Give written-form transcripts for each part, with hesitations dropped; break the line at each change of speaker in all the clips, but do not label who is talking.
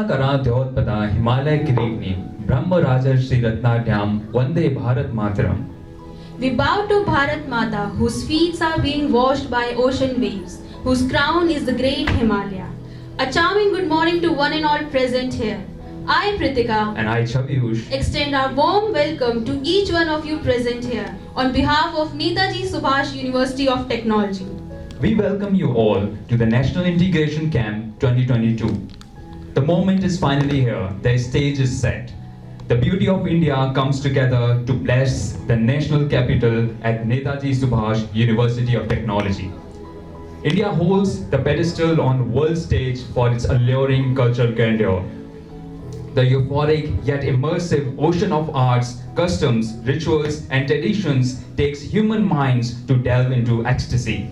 Kara Dhyotpada Himalaya Kirigni Brahma Raja Shri Ratnadyam Vande Bharat Mataram.
We bow to Bharat Mata, whose feet are being washed by ocean waves, whose crown is the great Himalaya. A charming good morning to one and all present here. I, Pritika,
And I, Chaviyush,
extend our warm welcome to each one of you present here on behalf of Netaji Subhas University of Technology.
we welcome you all to the National Integration Camp 2022. The moment is finally here, the stage is set. The beauty of India comes together to bless the national capital at Netaji Subhas University of Technology. India holds the pedestal on world stage for its alluring cultural grandeur. The euphoric yet immersive ocean of arts, customs, rituals, and traditions takes human minds to delve into ecstasy.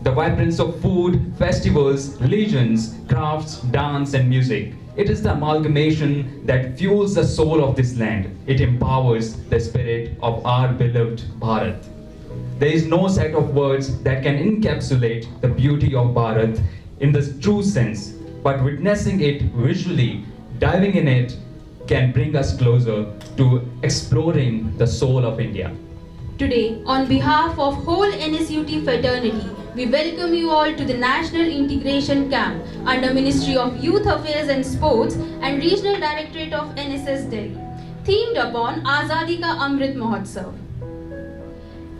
The vibrance of food, festivals, religions, crafts, dance, and music. It is the amalgamation that fuels the soul of this land. It empowers the spirit of our beloved Bharat. There is no set of words that can encapsulate the beauty of Bharat in the true sense, but witnessing it visually, diving in it, can bring us closer to exploring the soul of India.
Today, on behalf of whole NSUT fraternity, we welcome you all to the National Integration Camp under Ministry of Youth Affairs and Sports and Regional Directorate of NSS Delhi, themed upon Azadi Ka Amrit Mahotsav.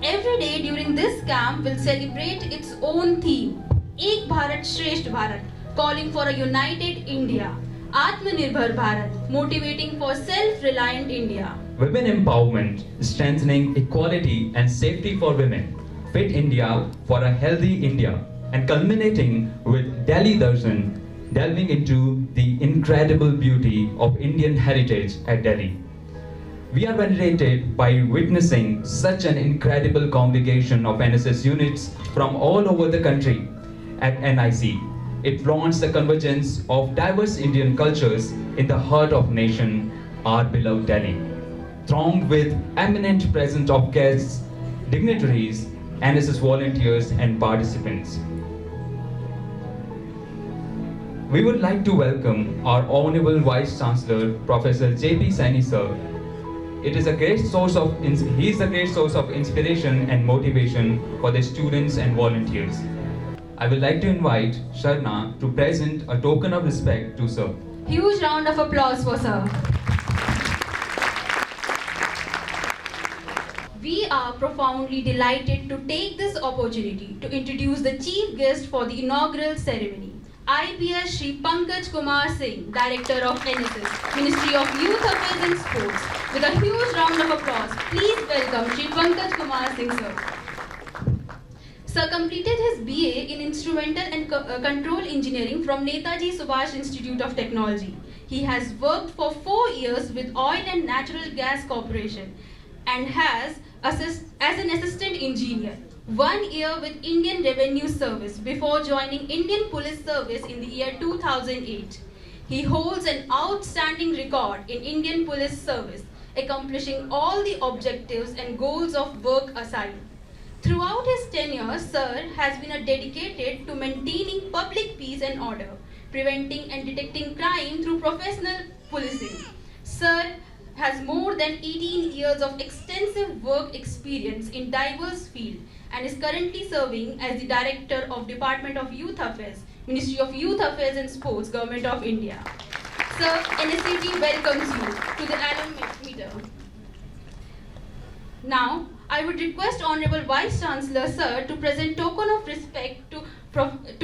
Every day during this camp will celebrate its own theme, Ek Bharat Shresth Bharat, calling for a united India, Atmanirbhar Bharat, motivating for self-reliant India.
Women empowerment, strengthening equality and safety for women, fit India for a healthy India, and culminating with Delhi Darshan, delving into the incredible beauty of Indian heritage at Delhi. We are venerated by witnessing such an incredible congregation of NSS units from all over the country at NIC. It flaunts the convergence of diverse Indian cultures in the heart of nation, our beloved Delhi. Thronged with eminent presence of guests, dignitaries, NSS volunteers and participants. We would like to welcome our Honorable Vice Chancellor, Professor J.P. Saini sir. He is a great source of inspiration and motivation for the students and volunteers. I would like to invite Sharna to present a token of respect to sir.
Huge round of applause for sir. We are profoundly delighted to take this opportunity to introduce the chief guest for the inaugural ceremony, IPS Shri Pankaj Kumar Singh, Director of NSS, Ministry of Youth Affairs and Sports. With a huge round of applause, please welcome Shri Pankaj Kumar Singh sir. Sir completed his BA in Instrumental and Control Engineering from Netaji Subhas Institute of Technology. He has worked for 4 years with Oil and Natural Gas Corporation and has as an assistant engineer, 1 year with Indian Revenue Service before joining Indian Police Service in the year 2008. He holds an outstanding record in Indian Police Service, accomplishing all the objectives and goals of work assigned. Throughout his tenure, Sir has been dedicated to maintaining public peace and order, preventing and detecting crime through professional policing. Sir has more than 18 years of extensive work experience in diverse fields and is currently serving as the Director of Department of Youth Affairs, Ministry of Youth Affairs and Sports, Government of India. Sir, NSUT welcomes you to the alum meter. Now, I would request Honorable Vice Chancellor Sir to present token of respect to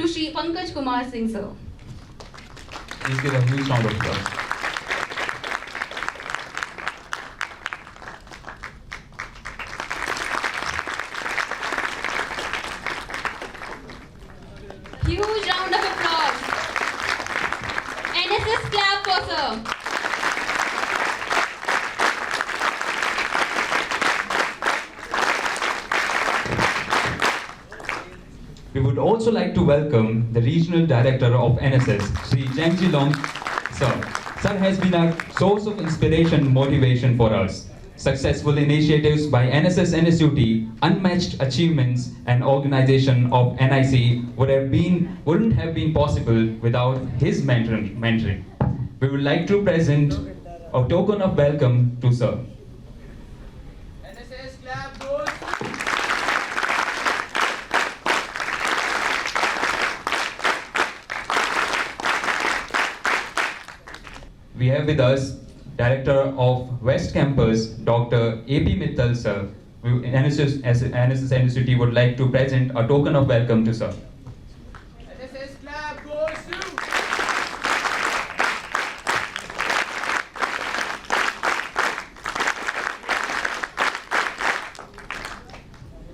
Shri Pankaj Kumar Singh Sir.
Please give a huge round of applause.
Huge round of applause. NSS clap for Sir.
We would also like to welcome the Regional Director of NSS, Sri Jengji Long Sir. Sir has been a source of inspiration and motivation for us. Successful initiatives by NSS NSUT, unmatched achievements and organization of NIC wouldn't have been possible without his mentoring. We would like to present a token of welcome to Sir.
NSS clap goes.
We have with us Director of West Campus, Dr. A.P. Mittal, sir. NSS NSUT would like to present a token of welcome to Sir.
NSS clap goes to.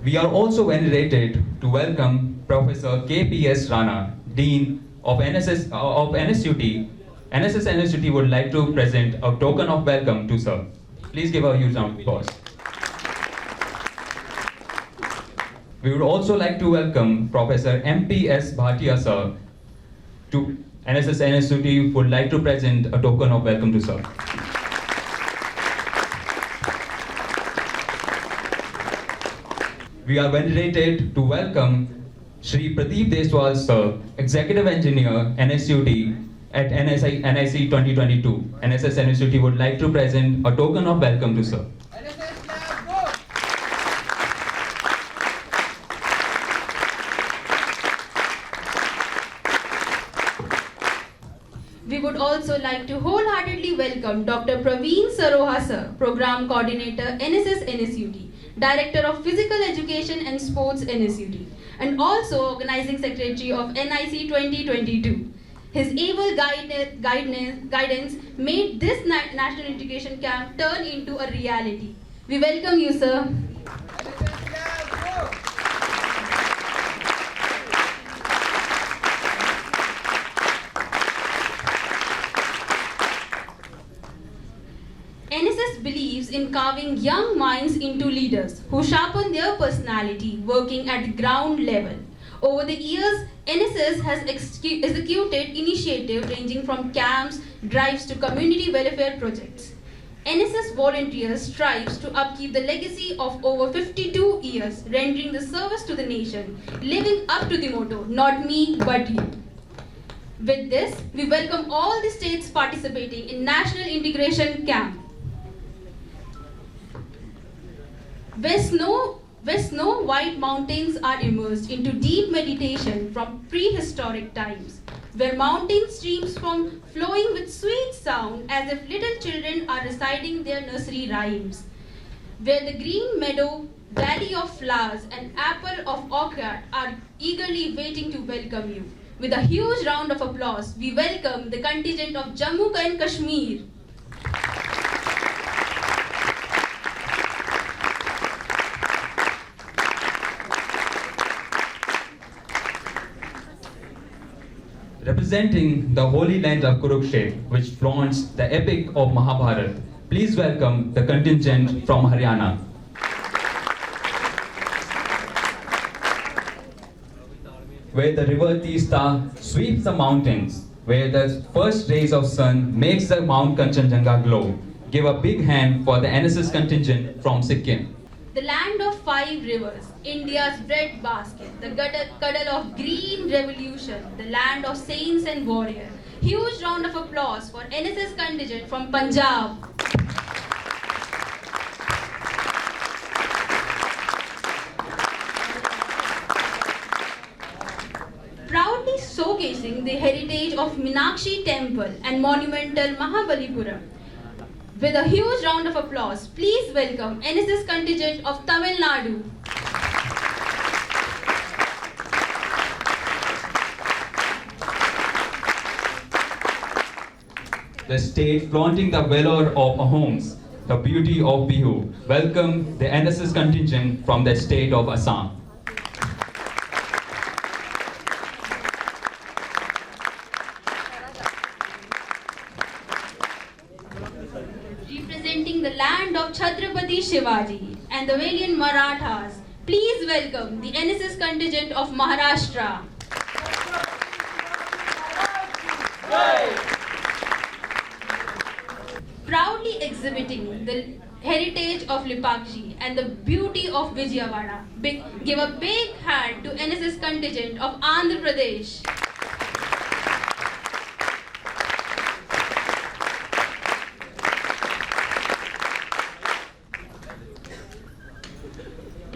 We are also venerated to welcome Professor K.P.S. Rana, Dean of NSUT. NSUT would like to present a token of welcome to Sir. Please give a huge round of applause. We would also like to welcome Professor M.P.S. Bhatia, sir, to NSUT would like to present a token of welcome to Sir. We are venerated to welcome Shri Pradeep Deswal, sir, Executive Engineer, NSUT at NIC 2022. NSUT would like to present a token of welcome to Sir.
NSS clap goes.
We would also like to wholeheartedly welcome Dr. Praveen Saroha sir, Program Coordinator, NSS NSUT, Director of Physical Education and Sports NSUT, and also Organizing Secretary of NIC 2022. His able guidance made this National Integration Camp turn into a reality. We welcome you, sir.
NSS clap goes.
NSS believes in carving young minds into leaders who sharpen their personality, working at the ground level. Over the years, NSS has executed initiatives ranging from camps, drives to community welfare projects. NSS volunteers strives to upkeep the legacy of over 52 years, rendering the service to the nation, living up to the motto, not me, but you. With this, we welcome all the states participating in National Integration Camp. Where snow-white mountains are immersed into deep meditation from prehistoric times, where mountain streams from flowing with sweet sound as if little children are reciting their nursery rhymes, where the green meadow, valley of flowers, and apple of orchard are eagerly waiting to welcome you. With a huge round of applause, we welcome the contingent of Jammu and Kashmir.
Representing the holy land of Kurukshetra, which flaunts the epic of Mahabharata, please welcome the contingent from Haryana. Where the river Teesta sweeps the mountains, where the first rays of sun makes the Mount Kanchenjunga glow. Give a big hand for the NSS contingent from Sikkim.
The land of 5 rivers, India's bread basket, the cuddle of green revolution, the land of saints and warriors. Huge round of applause for NSS contingent from Punjab. Proudly showcasing the heritage of Meenakshi Temple and monumental Mahabalipuram. With a huge round of applause, please welcome NSS contingent of Tamil Nadu.
The state flaunting the valor of Ahoms, the beauty of Bihu. Welcome the NSS contingent from the state of Assam.
Representing the land of Chhatrapati Shivaji and the valiant Marathas, please welcome the NSS contingent of Maharashtra. Proudly exhibiting the heritage of Lipakji and the beauty of Vijayawada. Give a big hand to NSS contingent of Andhra Pradesh.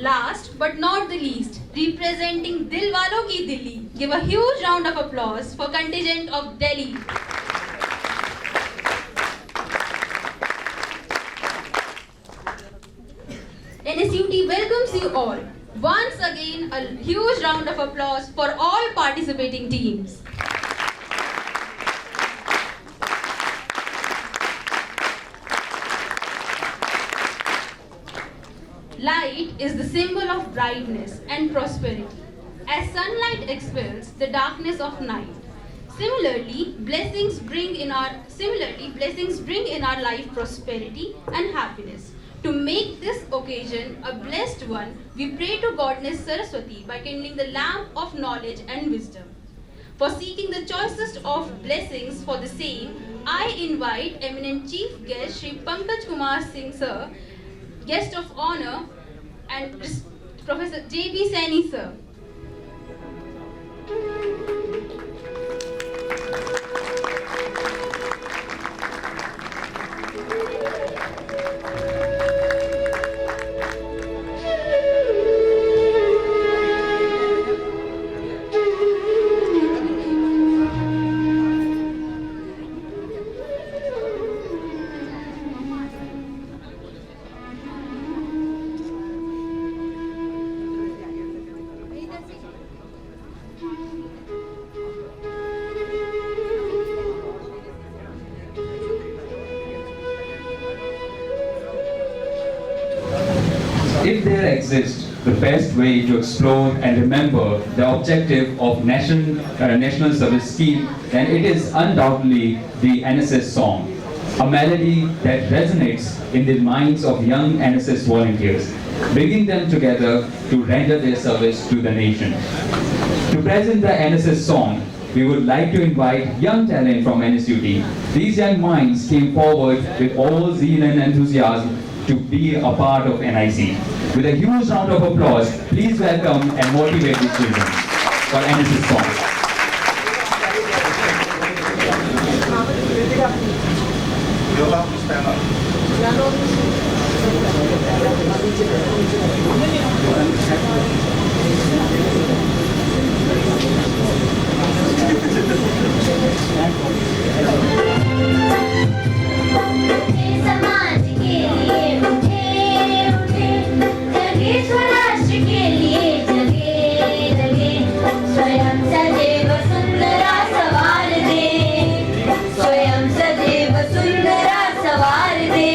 Last but not the least, representing Dil Walon Ki Dilli, give a huge round of applause for contingent of Delhi. NSUT welcomes you all. Once again, a huge round of applause for all participating teams. Light is the symbol of brightness and prosperity. As sunlight expels the darkness of night, similarly, blessings bring in our life prosperity and happiness. To make this occasion a blessed one, we pray to Goddess Saraswati by kindling the lamp of knowledge and wisdom. For seeking the choicest of blessings for the same, I invite eminent Chief Guest Shri Pankaj Kumar Singh Sir, Guest of Honor, and Professor J.B. Saini Sir.
If there exists the best way to explore and remember the objective of National Service Scheme, then it is undoubtedly the NSS song, a melody that resonates in the minds of young NSS volunteers, bringing them together to render their service to the nation. To present the NSS song, we would like to invite young talent from NSUT. These young minds came forward with all zeal and enthusiasm to be a part of NIC. With a huge round of applause, please welcome and motivate these children for NSS song.
You'll have to stand up.
समाज के लिए उठे उठे जगे स्वराष्ट्र के लिए जगे जगे स्वयं सदैव सुंदरा सवार दे स्वयं सदैव सुंदरा सवार दे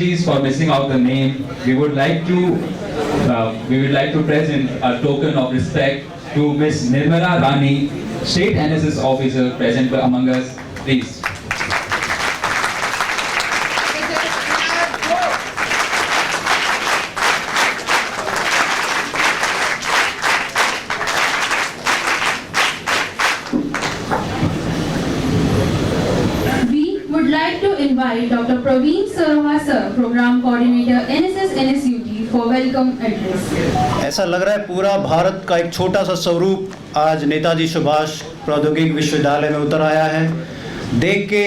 apologies for missing out the name. We would like to present a token of respect to Miss Nirmala Rani, State NSS officer present among us. Please.
Invite Dr. Praveen Subhas, Program Coordinator NSS NSUT for welcome address.
ऐसा लग रहा है पूरा भारत का एक छोटा सा स्वरूप आज नेताजी सुभाष प्रौद्योगिक विश्वविद्यालय में उतर आया है। देख के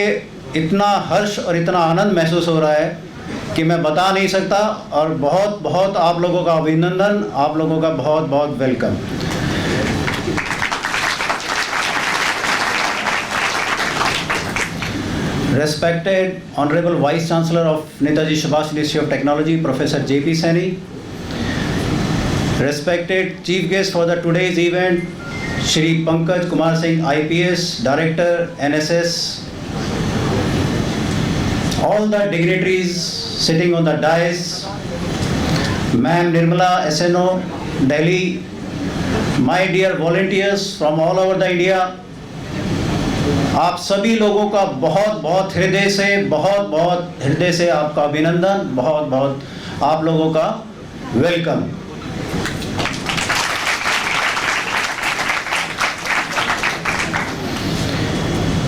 इतना हर्ष और इतना आनंद महसूस हो रहा है कि मैं बता नहीं सकता। और बहुत बहुत आप लोगों का अभिनंदन, आप लोगों का बहुत बहुत welcome. Respected Honorable Vice Chancellor of Netaji Subhas University of Technology, Professor J.P. Saini. Respected Chief Guest for the today's event, Shri Pankaj Kumar Singh, IPS, Director, NSS. All the dignitaries sitting on the dais. Ma'am Nirmala, SNO, Delhi. My dear volunteers from all over the India. आप सभी लोगों का बहुत बहुत हृदय से आपका अभिनंदन, बहुत बहुत आप लोगों का वेलकम।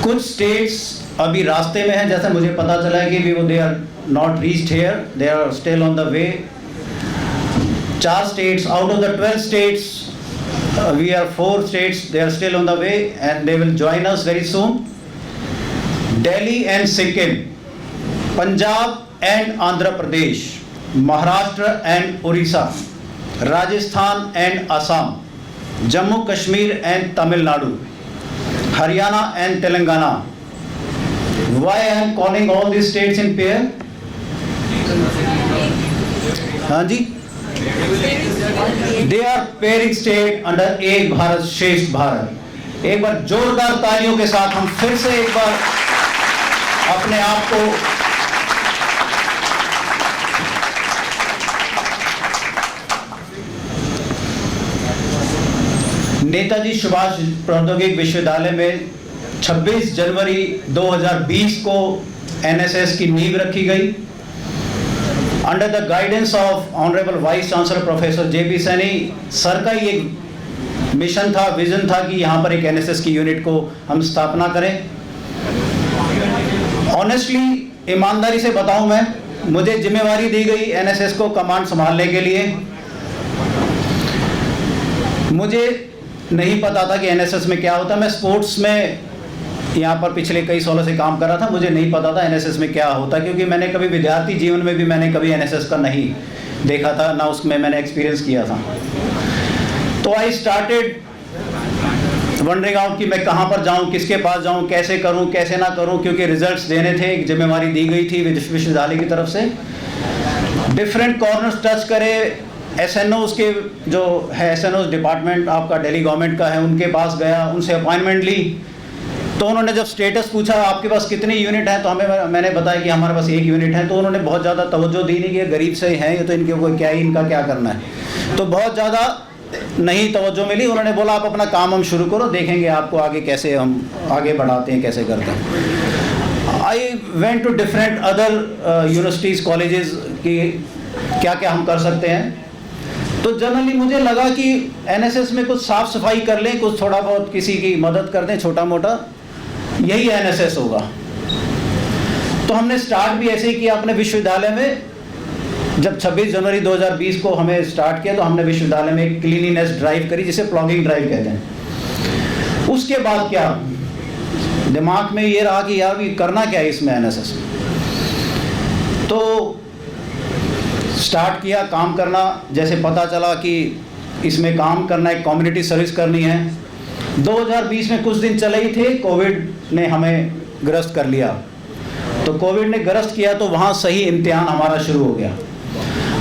कुछ स्टेट्स अभी रास्ते में हैं, जैसे मुझे पता चला है कि they are not reached here, they are still on the way. 4 states out of the 12 states, we are 4 states, they are still on the way and they will join us very soon. Delhi and Sikkim, Punjab and Andhra Pradesh, Maharashtra and Orissa, Rajasthan and Assam, Jammu Kashmir and Tamil Nadu, Haryana and Telangana. Why I am calling all these states in pair? हाँ जी, they are pairing state under एक भारत श्रेष्ठ भारत। एक बार जोरदार तालियों के साथ हम फिर से एक बार अपने आप को नेताजी सुभाष प्रौद्योगिक विश्वविद्यालय में 26 जनवरी 2020 को एनएसएस की नींव रखी गई। Under the guidance of honourable vice chancellor professor JP Saini sir का ही एक मिशन था, विजन था कि यहाँ पर एक एनएसएस की यूनिट को हम स्थापना करें। ऑनेस्टली, ईमानदारी से बताऊं, मैं मुझे जिम्मेवारी दी गई एनएसएस को कमांड संभालने के लिए। मुझे नहीं पता था कि एनएसएस में क्या होता है। मैं स्पोर्ट्स में यहाँ पर पिछले कई सालों से काम कर रहा था, मुझे नहीं पता था एनएसएस में क्या होता, क्योंकि मैंने कभी विद्यार्थी जीवन में भी मैंने कभी एनएसएस का नहीं देखा था, ना उसमें मैंने एक्सपीरियंस किया था। तो आई स्टार्टेड वंडरिंग आउट कि मैं कहाँ पर जाऊँ, किसके पास जाऊँ, कैसे करूँ, कैसे ना करूँ, क्योंकि रिजल्ट्स देने थे, एक जिम्मेवारी दी गई थी विश्वविद्यालय की तरफ से। डिफरेंट कॉर्नर्स टच करे। एसएनओज के जो है, एसएनओज डिपार्टमेंट आपका दिल्ली गवर्नमेंट का है, उनके पास गया, उनसे अपॉइंटमेंट ली। तो उन्होंने जब स्टेटस पूछा आपके पास कितनी यूनिट है, तो मैंने बताया कि हमारे पास 1 यूनिट है। तो उन्होंने बहुत ज़्यादा तवज्जो दी नहीं कि गरीब से हैं ये, तो इनके कोई क्या ही, इनका क्या करना है, तो बहुत ज़्यादा नहीं तवज्जो मिली। उन्होंने बोला आप अपना काम हम शुरू करो, देखेंगे आपको आगे कैसे हम आगे बढ़ाते हैं, कैसे करते हैं। I went to different other universities, colleges कि क्या क्या हम कर सकते हैं। तो जनरली मुझे लगा कि एनएसएस में कुछ साफ़ सफाई कर लें, कुछ थोड़ा बहुत किसी की मदद कर दें, छोटा मोटा, यही एनएसएस होगा। तो हमने स्टार्ट भी ऐसे ही किया अपने विश्वविद्यालय में। जब 26 जनवरी 2020 को हमें स्टार्ट किया तो हमने विश्वविद्यालय में एक क्लीनिनेस ड्राइव करी, जिसे प्लॉगिंग ड्राइव कहते हैं। उसके बाद क्या दिमाग में ये रहा कि यार भी करना क्या है इसमें एनएसएस में। तो स्टार्ट किया काम करना। जैसे पता चला कि इसमें काम करना है, कम्युनिटी सर्विस करनी है। 2020 में कुछ दिन चले ही थे, कोविड ने हमें ग्रस्त कर लिया। तो कोविड ने ग्रस्त किया तो वहाँ सही इम्तिहान हमारा शुरू हो गया।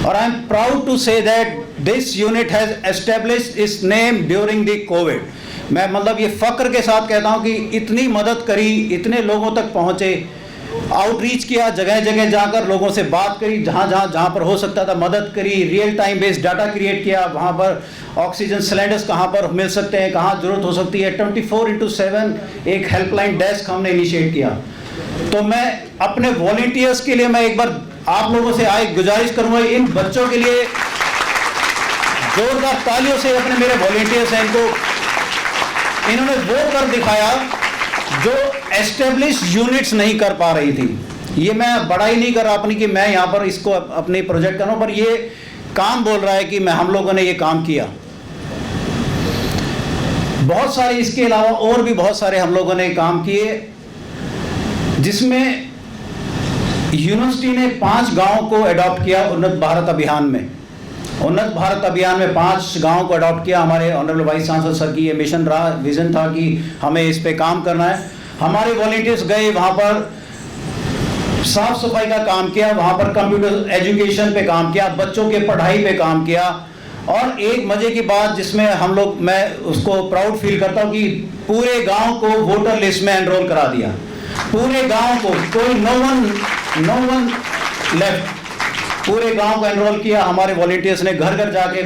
और I am proud to say that this unit has established its name during the COVID. मैं मतलब ये फ़ख्र के साथ कहता हूँ कि इतनी मदद करी, इतने लोगों तक पहुँचे, आउटरीच किया, जगह जगह जाकर लोगों से बात करी, जहाँ पर हो सकता था मदद करी, real time based data create किया, वहाँ पर ऑक्सीजन सिलेंडर्स कहाँ पर मिल सकते हैं, कहाँ ज़रूरत हो सकती है, 24/7 एक हेल्पलाइन डेस्क हमने इनिशिएट किया। तो मैं अपने वॉलंटियर्स के लिए मैं एक बार आप लोगों से गुजारिश करूँगा, इन बच्चों के लिए जोरदार तालियों से अपने मेरे वॉलंटियर्स हैं, इन्होंने वो कर दिखाया जो एस्टेब्लिश यूनिट्स नहीं कर पा रही थी। ये मैं बड़ाई नहीं कर रहा अपनी कि मैं यहाँ पर इसको अपने प्रोजेक्ट कर रहा हूँ, पर ये काम बोल रहा है कि हम लोगों ने ये काम किया। बहुत सारे इसके अलावा और भी बहुत सारे हम लोगों ने काम किए, जिसमें यूनिवर्सिटी ने 5 गाँव को अडॉप्ट किया उन्नत भारत अभियान में। उन्नत भारत अभियान में 5 गाँव को अडॉप्ट किया। हमारे ऑनरेबल वाइस चांसलर सर की ये मिशन रहा, विजन था कि हमें इस पे काम करना है। हमारे वॉलंटियर्स गए वहाँ पर साफ सफाई का काम किया, वहाँ पर कंप्यूटर एजुकेशन पे काम किया, बच्चों के पढ़ाई पे काम किया। और एक मजे की बात जिसमें मैं उसको प्राउड फील करता हूँ कि पूरे गाँव को वोटर लिस्ट में एनरोल करा दिया। पूरे गाँव को, कोई नो वन लेफ्ट, पूरे गांव को एनरोल किया। हमारे वॉलंटियर्स ने घर घर जाके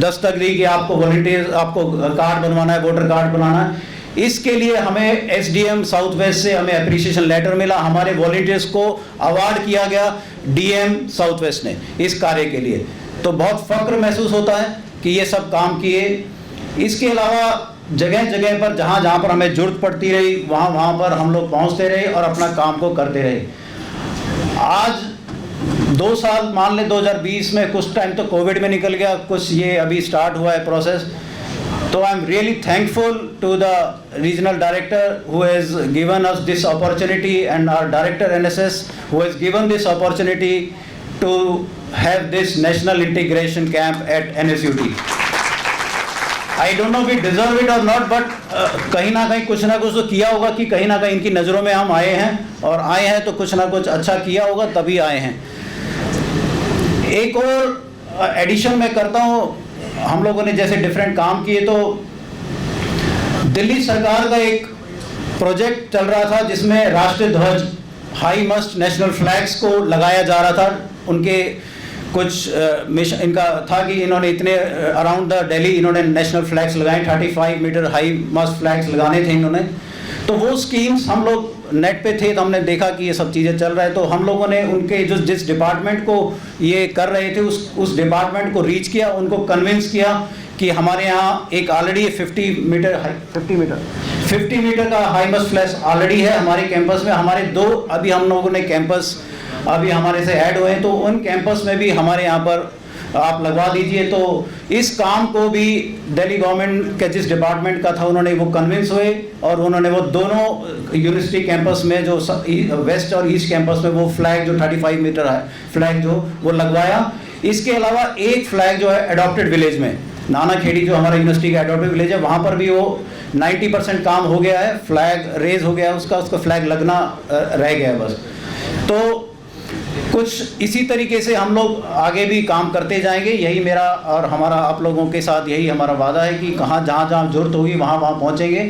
दस्तक दी कि आपको कार्ड बनवाना है, वोटर कार्ड बनाना है। इसके लिए हमें एसडीएम साउथ वेस्ट से हमें अप्रिसिएशन लेटर मिला। हमारे वॉलंटियर्स को अवार्ड किया गया डीएम साउथ वेस्ट ने इस कार्य के लिए। तो बहुत फक्र महसूस होता है कि ये सब काम किए। इसके अलावा जगह जगह पर जहाँ पर हमें जरूरत पड़ती रही वहाँ पर हम लोग पहुँचते रहे और अपना काम को करते रहे। आज 2 साल मान ले, 2020 में कुछ टाइम तो कोविड में निकल गया, कुछ ये अभी स्टार्ट हुआ है प्रोसेस। तो I am really thankful to the regional director who has given us this opportunity and our director NSS who has given this opportunity to have this national integration camp at NSUT। I don't know we deserve it or not, but कहीं ना कहीं कुछ ना कुछ तो किया होगा कि कहीं ना कहीं इनकी नज़रों में हम आए हैं, और आए हैं तो कुछ ना कुछ अच्छा किया होगा तभी आए हैं। एक और एडिशन मैं करता हूँ, हम लोगों ने जैसे डिफरेंट काम किए, तो दिल्ली सरकार का एक प्रोजेक्ट चल रहा था जिसमें राष्ट्रीय ध्वज, हाई मस्ट नेशनल फ्लैग्स को लगाया जा रहा था। उनके कुछ मिशन इनका था कि इन्होंने इतने अराउंड द दिल्ली इन्होंने नेशनल फ्लैग्स लगाए, 35 मीटर हाई मस्ट फ्लैग्स लगाने थे इन्होंने। तो वो स्कीम्स हम लोग नेट पे थे तो हमने देखा कि ये सब चीज़ें चल रहा है, तो हम लोगों ने उनके जिस डिपार्टमेंट को ये कर रहे थे उस डिपार्टमेंट को रीच किया, उनको कन्विंस किया कि हमारे यहाँ एक ऑलरेडी 50 मीटर का हाई मस्ट फ्लैग ऑलरेडी है हमारे कैंपस में। हमारे 2 अभी हम लोगों ने कैंपस अभी हमारे से ऐड हुए हैं, तो उन कैंपस में भी हमारे यहाँ पर आप लगवा दीजिए। तो इस काम को भी दिल्ली गवर्नमेंट के जिस डिपार्टमेंट का था उन्होंने वो कन्विंस हुए और उन्होंने वो दोनों यूनिवर्सिटी कैंपस में जो वेस्ट और ईस्ट कैंपस में वो फ्लैग जो 35 मीटर है फ्लैग जो वो लगवाया। इसके अलावा एक फ्लैग जो है अडॉप्टेड विलेज में, नाना खेड़ी जो हमारा यूनिवर्सिटी का अडॉप्टेड विलेज है, वहाँ पर भी वो 90% काम हो गया है, फ्लैग रेज हो गया है, उसका फ्लैग लगना रह गया है बस। तो कुछ इसी तरीके से हम लोग आगे भी काम करते जाएंगे, यही मेरा और हमारा आप लोगों के साथ यही हमारा वादा है कि जहाँ जहाँ जरूरत होगी वहाँ पहुँचेंगे।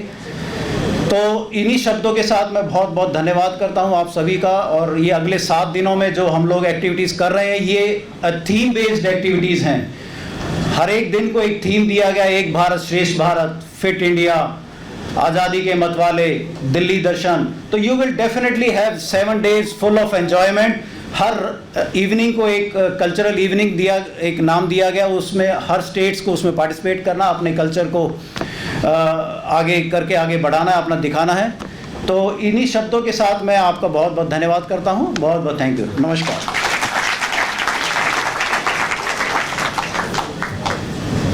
तो इन्हीं शब्दों के साथ मैं बहुत बहुत धन्यवाद करता हूँ आप सभी का। और ये अगले 7 दिनों में जो हम लोग एक्टिविटीज़ कर रहे हैं ये थीम बेस्ड एक्टिविटीज़ हैं। हर एक दिन को एक थीम दिया गया, एक भारत श्रेष्ठ भारत, फिट इंडिया, आज़ादी के मतवाले, दिल्ली दर्शन। तो you will definitely have 7 days full of enjoyment. Her evening को एक कल्चरल इवनिंग एक नाम दिया गया, उसमें हर स्टेट्स को उसमें पार्टिसिपेट करना, अपने कल्चर को आगे करके आगे बढ़ाना है, अपना दिखाना है। तो इन्हीं शब्दों के साथ मैं आपका बहुत बहुत धन्यवाद करता हूँ। बहुत बहुत थैंक यू, नमस्कार।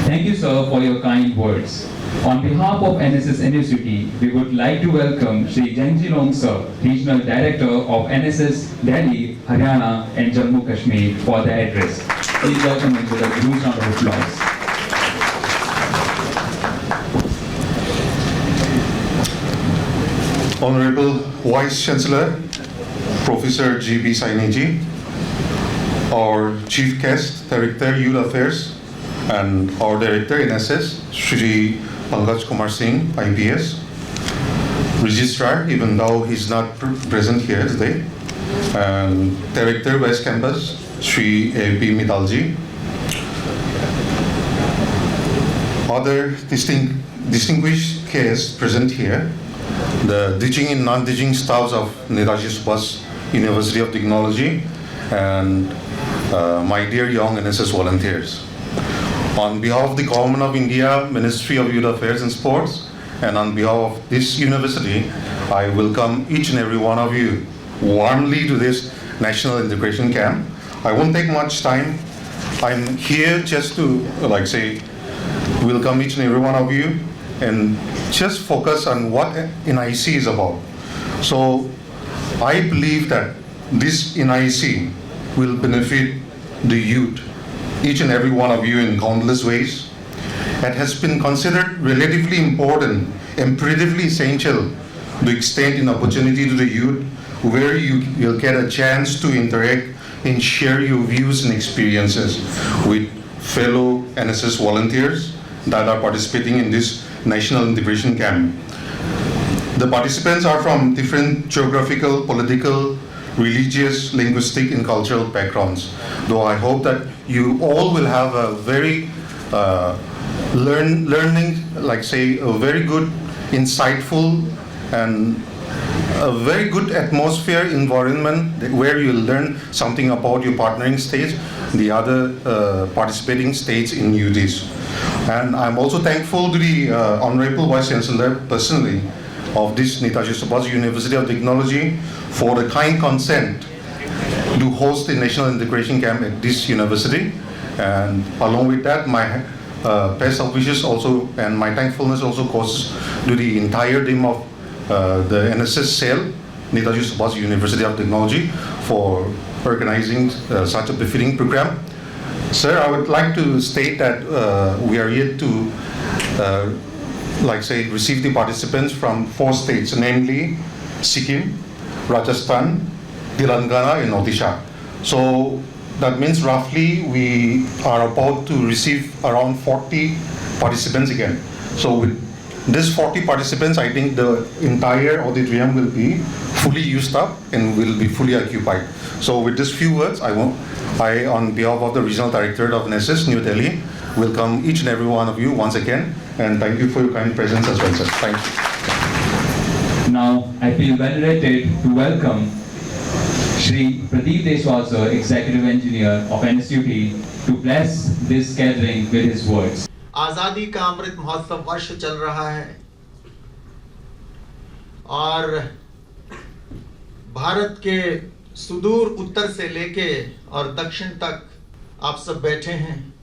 Thank you, sir, for your kind words. On behalf of NSS NSUT, we would like to welcome Shri Janjilong Sir, Regional Director of NSS Delhi, Haryana and Jammu Kashmir for the address. Please welcome him with a huge round of applause.
Honorable Vice Chancellor, Professor G.B. Sainiji, our Chief Guest, Director Youth Affairs, and our Director NSS, Shri Pankaj Kumar Singh, IPS, registrar, even though he's not present here today, and Director West Campus, Sri A.P. Mittalji, other distinguished guests present here, the teaching and non-teaching staffs of Netaji Subhas University of Technology, and my dear young NSS volunteers. On behalf of the Government of India, Ministry of Youth Affairs and Sports, and on behalf of this university, I welcome each and every one of you warmly to this National Integration Camp. I won't take much time. I'm here just to welcome each and every one of you and just focus on what NIC is about. So I believe that this NIC will benefit the youth, each and every one of you, in countless ways. It has been considered relatively important, imperatively essential to extend an opportunity to the youth where you'll get a chance to interact and share your views and experiences with fellow NSS volunteers that are participating in this National Integration Camp. The participants are from different geographical, political, religious, linguistic, and cultural backgrounds. Though I hope that you all will have a very a very good, insightful, and a very good atmosphere, environment where you learn something about your partnering states, the other participating states in UTs. And I'm also thankful to the Honorable Vice Chancellor personally of this Netaji Subhas University of Technology for the kind consent to host the National Integration Camp at this university. And along with that, my best of wishes also, and my thankfulness also goes to the entire team of the NSS cell, Netaji Subhas University of Technology, for organizing such a befitting program. Sir, I would like to state that we are yet to receive the participants from 4 states, namely Sikkim, Rajasthan, Telangana, and Odisha. So that means roughly we are about to receive around 40 participants again. So with these 40 participants, I think the entire auditorium will be fully used up and will be fully occupied. So with these few words, I, on behalf of the Regional Directorate of NSS, New Delhi, welcome each and every one of you once again, and thank you for your kind presence as well, sir. Thank you.
Now, I feel venerated to welcome Shri Pradeep Deswal, sir, Executive Engineer of NSUT, to bless this gathering with his words.
आजादी का अमृत महोत्सव वर्ष चल रहा है और भारत के सुदूर उत्तर से लेके और दक्षिण तक आप सब बैठे हैं।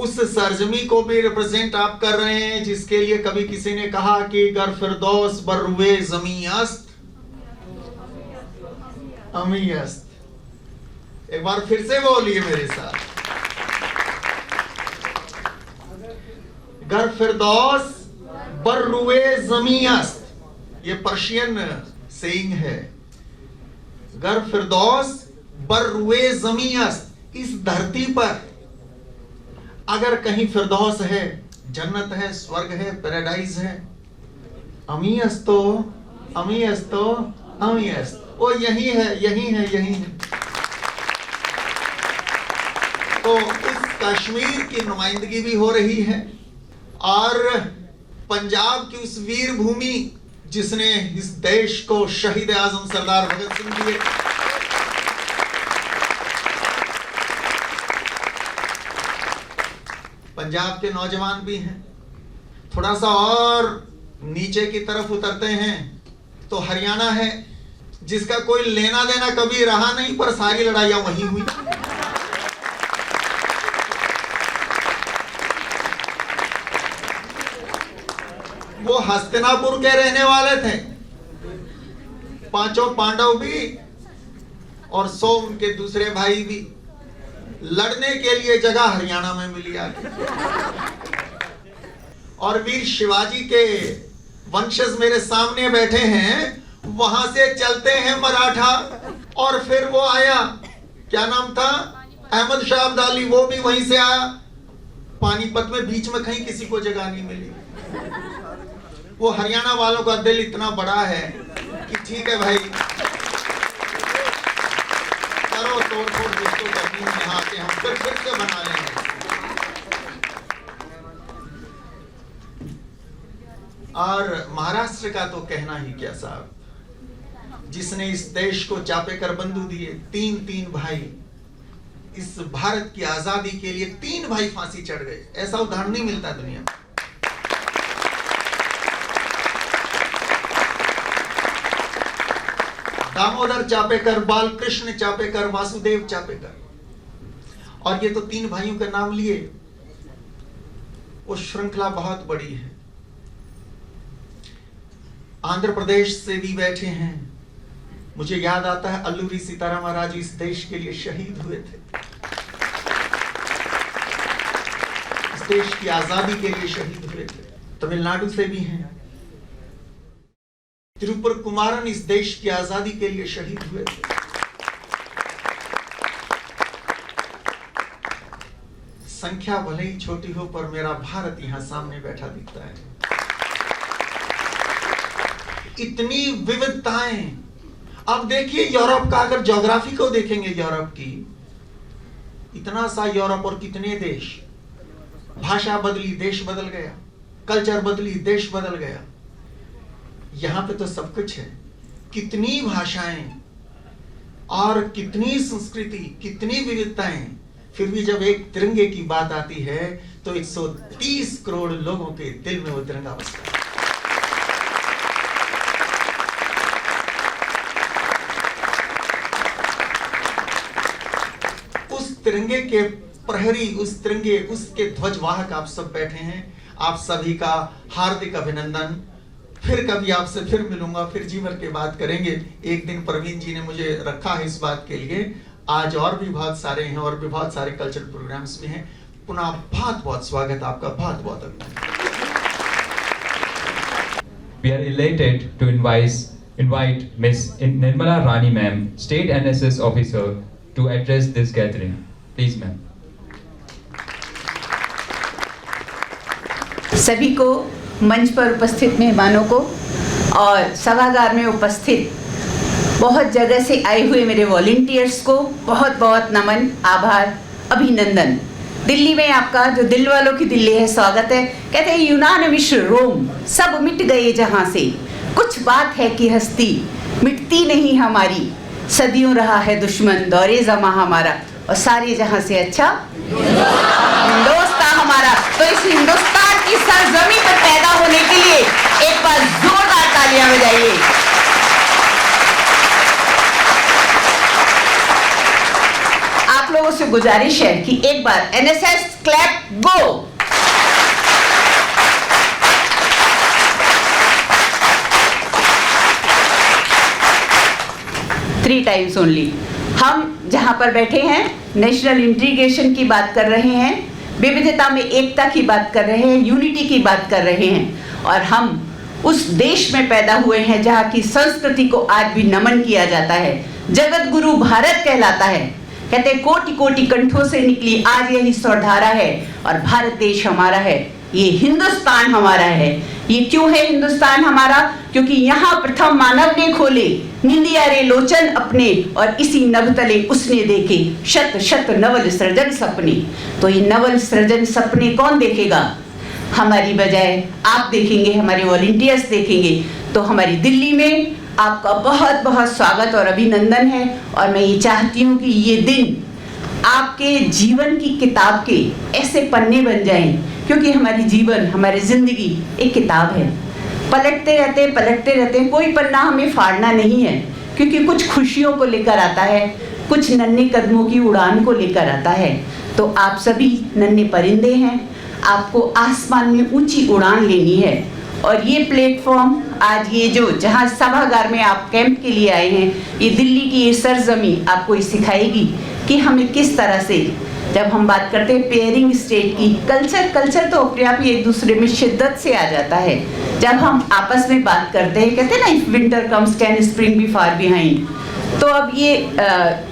उस सरजमी को भी रिप्रेजेंट आप कर रहे हैं जिसके लिए कभी किसी ने कहा कि गर फिरदौस बर्रुए ज़मीं अस्त अमी अस्त। एक बार फिर से बोलिए मेरे साथ, गर फिरदौस बर्रुए ज़मीं अस्त। ये पर्शियन सेइंग है, गर फिरदौस बर्रुए ज़मीं अस्त। इस धरती पर अगर कहीं फिरदौस है, जन्नत है, स्वर्ग है, पैराडाइज है, अमी अस्तो अमी अस्तो अमी अस्त, वो यही है, यही है, यही है। तो इस कश्मीर की नुमाइंदगी भी हो रही है और पंजाब की उस वीर भूमि जिसने इस देश को शहीद आजम सरदार भगत सिंह दिए, पंजाब के नौजवान भी हैं। थोड़ा सा और नीचे की तरफ उतरते हैं तो हरियाणा है, जिसका कोई लेना देना कभी रहा नहीं, पर सारी लड़ाइयां वहीं हुई। वो हस्तिनापुर के रहने वाले थे, 5 पांडव भी और 100 उनके दूसरे भाई भी। लड़ने के लिए जगह हरियाणा में मिली आके, और वीर शिवाजी के वंशज मेरे सामने बैठे हैं। वहां से चलते हैं मराठा, और फिर वो आया, क्या नाम था, अहमद शाह अब्दाली, वो भी वहीं से आया। पानीपत में बीच में कहीं किसी को जगह नहीं मिली। वो हरियाणा वालों का दिल इतना बड़ा है कि ठीक है भाई, करो तोड़ फोड़ जिसको करनी है, यहाँ आके हम फिर से बना लेंगे। और महाराष्ट्र का तो कहना ही क्या साहब, जिसने इस देश को चापे कर बंधु दिए, तीन भाई, इस भारत की आजादी के लिए 3 भाई फांसी चढ़ गए। ऐसा उदाहरण नहीं मिलता दुनिया में। दामोदर चापेकर, बालकृष्ण चापेकर, वासुदेव चापेकर, और ये तो 3 भाइयों का नाम लिए। वो श्रृंखला बहुत बड़ी है। आंध्र प्रदेश से भी बैठे हैं। मुझे याद आता है अल्लूरी सीताराम राजू इस देश के लिए शहीद हुए थे, इस देश की आजादी के लिए शहीद हुए थे। तमिलनाडु से भी हैं। तिरुपुर कुमारन इस देश की आजादी के लिए शहीद हुए थे। संख्या भले ही छोटी हो, पर मेरा भारत यहां सामने बैठा दिखता है। इतनी विविधताएं। अब देखिए यूरोप का, अगर ज्योग्राफी को देखेंगे यूरोप की, इतना सा यूरोप और कितने देश, भाषा बदली देश बदल गया, कल्चर बदली देश बदल गया। यहां पे तो सब कुछ है। कितनी भाषाएं और कितनी संस्कृति, कितनी विविधताएं, फिर भी जब एक तिरंगे की बात आती है तो 130 करोड़ लोगों के दिल में वो तिरंगा बसता है। तिरंगे के प्रहरी, उस तिरंगे, उसके ध्वजवाहक आप सब बैठे हैं। आप सभी का हार्दिक अभिनंदन। फिर कभी आपसे फिर मिलूंगा, फिर जीवन की बात करेंगे। एक दिन प्रवीण जी ने मुझे रखा है इस बात के लिए। आज और भी बहुत सारे हैं, और भी बहुत सारे कल्चरल प्रोग्राम्स भी हैं। पुनः बहुत बहुत स्वागत आपका, बहुत बहुत अभिनंदन।
We are elated to invite Miss Nirmala Rani ma'am, State NSS Officer, to address this gathering. Please ma'am.
सभी को, मंच पर उपस्थित मेहमानों को और सभागार में उपस्थित बहुत जगह से आए हुए मेरे वॉलंटियर्स को बहुत बहुत नमन, आभार, अभिनंदन। दिल्ली में आपका, जो दिल वालों की दिल्ली है, स्वागत है। कहते हैं यूनान मिश्र रोम सब मिट गए जहाँ से, कुछ बात है कि हस्ती मिटती नहीं हमारी, सदियों रहा है दुश्मन दौरे जमा हमारा, और सारे जहां से अच्छा हिंदुस्तान हमारा। तो इस हिंदुस्तान की सरजमी पर पैदा होने के लिए एक बार जोरदार तालियां बजाइए। आप लोगों से गुजारिश है कि एक बार NSS clap go. Three times only. हम जहाँ पर बैठे हैं नेशनल इंटीग्रेशन की बात कर रहे हैं, विविधता में एकता की बात कर रहे हैं, यूनिटी की बात कर रहे हैं, और हम उस देश में पैदा हुए हैं जहाँ की संस्कृति को आज भी नमन किया जाता है। जगत गुरु भारत कहलाता है। कहते कोटि कोटि कंठों से निकली आज यही स्वरधारा है, और भारत देश हमारा है, ये हिंदुस्तान हमारा है। ये क्यों है हिंदुस्तान हमारा? क्योंकि यहाँ प्रथम मानव ने खोले निंदिया रे लोचन अपने, और इसी नभतले उसने देखे शत शत नवल सृजन सपने। तो ये नवल सृजन सपने कौन देखेगा? हमारी बजाय आप देखेंगे, हमारे वॉलंटियर्स देखेंगे। तो हमारी दिल्ली में आपका बहुत बहुत स्वागत और अभिनंदन है। और मैं ये चाहती हूँ कि ये दिन आपके जीवन की किताब के ऐसे पन्ने बन जाएं, क्योंकि हमारी जीवन, हमारी जिंदगी एक किताब है। पलटते रहते हैं, कोई पन्ना हमें फाड़ना नहीं है, क्योंकि कुछ खुशियों को लेकर आता है, कुछ नन्हे कदमों की उड़ान को लेकर आता है। तो आप सभी नन्हे परिंदे हैं, आपको आसमान में ऊंची उड़ान लेनी है। और ये प्लेटफॉर्म आज ये जो जहाँ सभागार में आप कैंप के लिए आए हैं, ये दिल्ली की ये सरजमी आपको ये सिखाएगी कि हमें किस तरह से, जब हम बात करते हैं पेयरिंग स्टेट की, कल्चर तो अपने आप ही एक दूसरे में शिद्दत से आ जाता है। जब हम आपस में बात करते हैं, कहते हैं ना, if winter comes can spring be far behind. तो अब ये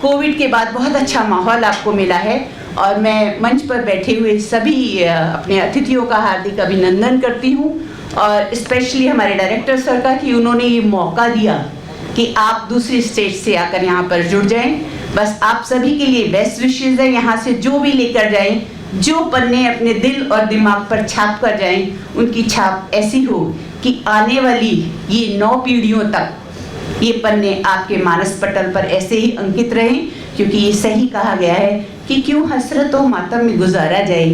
कोविड के बाद बहुत अच्छा माहौल आपको मिला है, और मैं मंच पर बैठे हुए सभी अपने अतिथियों का हार्दिक अभिनंदन करती हूँ। और स्पेशली हमारे डायरेक्टर सर का कि उन्होंने ये मौका दिया कि आप दूसरी स्टेट से आकर यहाँ पर जुड़ जाएं। बस आप सभी के लिए बेस्ट विशेज़ है। यहाँ से जो भी लेकर जाएं, जो पन्ने अपने दिल और दिमाग पर छाप कर जाएं, उनकी छाप ऐसी हो कि आने वाली ये 9 पीढ़ियों तक ये पन्ने आपके मानस पटल पर ऐसे ही अंकित रहें, क्योंकि ये सही कहा गया है कि क्यों हसरतों मातम में गुजारा जाए,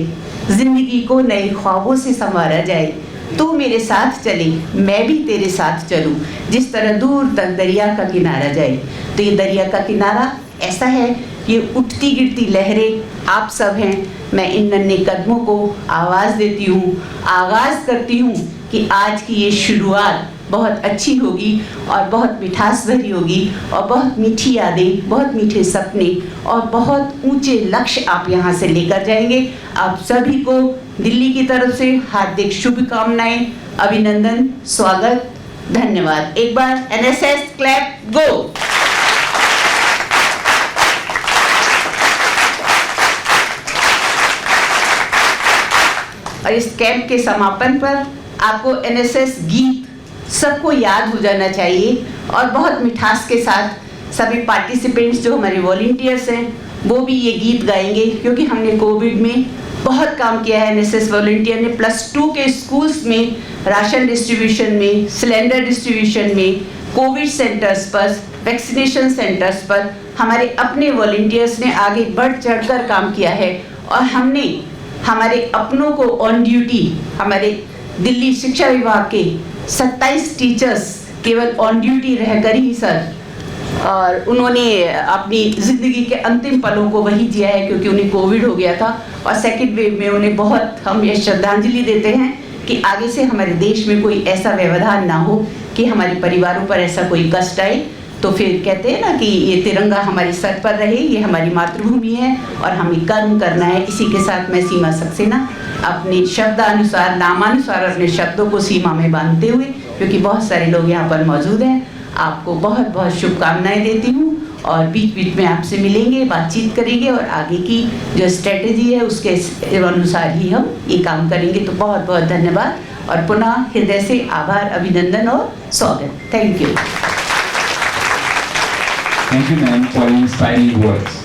जिंदगी को नए ख्वाबों से संवारा जाए। तू मेरे साथ चले, मैं भी तेरे साथ चलूं, जिस तरह दूर तक दरिया का किनारा जाए। तो ये दरिया का किनारा ऐसा है, ये उठती गिरती लहरें आप सब हैं। मैं इन नन्हे कदमों को आवाज़ देती हूँ, आगाज़ करती हूँ कि आज की ये शुरुआत बहुत अच्छी होगी और बहुत मिठास भरी होगी और बहुत मीठी यादें, बहुत मीठे सपने और बहुत ऊंचे लक्ष्य आप यहाँ से लेकर जाएंगे। आप सभी को दिल्ली की तरफ से हार्दिक शुभकामनाएं, अभिनंदन, स्वागत, धन्यवाद। एक बार एनएसएस क्लैप गो। और इस कैंप के समापन पर आपको एनएसएस गीत सबको याद हो जाना चाहिए और बहुत मिठास के साथ सभी पार्टिसिपेंट्स जो हमारे वॉलंटियर्स हैं वो भी ये गीत गाएंगे, क्योंकि हमने कोविड में बहुत काम किया है। एनएसएस वॉलंटियर ने +2 के स्कूल्स में राशन डिस्ट्रीब्यूशन में, सिलेंडर डिस्ट्रीब्यूशन में, कोविड सेंटर्स पर, वैक्सीनेशन सेंटर्स पर हमारे अपने वॉलंटियर्स ने आगे बढ़ चढ़कर काम किया है। और हमने हमारे अपनों को ऑन ड्यूटी, हमारे दिल्ली शिक्षा विभाग के 27 टीचर्स केवल ऑन ड्यूटी रहकर ही सर, और उन्होंने अपनी ज़िंदगी के अंतिम पलों को वही जिया है, क्योंकि उन्हें कोविड हो गया था। और सेकेंड वेव में उन्हें बहुत हम ये श्रद्धांजलि देते हैं कि आगे से हमारे देश में कोई ऐसा व्यवधान ना हो कि हमारे परिवारों पर ऐसा कोई कष्ट आए। तो फिर कहते हैं ना कि ये तिरंगा हमारे सर पर रहे, ये हमारी मातृभूमि है और हमें कर्म करना है। इसी के साथ मैं सीमा सक्सेना अपने शब्दानुसार, नामानुसार अपने शब्दों को सीमा में बांधते हुए, क्योंकि बहुत सारे लोग यहाँ पर मौजूद हैं, आपको बहुत बहुत शुभकामनाएं देती हूँ। और बीच बीच में आपसे मिलेंगे, बातचीत करेंगे और आगे की जो स्ट्रेटेजी है उसके अनुसार ही हम ये काम करेंगे। तो बहुत बहुत धन्यवाद और पुनः हृदय से आभार, अभिनंदन और स्वागत। Thank you.
Thank you, ma'am, for inspiring words.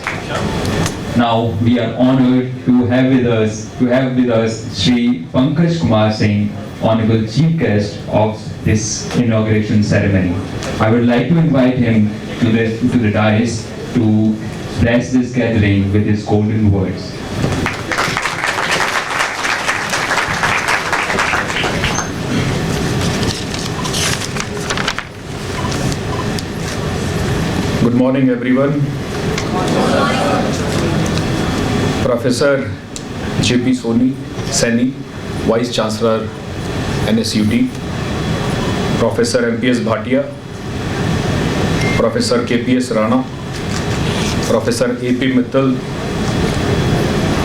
Now we are honored to have with us Shri Pankaj Kumar Singh, Honorable Chief Guest of this inauguration ceremony. I would like to invite him to the dais to bless this gathering with his golden words.
Good morning, everyone. Professor J.P. Saini, Vice Chancellor, NSUT. Professor M.P.S. Bhatia. Professor K.P.S. Rana. Professor A.P. Mittal.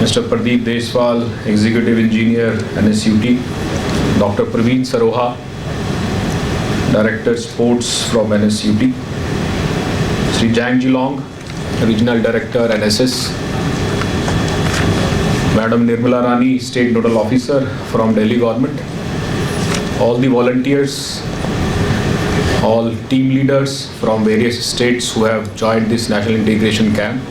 Mr. Pradeep Deswal, Executive Engineer, NSUT. Dr. Praveen Saroha, Director Sports from NSUT. Sri Jang Jilong, Regional Director NSS. Madam Nirmala Rani, State Nodal Officer from Delhi Government. All the volunteers, all team leaders from various states who have joined this National Integration Camp.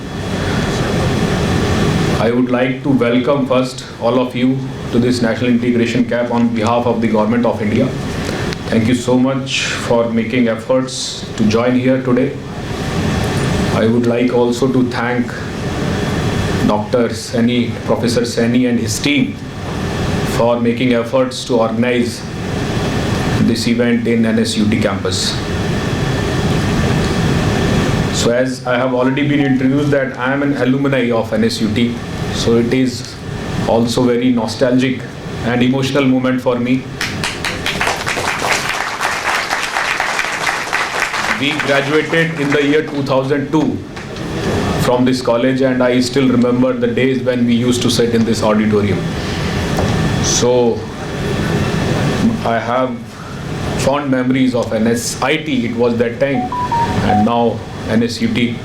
I would like to welcome first all of you to this National Integration Camp on behalf of the Government of India. Thank you so much for making efforts to join here today. I would like also to thank Dr. Saini, Professor Saini and his team for making efforts to organize this event in NSUT campus. So as I have already been introduced that I am an alumni of NSUT, so it is also very nostalgic and emotional moment for me. We graduated in the year 2002 from this college, and I still remember the days when we used to sit in this auditorium. So I have fond memories of NSIT, it was that time, and now NSUT.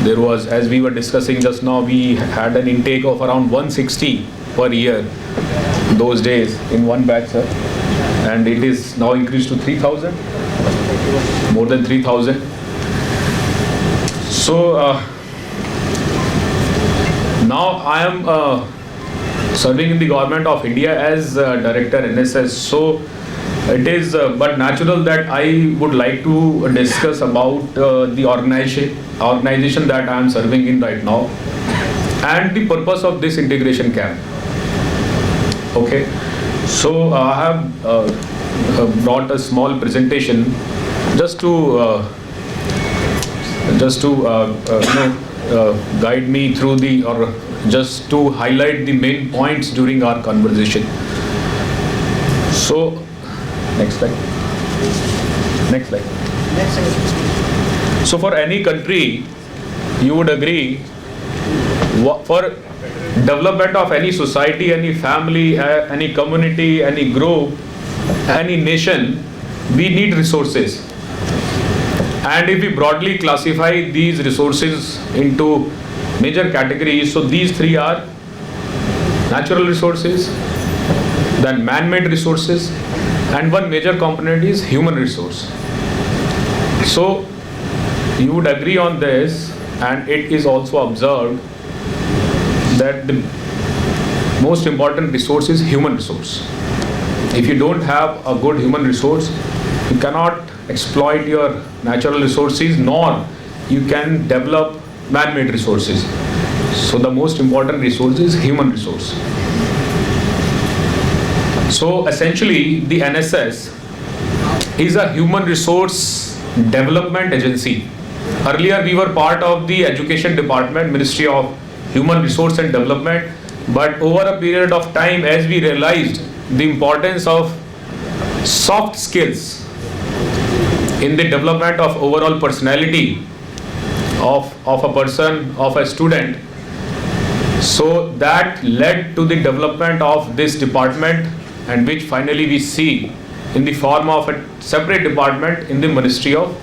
There was, as we were discussing just now, we had an intake of around 160 per year those days in one batch, sir. and it is now increased to 3,000, more than 3,000. So now I am serving in the government of India as Director NSS. So it is but natural that I would like to discuss about the organization that I am serving in right now and the purpose of this integration camp. Okay, so I have brought a small presentation just to guide me through the, or just to highlight the main points during our conversation. So next slide. Next slide.
Next slide.
So for any country, you would agree, for development of any society, any family, any community, any group, any nation, we need resources. And if we broadly classify these resources into major categories, so these three are natural resources, then man-made resources, and one major component is human resource. So you would agree on this, and it is also observed that the most important resource is human resource. If you don't have a good human resource, you cannot exploit your natural resources, nor you can develop man-made resources. So the most important resource is human resource. So essentially the NSS is a human resource development agency. Earlier we were part of the Education Department, Ministry of Human Resource and Development, but over a period of time, as we realized the importance of soft skills in the development of overall personality of a person, of a student, so that led to the development of this department, and which finally we see in the form of a separate department in the Ministry of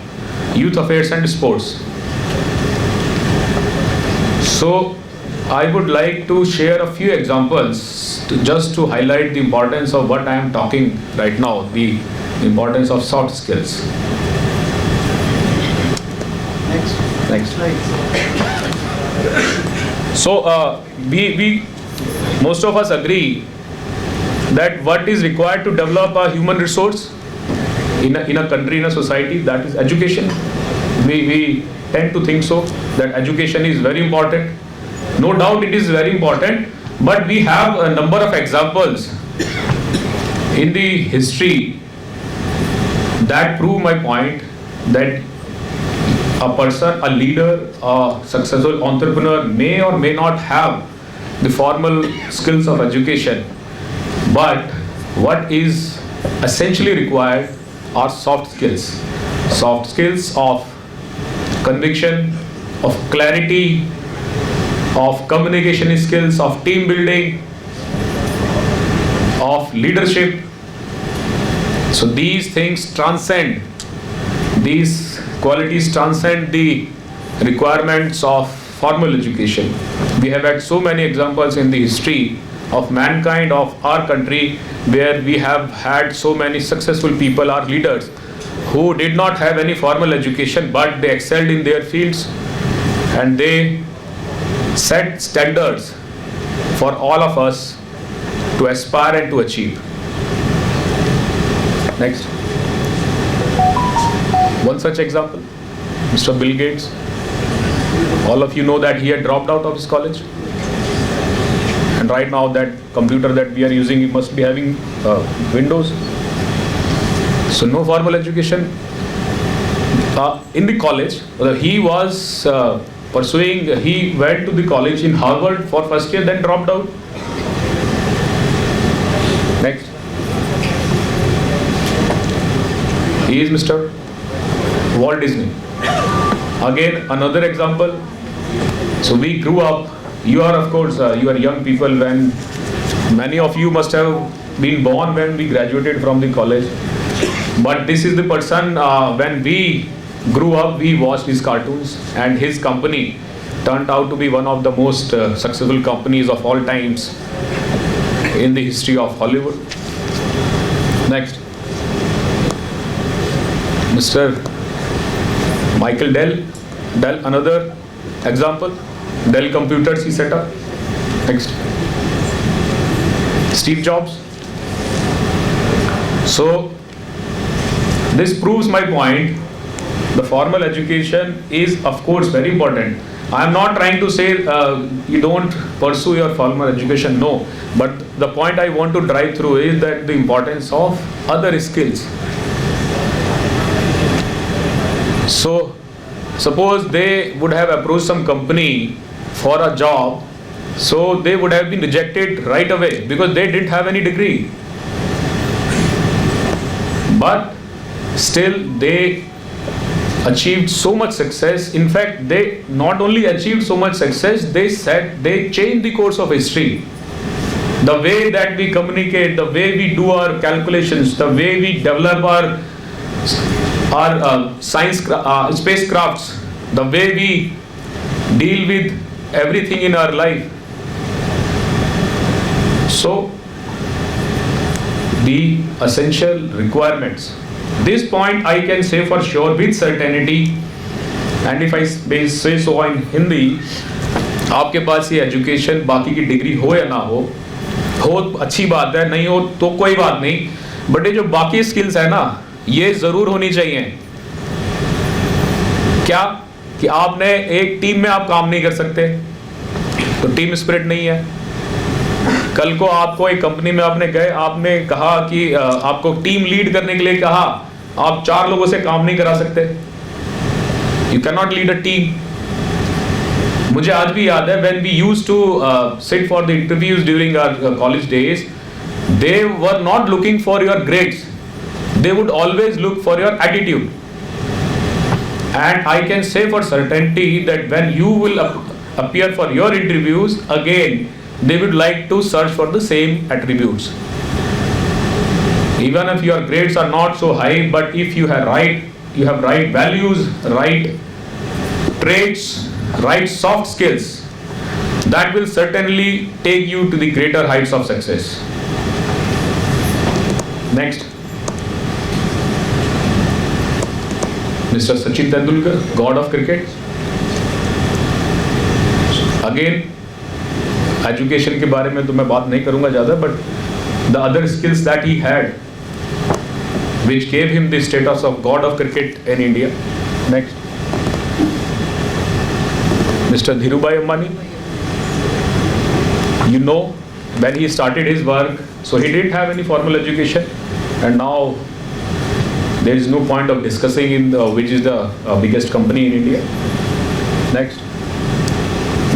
Youth Affairs and Sports. So I would like to share a few examples just to highlight the importance of what I am talking right now, the importance of soft skills. Next slide. So we most of us agree that what is required to develop a human resource in a country, in a society, that is education. We tend to think so, that education is very important. No doubt it is very important, but we have a number of examples in the history that prove my point, that a person, a leader, a successful entrepreneur may or may not have the formal skills of education, but what is essentially required are soft skills. Soft skills of conviction, of clarity, of communication skills, of team building, of leadership. So these things transcend, these qualities transcend the requirements of formal education. We have had so many examples in the history of mankind, of our country, where we have had so many successful people, our leaders, who did not have any formal education, but they excelled in their fields and they set standards for all of us to aspire and to achieve. Next. One such example, Mr. Bill Gates. All of you know that he had dropped out of his college. And right now that computer that we are using, it must be having Windows. So no formal education. In the college, he was pursuing, he went to the college in Harvard for first year, then dropped out. Next. He is Mr. Walt Disney. Again, another example. So we grew up, you are of course, you are young people, when many of you must have been born when we graduated from the college. But this is the person, when we grew up, we watched his cartoons, and his company turned out to be one of the most successful companies of all times in the history of Hollywood. Next. Mr. Michael Dell, another example. Dell computers he set up. Next. Steve Jobs. So this proves my point. The formal education is of course very important. I am not trying to say you don't pursue your formal education, no. But the point I want to drive through is that the importance of other skills. So suppose they would have approached some company for a job, so they would have been rejected right away because they didn't have any degree. But still they achieved so much success. In fact, they not only achieved so much success, they changed the course of history. The way that we communicate, the way we do our calculations, the way we develop our science spacecrafts, the way we deal with everything in our life. So the essential requirements. This point I can say for sure with certainty, and if I say so in Hindi, आपके पास ये education बाकी की degree हो या ना हो अच्छी बात है, नहीं हो तो कोई बात नहीं, बट ये जो बाकी स्किल्स है ना, ये जरूर होनी चाहिए. क्या कि आपने एक टीम में आप काम नहीं कर सकते तो टीम स्पिरिट नहीं है. कल को आपको एक कंपनी में आपने गए, आपने कहा कि आपको टीम लीड करने के लिए कहा, आप 4 लोगों से काम नहीं करा सकते. You can not lead a team. मुझे आज भी याद है when we used to sit for the interviews during our college days, they were not looking for your grades, they would always look for your attitude. And I can say for certainty that when you will appear for your interviews, again they would like to search for the same attributes. Even if your grades are not so high, but if you have right values, right traits, right soft skills, that will certainly take you to the greater heights of success. Next. Mr. Sachin Tendulkar, God of cricket. Again, education के बारे में तो मैं बात नहीं करूंगा ज़्यादा, but the other skills that he had which gave him the status of God of cricket in India. Next. Mr. Dhirubhai Ambani. You know, when he started his work, so he didn't have any formal education, and now there is no point of discussing in which is the biggest company in India. Next.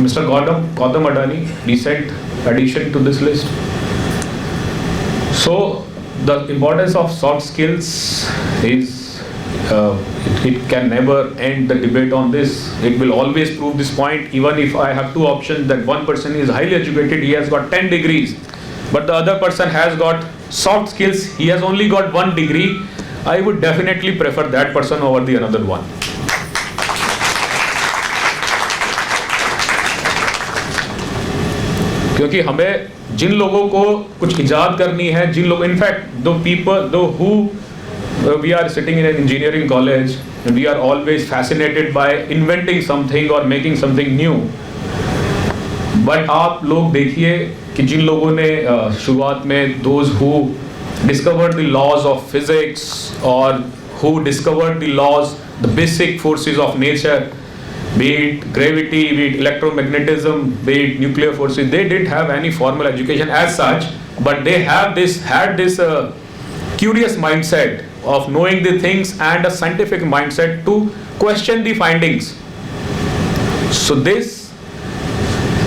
Mr. Gautam Adani, recent addition to this list. So the importance of soft skills is it can never end the debate on this. It will always prove this point. Even if I have 2 options, that one person is highly educated, he has got 10 degrees, but the other person has got soft skills, he has only got 1 degree, I would definitely prefer that person over the another one. क्योंकि हमें जिन लोगों को कुछ इजाद करनी है, जिन लोग, in fact those people those who we are sitting in an engineering college, we are always fascinated by inventing something और मेकिंग समथिंग न्यू. बट आप लोग देखिए कि जिन लोगों ने शुरुआत में those who discovered the laws of physics और who discovered the laws, the basic forces of nature, be it gravity, be it electromagnetism, be it nuclear forces, they didn't have any formal education as such, but they had this curious mindset of knowing the things and a scientific mindset to question the findings. So this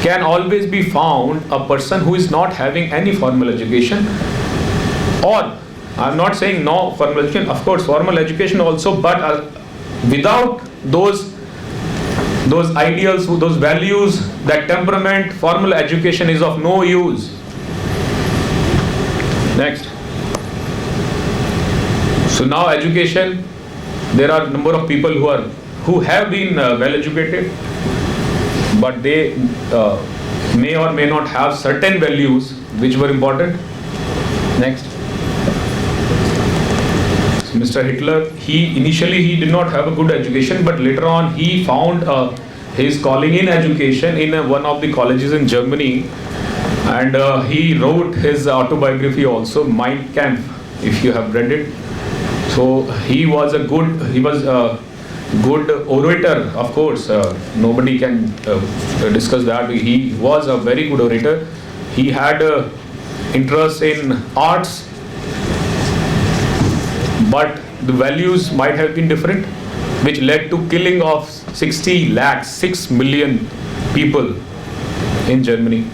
can always be found a person who is not having any formal education, or I'm not saying no formal education, of course formal education also, but without those ideals, those values, that temperament, formal education is of no use. Next. So now education, there are a number of people who have been well educated, but they may or may not have certain values which were important. Next. Mr. Hitler, he did not have a good education, but later on he found his calling in education in one of the colleges in Germany, and he wrote his autobiography also, Mein Kampf, if you have read it. So he was a good orator, of course. Nobody can discuss that. He was a very good orator. He had interest in arts, but the values might have been different, which led to killing of 60 lakhs, 6 million people in Germany.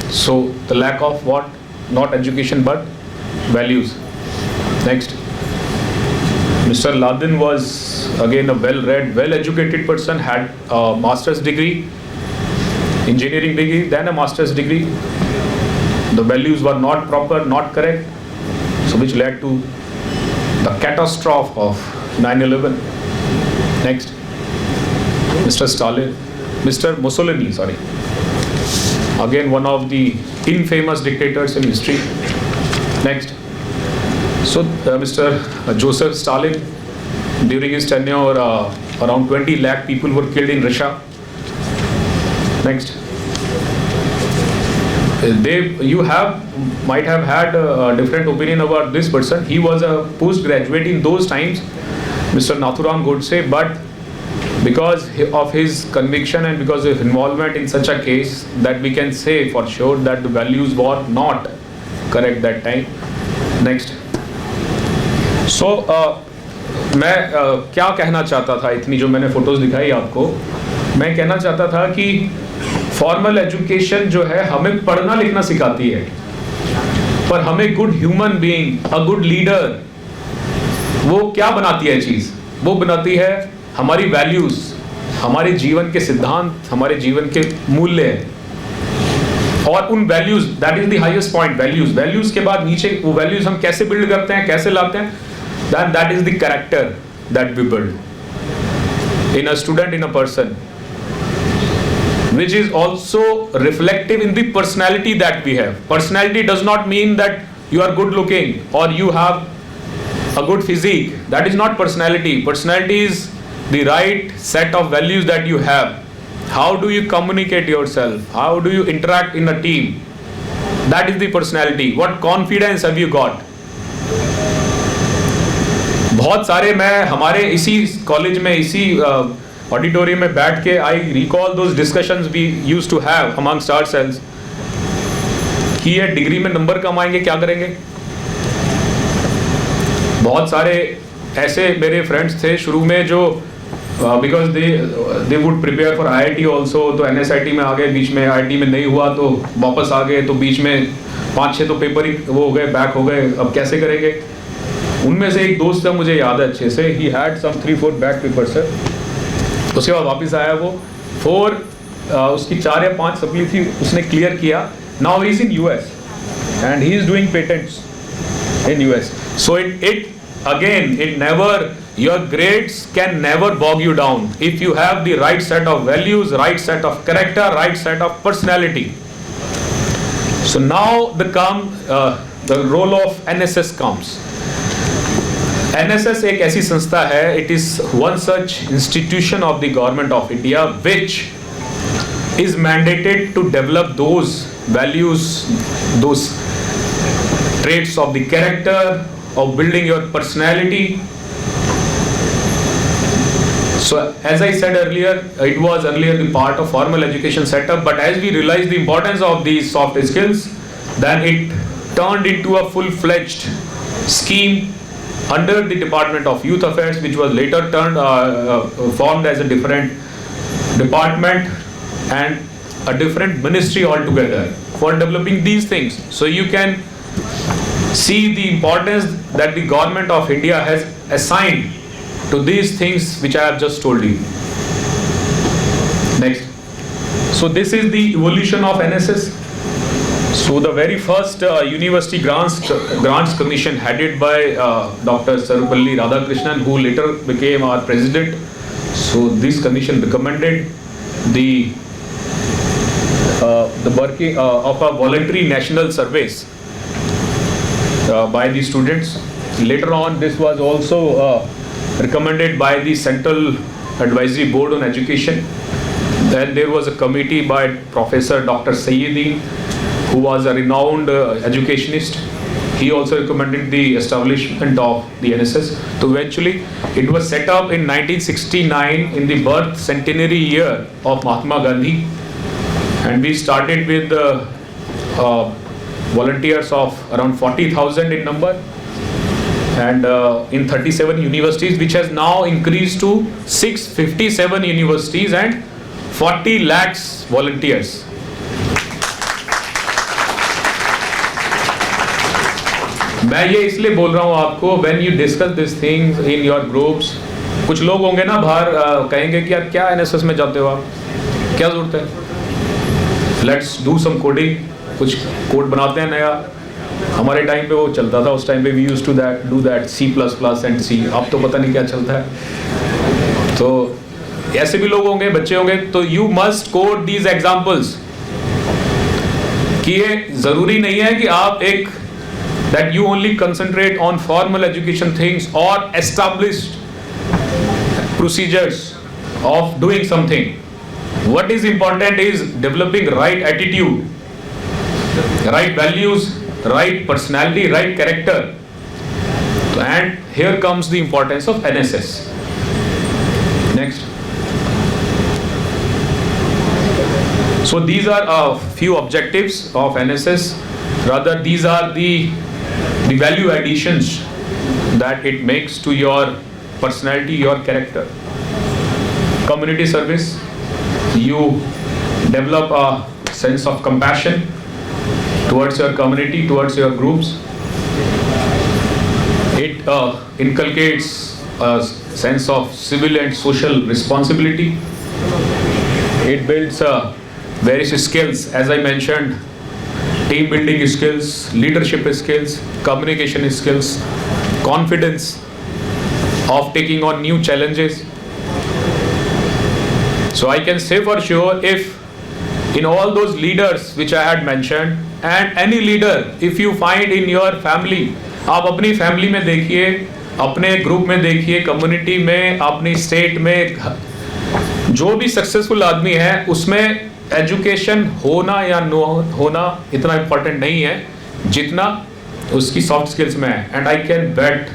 So the lack of what? Not education, but values. Next. Mr. Ladin was again a well-read, well-educated person, had a master's degree, engineering degree, then a master's degree. The values were not proper, not correct, so which led to the catastrophe of 9/11. Next. Mr. Mussolini, sorry. Again, one of the infamous dictators in history. Next. So, Mr. Joseph Stalin, during his tenure, around 20 lakh people were killed in Russia. Next. You might have had a different opinion about this person. He was a postgraduate in those times, Mr. Nathuram Godse, but because of his conviction and because of involvement in such a case, that we can say for sure that the values were not correct that time. Next. So, मैं क्या कहना चाहता था, इतनी जो मैंने photos दिखाई आपको, मैं कहना चाहता था कि फॉर्मल एजुकेशन जो है हमें पढ़ना लिखना सिखाती है, पर हमें good human being, a good leader, वो क्या बनाती है चीज? वो बनाती है हमारी वैल्यूज, हमारे जीवन के सिद्धांत, हमारे जीवन के मूल्य, और उन values, that is the highest point, values के बाद नीचे वो वैल्यूज हम कैसे बिल्ड करते हैं, कैसे लाते हैं, that is the character that we build in a student, in a person, which is also reflective in the personality that we have. Personality does not mean that you are good looking or you have a good physique. That is not personality. Personality is the right set of values that you have. How do you communicate yourself? How do you interact in a team? That is the personality. What confidence have you got? बहुत सारे, मैं हमारे इसी college में, इसी auditorium में बैठ के I recall those discussions we used to have amongst ourselves कि ये डिग्री में नंबर कम आएंगे, क्या करेंगे? बहुत सारे ऐसे मेरे फ्रेंड्स थे शुरू में जो because they would prepare for IIT also, तो NSIT में आ गए, बीच में IIT में नहीं हुआ तो वापस आ गए, तो बीच में 5-6 तो पेपर ही वो हो गए, बैक हो गए, अब कैसे करेंगे? उनमें से एक दोस्त था, मुझे याद है अच्छे से, he had some 3-4 back papers है, उसके बाद वापस आया वो 4, उसकी 4 या 5 सप्ली थी, उसने क्लियर किया. Now he is in US and he is doing patents in US. So it again, it never, your grades can never bog you down if you have the right set of values, right set of character, right set of personality. So now the role of NSS comes. NSS एक ऐसी संस्था है, it is one such institution of the government of India which is mandated to develop those values, those traits of the character, of building your personality. So as I said earlier, it was earlier the part of formal education setup, but as we realized the importance of these soft skills, then it turned into a full-fledged scheme under the Department of Youth Affairs, which was later formed as a different department and a different ministry altogether for developing these things. So you can see the importance that the government of India has assigned to these things which I have just told you. Next. So this is the evolution of NSS. So the very first University Grants Commission headed by Dr. Sarvapalli Radhakrishnan, who later became our president. So this commission recommended the working of a voluntary national service by the students. Later on, this was also recommended by the Central Advisory Board on Education. Then there was a committee by Professor Dr. Sayyidi, who was a renowned educationist. He also recommended the establishment of the NSS. So eventually, it was set up in 1969 in the birth centenary year of Mahatma Gandhi. And we started with volunteers of around 40,000 in number. And in 37 universities, which has now increased to 657 universities and 40 lakhs volunteers. मैं ये इसलिए बोल रहा हूँ आपको, when you discuss these things in your groups, कुछ लोग होंगे ना बाहर कहेंगे कि यार क्या NSS में जाते हो आप, क्या जरूरत है, let's do some coding, कुछ कोड बनाते हैं नया. हमारे टाइम पे वो चलता था, उस टाइम पे we used to do that C++ and C. अब तो पता नहीं क्या चलता है. तो ऐसे भी लोग होंगे, बच्चे होंगे, तो you must code these examples. कि ये जरूरी नहीं है कि आप एक that you only concentrate on formal education things or established procedures of doing something. What is important is developing right attitude, right values, right personality, right character. And here comes the importance of NSS. Next. So these are a few objectives of NSS. Rather, these are the value additions that it makes to your personality, your character. Community service, you develop a sense of compassion towards your community, towards your groups. It inculcates a sense of civil and social responsibility. It builds various skills, as I mentioned, team building skills, leadership skills, communication skills, confidence of taking on new challenges. So I can say for sure, if in all those leaders which I had mentioned, and any leader if you find in your family, आप अपनी family में देखिए, अपने group में देखिए, community में, अपनी state में, जो भी सक्सेसफुल आदमी है उसमें एजुकेशन होना या नो होना इतना इम्पोर्टेंट नहीं है जितना उसकी सॉफ्ट स्किल्स में है. And I can bet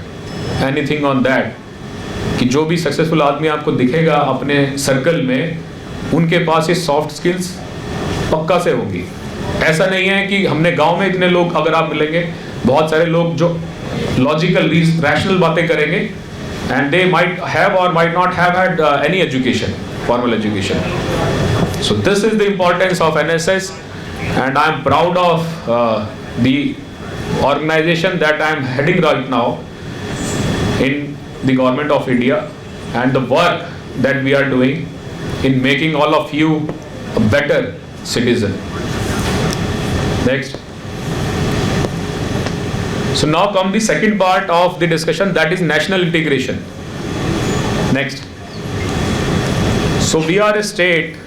anything on that कि जो भी सक्सेसफुल आदमी आपको दिखेगा अपने सर्कल में, उनके पास ये सॉफ्ट स्किल्स पक्का से होंगी. ऐसा नहीं है कि हमने गांव में इतने लोग, अगर आप मिलेंगे बहुत सारे लोग जो लॉजिकल रैशनल बातें करेंगे, एंड दे माइट हैव और might not have had any education, formal education. So this is the importance of NSS, and I am proud of the organization that I am heading right now in the government of India, and the work that we are doing in making all of you a better citizen. Next. So now come the second part of the discussion, that is national integration. Next. So we are a state.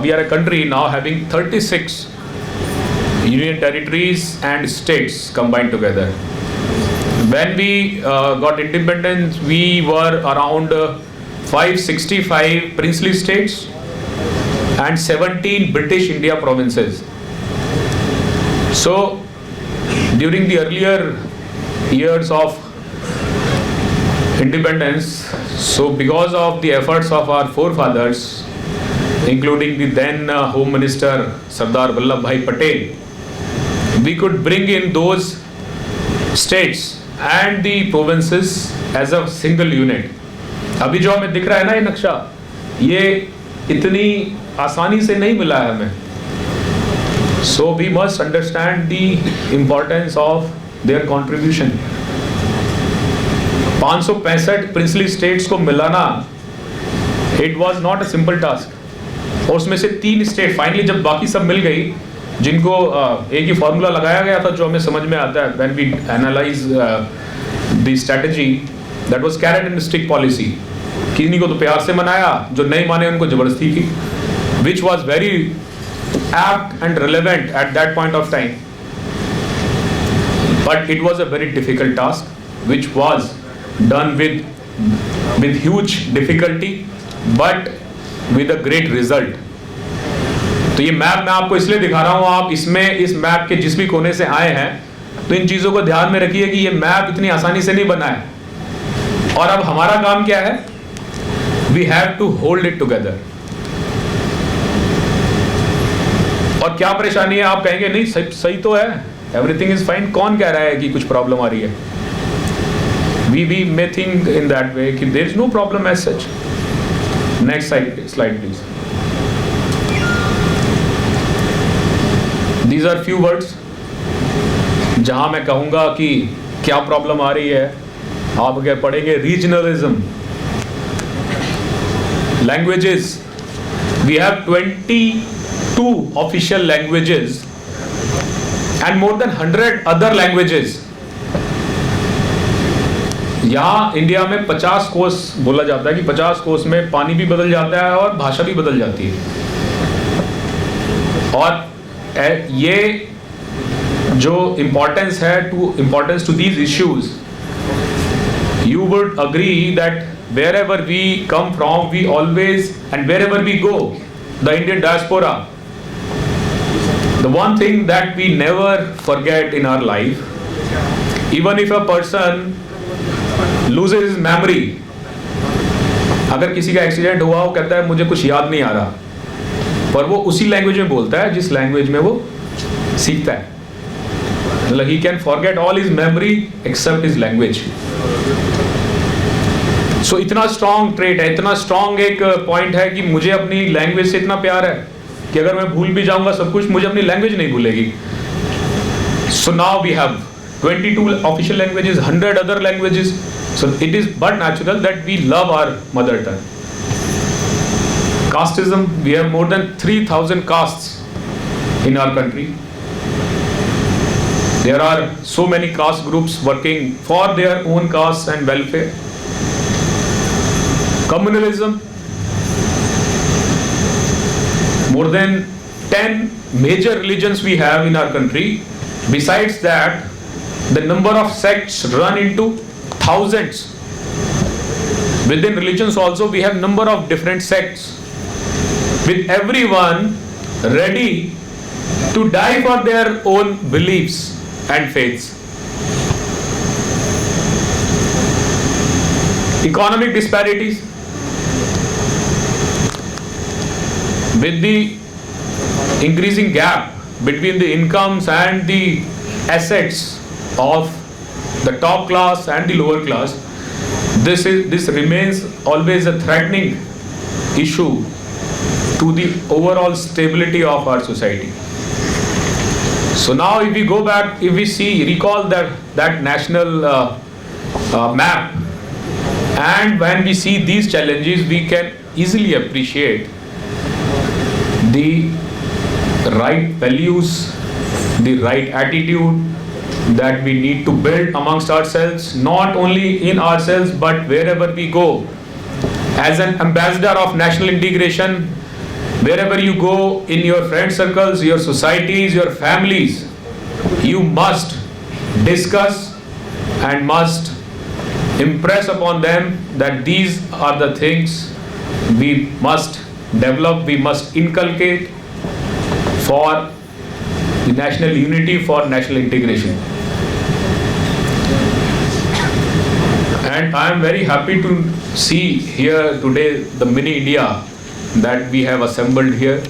We are a country now having 36 union territories and states combined together. When we got independence, we were around 565 princely states and 17 British India provinces. So during the earlier years of independence, so because of the efforts of our forefathers, including the then Home Minister Sardar Vallabhbhai Patel, we could bring in those states and the provinces as a single unit. अभी जो हमें दिख रहा है ना ये नक्शा, ये इतनी आसानी से नहीं मिला है हमें. So we must understand the importance of their contribution. 565 princely states को मिलाना, it was not a simple task. और उसमें से 3 स्टेट फाइनली जब बाकी सब मिल गई, जिनको एक ही फॉर्मूला लगाया गया था जो हमें समझ में आता है, when we analyze the strategy, that was carrot and stick policy. किन्हीं को तो प्यार से मनाया, जो नहीं माने उनको जबरदस्ती की, which was very apt and relevant at that point of time. But it was a very difficult task. which was done with huge difficulty but with a great result. तो ये मैप मैं आपको इसलिए दिखा रहा हूँ, आप इसमें इस मैप के जिस भी कोने से आए हैं तो इन चीज़ों को ध्यान में रखिए कि ये मैप इतनी आसानी से नहीं बना है, और अब हमारा काम क्या है? We have to hold it together. और क्या परेशानी है? आप कहेंगे नहीं सही तो है, एवरीथिंग इज फाइन. कौन कह रहा है कि कुछ प्रॉब्लम आ रही है? we may think in that way कि there is no problem as such. Next slide please. These are few words जहां मैं कहूंगा कि क्या प्रॉब्लम आ रही है. आप अगर पढ़ेंगे regionalism, languages, we have 22 official languages and more than 100 other languages. यहाँ इंडिया में 50 कोस बोला जाता है कि 50 कोस में पानी भी बदल जाता है और भाषा भी बदल जाती है. और ये जो इम्पोर्टेंस है importance to these issues, you would agree that wherever we come from, we always, and wherever we go, the Indian diaspora, the one thing that we never forget in our life, even if a person loses his memory, अगर किसी का accident हुआ, वो कहता है मुझे कुछ याद नहीं आ रहा, पर वो उसी लैंग्वेज में बोलता है जिस लैंग्वेज में वो सीखता है. मतलब he can forget all his memory except his language. So इतना स्ट्रॉन्ग ट्रेट है, इतना स्ट्रॉन्ग एक पॉइंट है कि मुझे अपनी लैंग्वेज से इतना प्यार है कि अगर मैं भूल भी जाऊंगा सब कुछ, मुझे अपनी लैंग्वेज नहीं भूलेगी. So now we have 22 official languages, 100 other languages. So it is but natural that we love our mother tongue. Casteism, we have more than 3,000 castes in our country. There are so many caste groups working for their own caste and welfare. Communalism, more than 10 major religions we have in our country. Besides that, the number of sects run into thousands. Within religions also we have number of different sects, with everyone ready to die for their own beliefs and faiths. Economic disparities, with the increasing gap between the incomes and the assets of the top class and the lower class, this remains always a threatening issue to the overall stability of our society. So now if we go back, if we recall that national map, and when we see these challenges, we can easily appreciate the right values, the right attitude that we need to build amongst ourselves, not only in ourselves but wherever we go. As an ambassador of national integration, wherever you go, in your friend circles, your societies, your families, you must discuss and must impress upon them that these are the things we must develop, we must inculcate for the national unity, for national integration. And I am very happy to see here today the mini India that we have assembled here,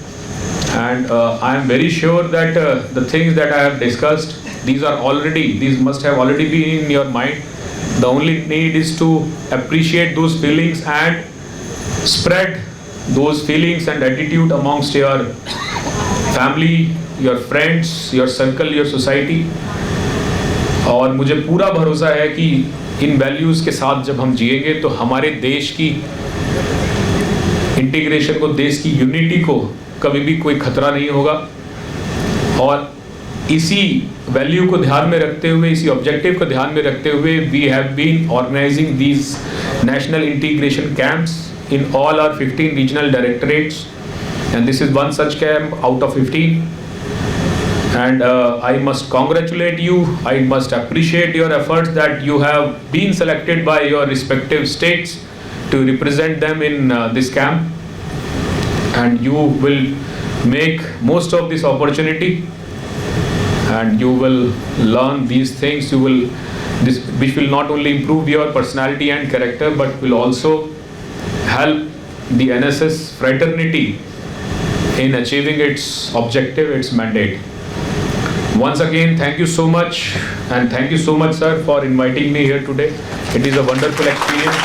and I am very sure that the things that I have discussed, these must have already been in your mind. The only need is to appreciate those feelings and spread those feelings and attitude amongst your family, your friends, your circle, your society. और मुझे पूरा भरोसा है कि इन values के साथ जब हम जिएंगे तो हमारे देश की इंटीग्रेशन को, देश की यूनिटी को कभी भी कोई खतरा नहीं होगा. और इसी वैल्यू को ध्यान में रखते हुए, इसी ऑब्जेक्टिव को ध्यान में रखते हुए, we have been organising these national integration camps in all our 15 regional directorates, and this is one such camp out of 15. And I must congratulate you. I must appreciate your efforts that you have been selected by your respective states to represent them in this camp. And you will make most of this opportunity, and you will learn these things. Which will not only improve your personality and character, but will also help the NSS fraternity in achieving its objective, its mandate. Once again, thank you so much, and thank you so much, sir, for inviting me here today. It is a wonderful experience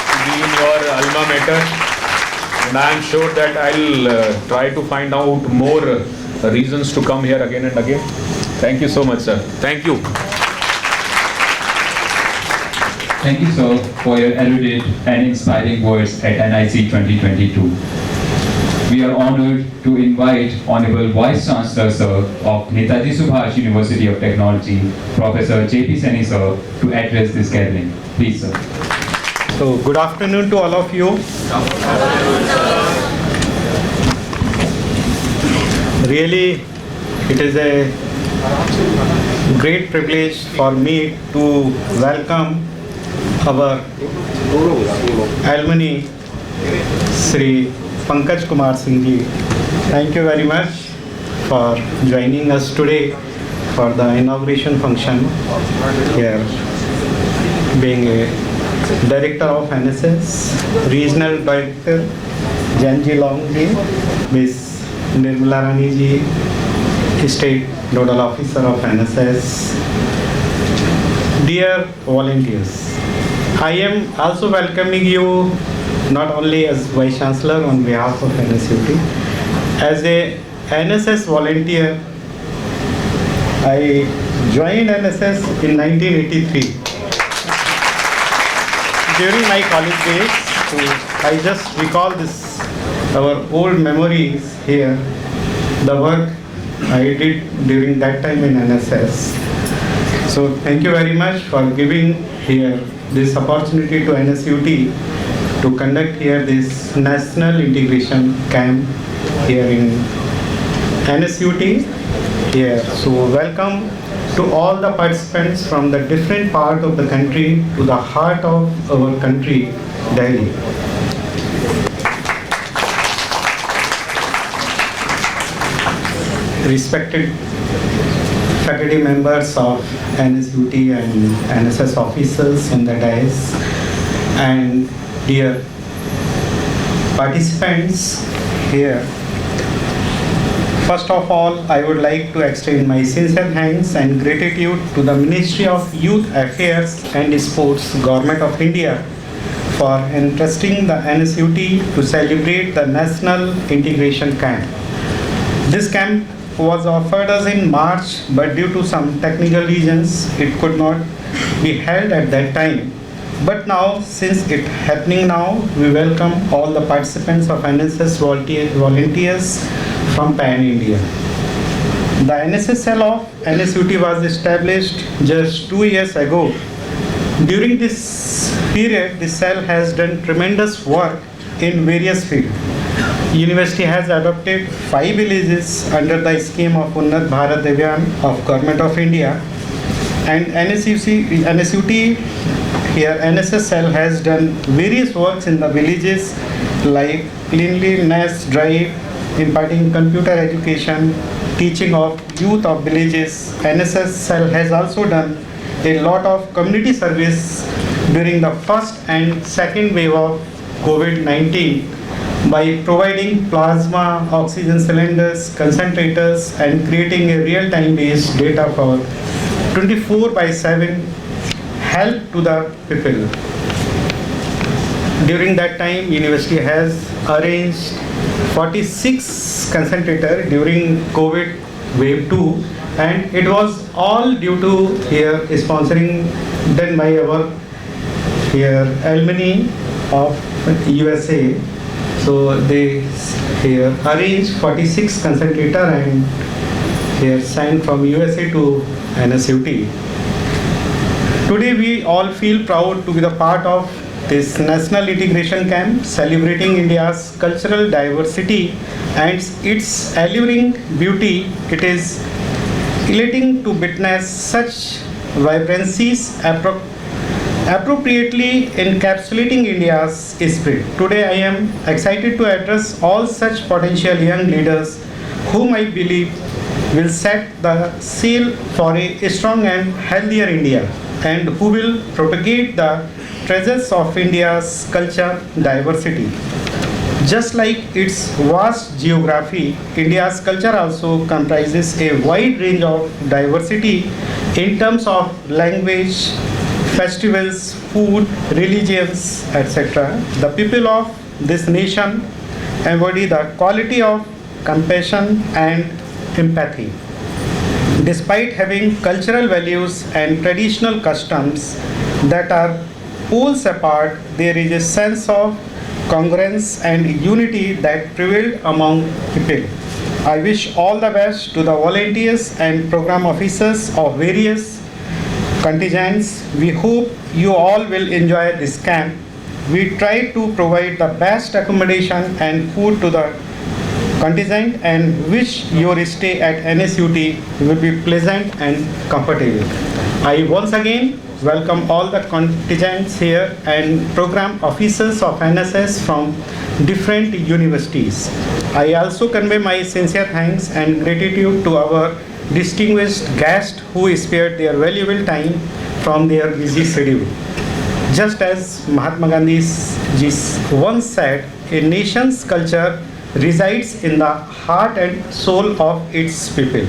to be in your alma mater, and I am sure that I'll try to find out more reasons to come here again and again. Thank you so much, sir. Thank you.
Thank you, sir, for your erudite and inspiring words at NIC 2022. We are honored to invite Honorable Vice Chancellor, sir, of Netaji Subhas University of Technology, Professor J.P. Seni, sir, to address this gathering. Please, sir.
So, good afternoon to all of you. Really, it is a great privilege for me to welcome our alumni, Sri Pankaj Kumar Singh ji. Thank you very much for joining us today for the inauguration function here, being a Director of NSS, Regional Director Janji Long ji, Miss Nirmala Rani ji, State Nodal Officer of NSS. Dear volunteers, I am also welcoming you not only as Vice Chancellor on behalf of NSUT, as a NSS volunteer. I joined NSS in 1983 during my college days. So I just recall this, our old memories here, the work I did during that time in NSS. So thank you very much for giving here this opportunity to NSUT to conduct here this National Integration Camp here in NSUT here. So welcome to all the participants from the different part of the country to the heart of our country, Delhi. Respected faculty members of NSUT and NSS officers on the dais, and dear participants here. First of all, I would like to extend my sincere thanks and gratitude to the Ministry of Youth Affairs and Sports, Government of India, for entrusting the NSUT to celebrate the National Integration Camp. This camp was offered us in March, but due to some technical reasons, it could not be held at that time. But now, since it happening now, we welcome all the participants of NSS volunteers from Pan India. The NSS cell of NSUT was established just 2 years ago. During this period, the cell has done tremendous work in various fields. University has adopted 5 villages under the scheme of Unnat Bharat Abhiyan of Government of India, and NSUT here NSS cell has done various works in the villages like cleanliness drive, imparting computer education, teaching of youth of villages. NSS cell has also done a lot of community service during the first and second wave of COVID-19 by providing plasma, oxygen cylinders, concentrators, and creating a real-time based data for 24/7 help to the people. During that time, University has arranged 46 concentrators during COVID wave 2, and it was all due to here sponsoring done by our here alumni of USA. So they here arranged 46 concentrator and here sent from USA to NSUT. Today we all feel proud to be the part of this National Integration Camp celebrating India's cultural diversity and its alluring beauty. It is elating to witness such vibrancies appropriately encapsulating India's spirit. Today I am excited to address all such potential young leaders whom I believe will set the sail for a strong and healthier India, and who will propagate the treasures of India's culture diversity. Just like its vast geography, India's culture also comprises a wide range of diversity in terms of language, festivals, food, religions, etc. The people of this nation embody the quality of compassion and empathy. Despite having cultural values and traditional customs that are poles apart, there is a sense of congruence and unity that prevailed among people. I wish all the best to the volunteers and program officers of various contingents. We hope you all will enjoy this camp. We try to provide the best accommodation and food to the contingent and wish your stay at NSUT will be pleasant and comfortable. I once again welcome all the contingents here and program officers of NSS from different universities. I also convey my sincere thanks and gratitude to our distinguished guests who spared their valuable time from their busy schedule. Just as Mahatma Gandhi ji once said, a nation's culture resides in the heart and soul of its people.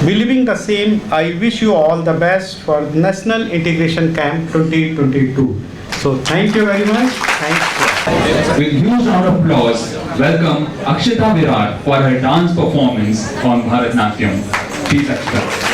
Believing the same, I wish you all the best for National Integration Camp 2022. So thank you very much. Thanks.
With huge round of applause, welcome Akshita Virat for her dance performance on Bharatnatyam. Please, Akshita.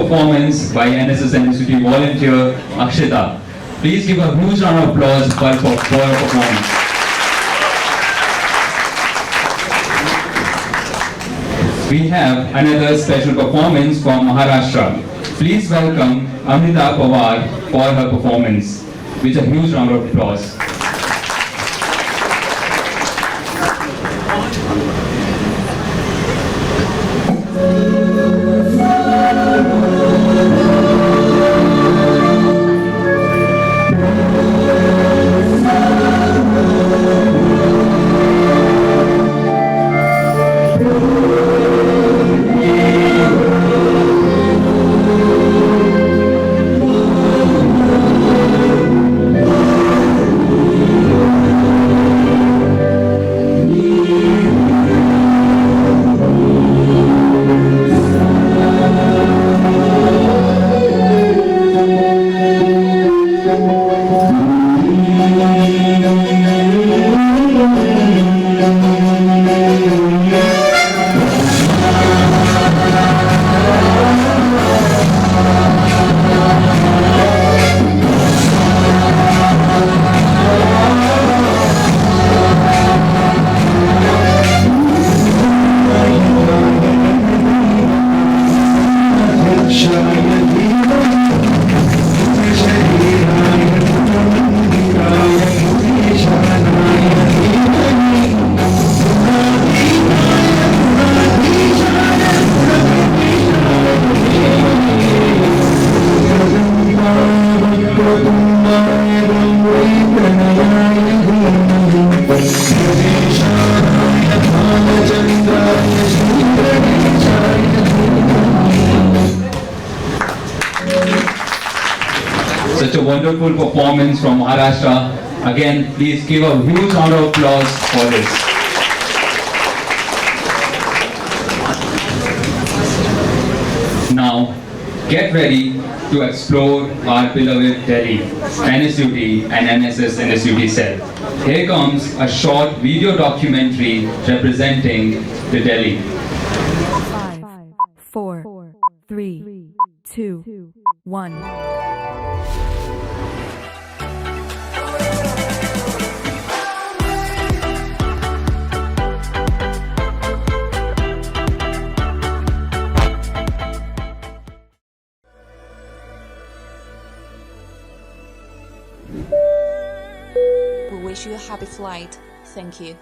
performance by NSS NSUT volunteer Akshita. Please give a huge round of applause for her performance. We have another special performance from Maharashtra. Please welcome Amrita Pawar for her performance. With a huge round of applause. Such a wonderful performance from Maharashtra. Again, please give a huge round of applause for this. Now, get ready to explore our beloved Delhi, NSUT and NSS NSUT cell. Here comes a short video documentary representing the Delhi.
5, 4, 3, 2, 1.
We wish you a happy flight. Thank you.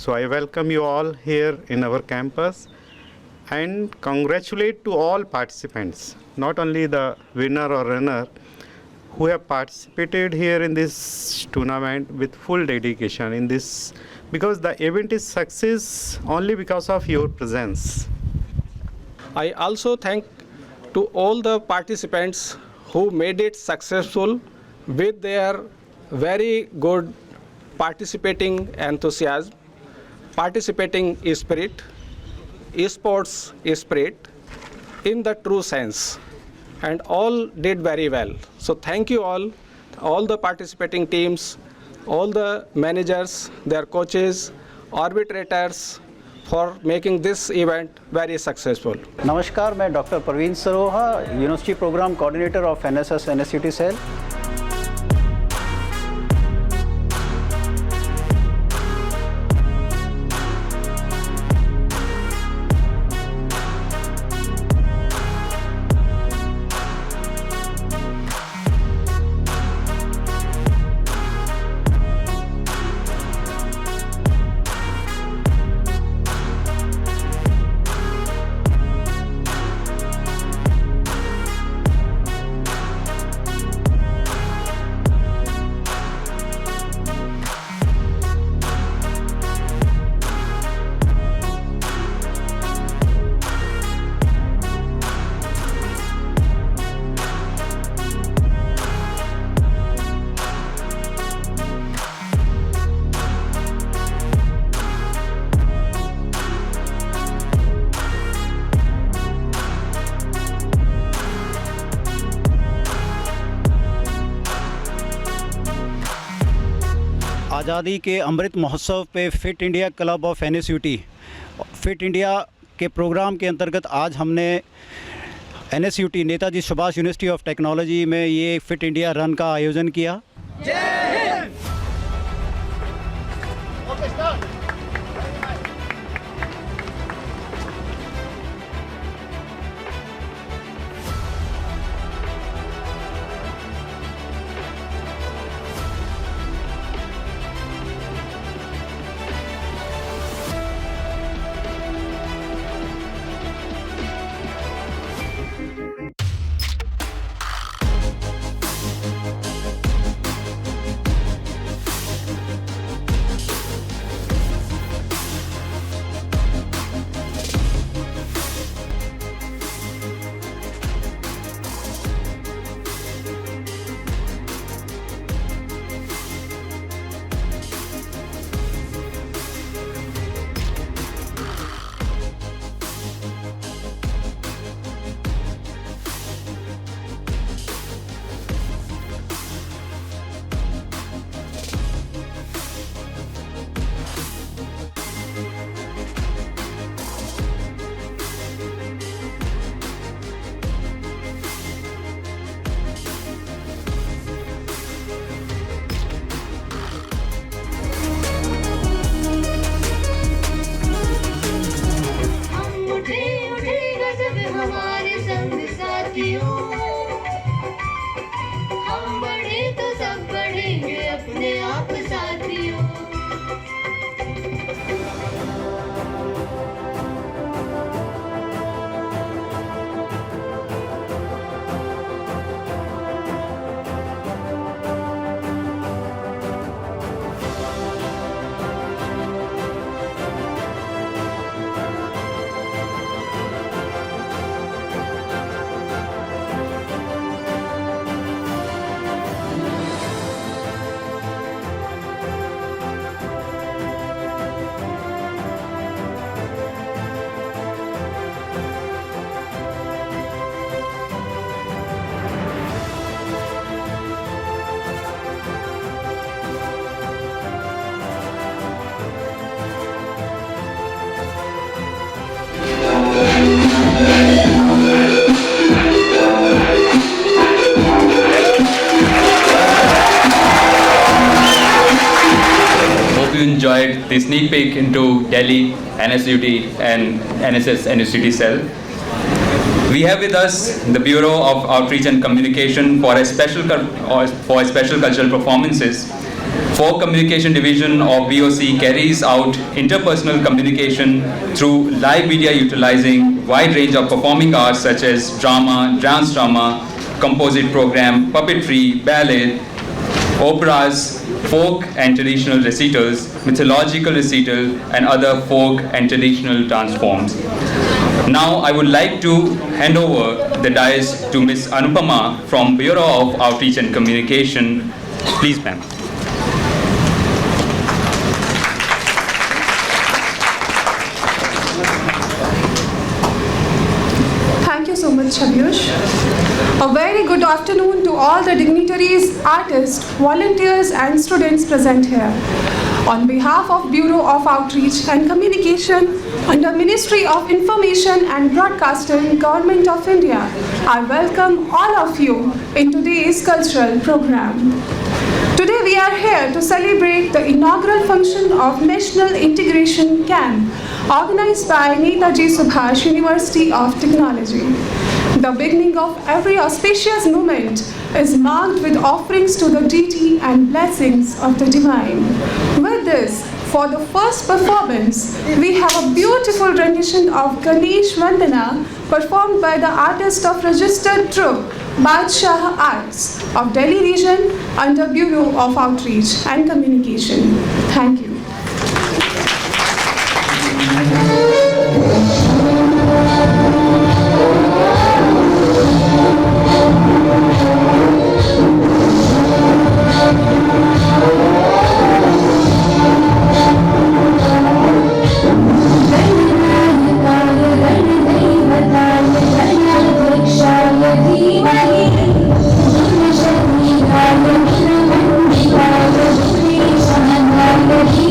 So I welcome you all here in our campus and congratulate to all participants, not only the winner or runner who have participated here in this tournament with full dedication in this, because the event is success only because of your presence.
I also thank to all the participants who made it successful with their very good participating enthusiasm, participating spirit, sports spirit in the true sense, and all did very well. So thank you all the participating teams, all the managers, their coaches, arbitrators for making this event very successful.
नमस्कार, मैं doctor Praveen Saroha, university program coordinator of NSS NSUT cell. आज़ादी के अमृत महोत्सव पे fit India club of NSUT fit India के program के अंतर्गत आज हमने NSUT Netaji Subhash university of technology में ये फिट इंडिया रन का आयोजन किया।
enjoyed the sneak peek into Delhi, NSUT and NSUT cell. We have with us the Bureau of Outreach and Communication for a special cultural performances. For Communication Division of BOC carries out interpersonal communication through live media utilizing wide range of performing arts such as drama, dance drama, composite program, puppetry, ballet, operas, folk and traditional recitals, mythological recital, and other folk and traditional dance forms. Now I would like to hand over the dais to Ms. Anupama from Bureau of Outreach and Communication. Please, ma'am.
Thank you so much, Abhyush. A very good afternoon to all the dignitaries, artists, volunteers and students present here. On behalf of Bureau of Outreach and Communication under Ministry of Information and Broadcasting, Government of India, I welcome all of you in today's cultural program. Today we are here to celebrate the inaugural function of National Integration Camp organized by Netaji Subhas University of Technology. The beginning of every auspicious moment is marked with offerings to the deity and blessings of the divine. With this, for the first performance, we have a beautiful rendition of Ganesh Vandana performed by the artist of registered troupe Badshah Arts of Delhi region under Bureau of Outreach and Communication. Thank you.
Thank you.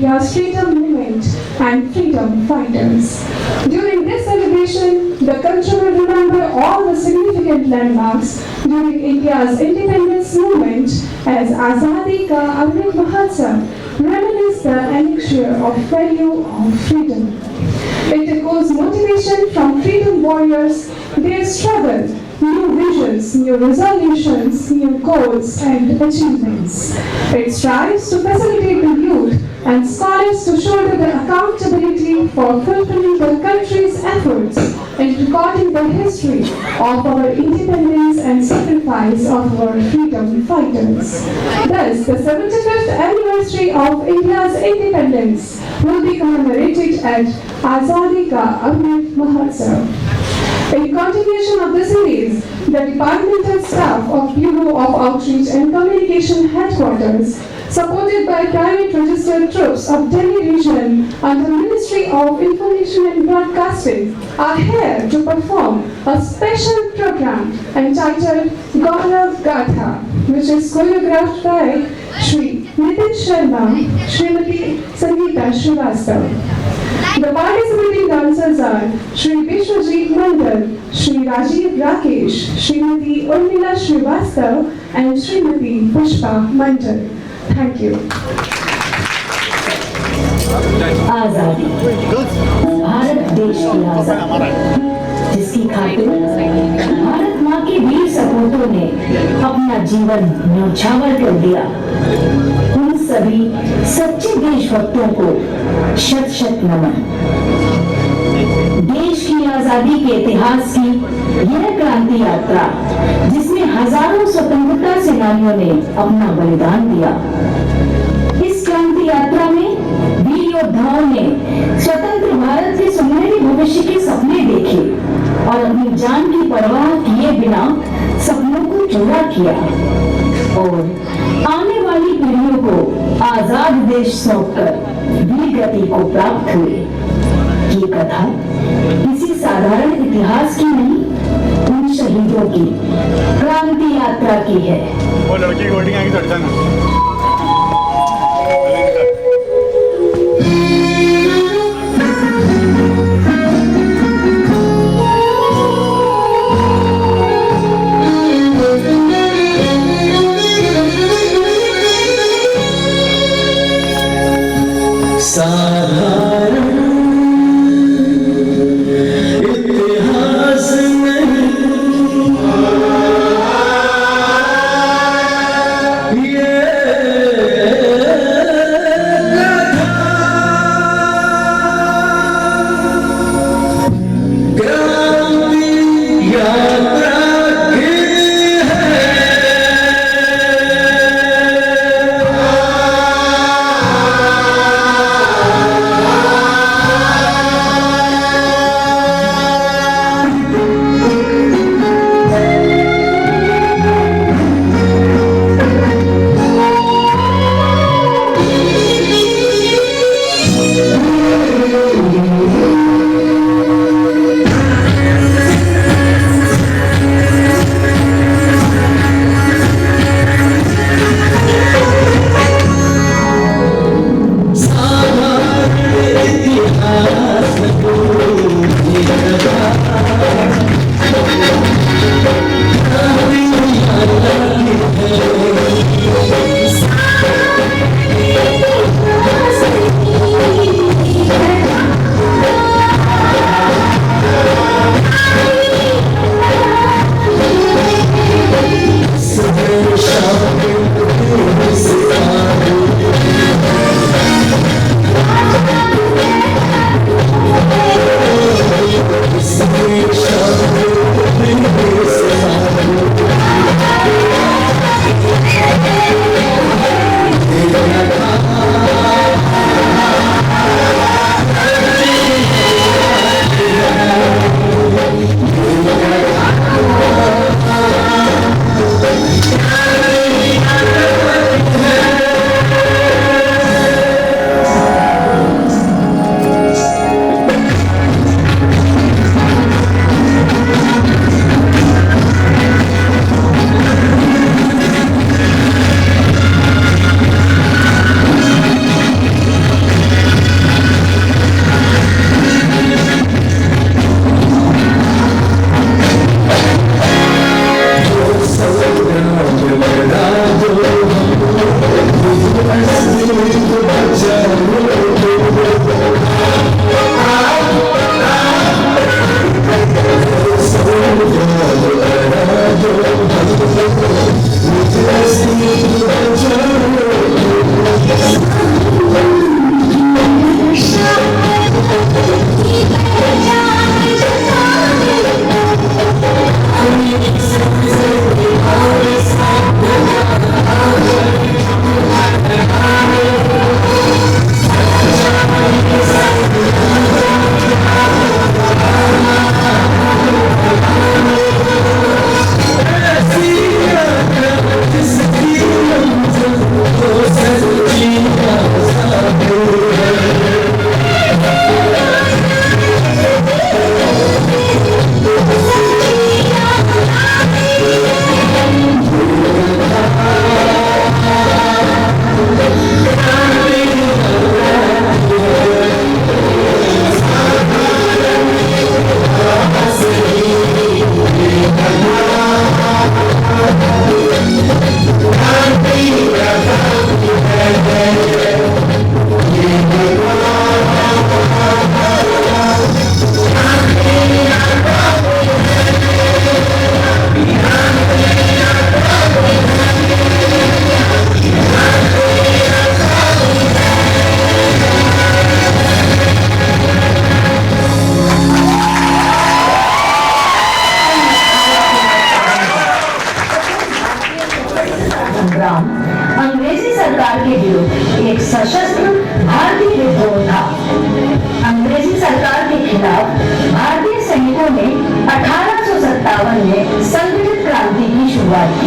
India's freedom movement and freedom fighters. During this celebration, the country will remember all the significant landmarks during India's independence movement as Azadi Ka Amrit Mahotsav reminisce the elixir of value of freedom. It echoes motivation from freedom warriors, their struggle, new visions, new resolutions, new goals and achievements. It strives to facilitate the youth and scholars to shoulder the accountability for fulfilling the country's efforts in recording the history of our independence and sacrifice of our freedom fighters. Thus, the 75th anniversary of India's independence will be commemorated at Azadi Ka Amrit Mahotsav. In continuation of the series, the departmental staff of Bureau of Outreach and Communication Headquarters, supported by private registered troops of Delhi region under Ministry of Information and Broadcasting, are here to perform a special program entitled Gaurav Gatha, which is choreographed by Shri Nitin Sharma, Srimati Sangeeta Srivastava. The participating dancers are Shri Vishwajit Mandal, Shri Rajiv Rakesh, Srimati Urmila Srivastav and Srimati Pushpa Mandal. Thank you.
आजादी भारत देश की आजादी जिसकी खातिर भारत माँ के वीर सपूतों ने अपना जीवन न्यौछावर कर दिया। उन सभी सच्चे देशभक्तों को शत शत नमन। देश की आजादी के इतिहास की यह क्रांति यात्रा जिसमें हजारों स्वतंत्रता सेनानियों ने अपना बलिदान दिया। इस क्रांति यात्रा में वीर योद्धाओं ने स्वतंत्र भारत के सुनहरे भविष्य के सपने देखे और अपनी जान की परवाह किए बिना सपनों को पूरा किया और आने वाली पीढ़ियों को आजाद देश सौंपकर वीर गति को प्राप्त हुए। ये कथा किसी साधारण इतिहास की नहीं, उन शहीदों की क्रांति यात्रा की है। वो लड़की गोल्डिंग आएगी तो जाना।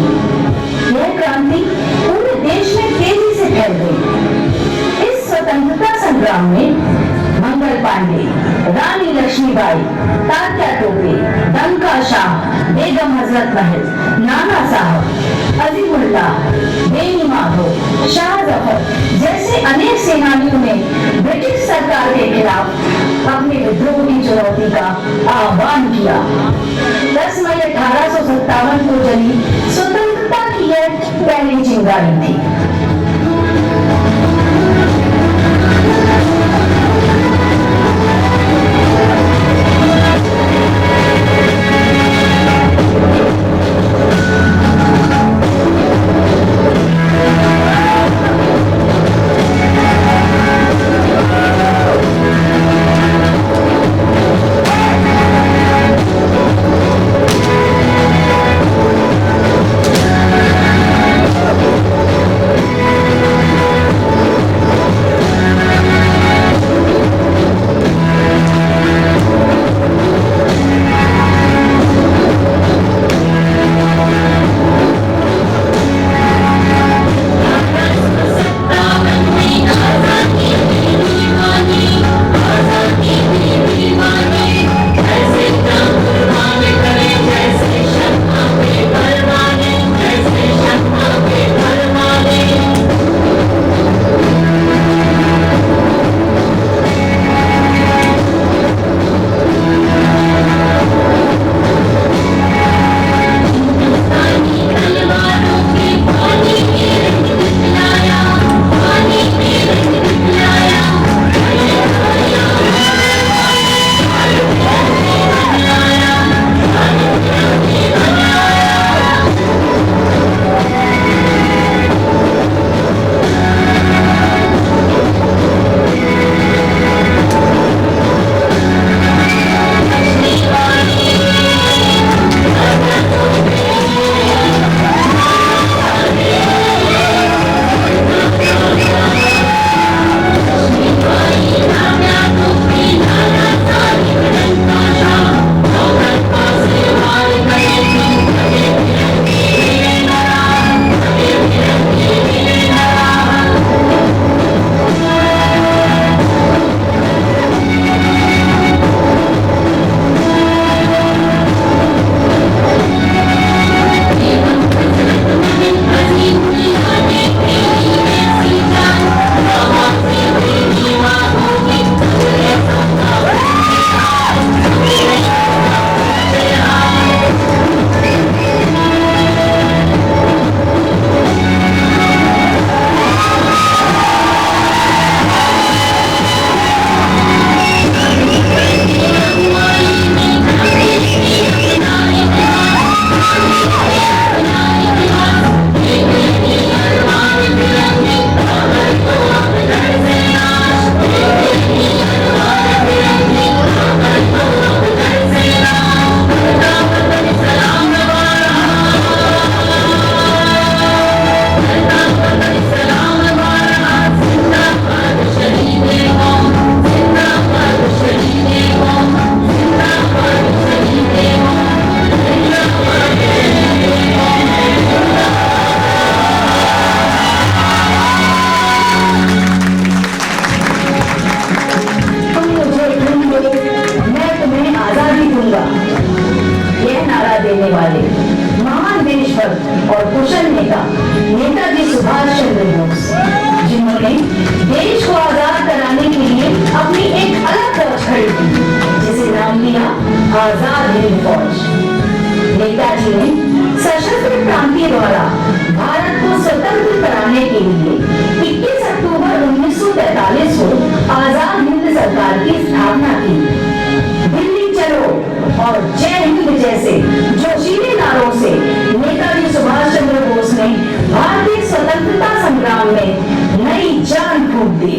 की। यह क्रांति पूरे देश में तेजी से फैल गई। इस स्वतंत्रता संग्राम में मंगल पांडे, रानी लक्ष्मीबाई, तात्या टोपे, डंका शाह, बेगम हजरत महल, नाना साहब, अजीमुल्ला, बेनी माधव, शाह जफर जैसे अनेक सेनानियों ने ब्रिटिश सरकार के खिलाफ अपने विद्रोह की चुनौती का आह्वान किया। 10 मई 1857 को जली स्वतंत्रता की यह पहली चिंगारी थी। और कुशल नेता नेताजी सुभाष चंद्र बोस, जिन्होंने देश को आजाद कराने के लिए अपनी एक अलग फौज खड़ी की, जिसे नाम दिया आजाद हिंद फौज। नेताजी ने सशस्त्र क्रांति द्वारा भारत को स्वतंत्र कराने के लिए 21 अक्टूबर 1943 को आजाद हिंद सरकार की स्थापना की। दिल्ली चलो और जय हिंद जैसे जोशीले नारों से नेताजी सुभाष चंद्र बोस ने भारतीय स्वतंत्रता संग्राम में नई जान फूंक दी।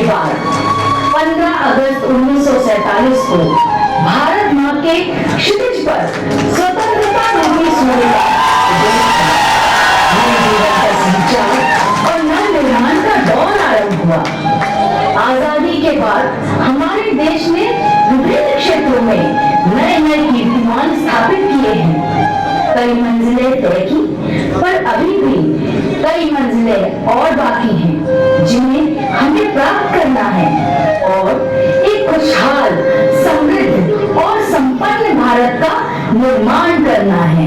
बाद 15 अगस्त 1947 को भारत मां के क्षितिज पर स्वतंत्रता रूपी सूर्य और नवनिर्माण का दौर आरंभ हुआ। आजादी के बाद हमारे देश ने विभिन्न क्षेत्रों में नए नए कीर्तिमान स्थापित किए हैं। कई मंजिलें तय की, पर अभी भी कई मंजिलें और बाकी हैं जिन्हें हमें प्राप्त करना है और एक खुशहाल, समृद्ध और संपन्न भारत का निर्माण करना है।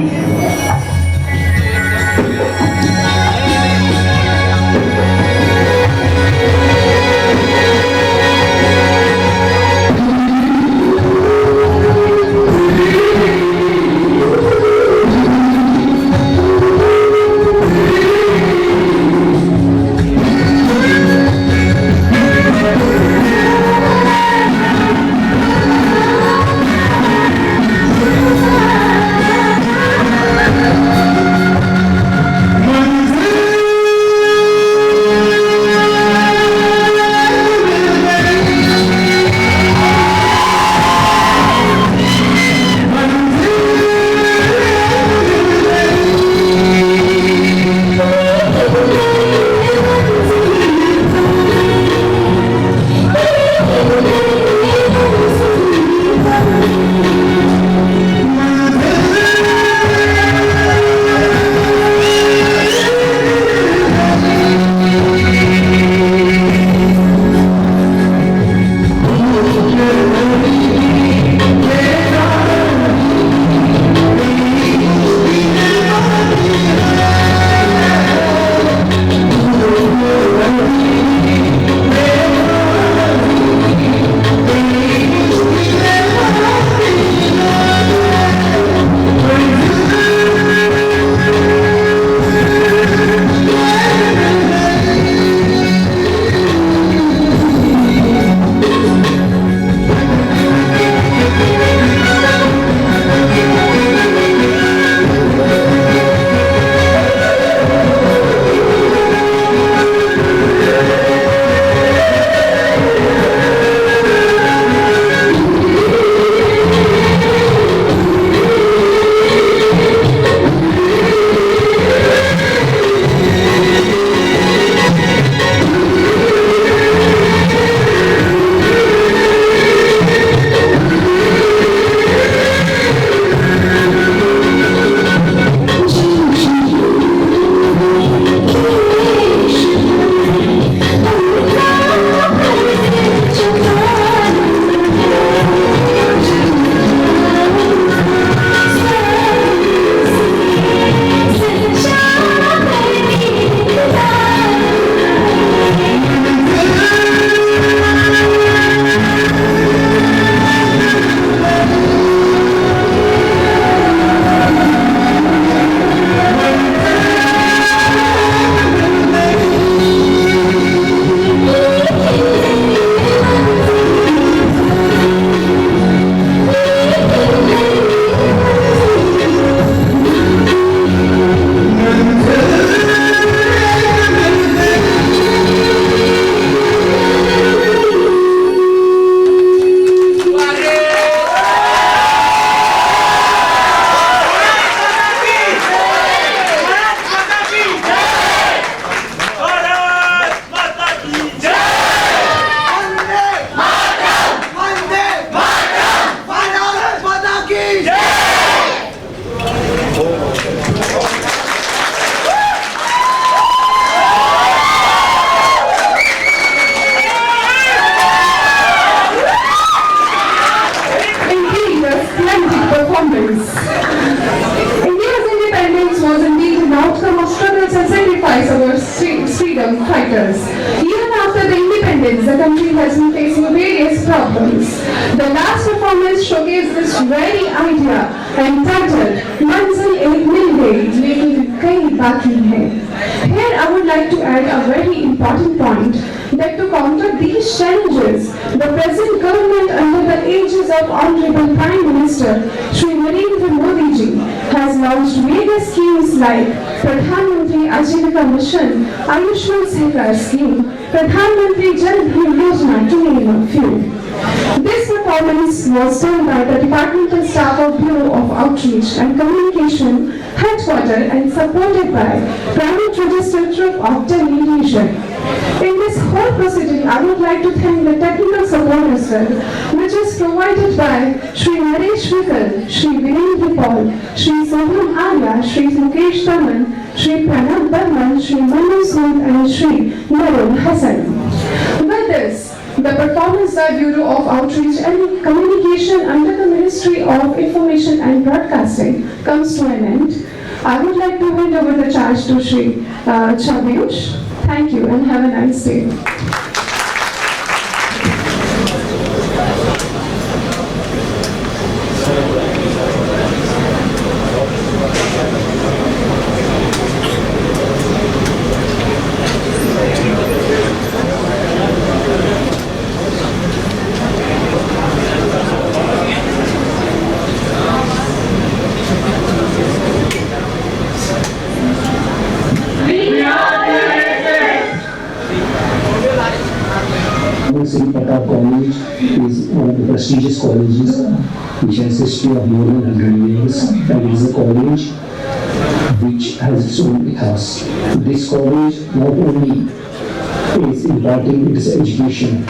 freedom fighters. Even after the independence, the country has been facing various problems. The last performance showcased this very idea entitled Manzil Ek Mil Gayi, Lekin Kai Baki Hai. Here I would like to add a very important point that to counter these challenges, the present government under the aegis of Honorable Prime Minister Shri Narendra Modi ji has launched mega schemes like Pradhan Mantri आजीविका mission, Ayushman Sahakar scheme, प्रधानमंत्री जन धन योजना, to name a few. This performance was done by the departmental staff of Bureau of Outreach and Communication, headquartered and supported by private registered troop of Delhi region. In this whole proceeding, I would like to thank the technical support as well, which is provided by Shri Naresh Vikal, Shri Virendra Paul, Shri Soham Arya, Shri Mukesh Taman, Shri Pranab Burman, Shri Manu Sood and Shri Narul Hassan. With this, the performance by Bureau of Outreach and Communication under the Ministry of Information and Broadcasting comes to an end. I would like to hand over the charge to Shri Subhas. Thank you and have a nice day.
Singh College is one of the prestigious colleges which has a history of more than 100 years, and it is a college which has its own ethos. This college not only is imparting its education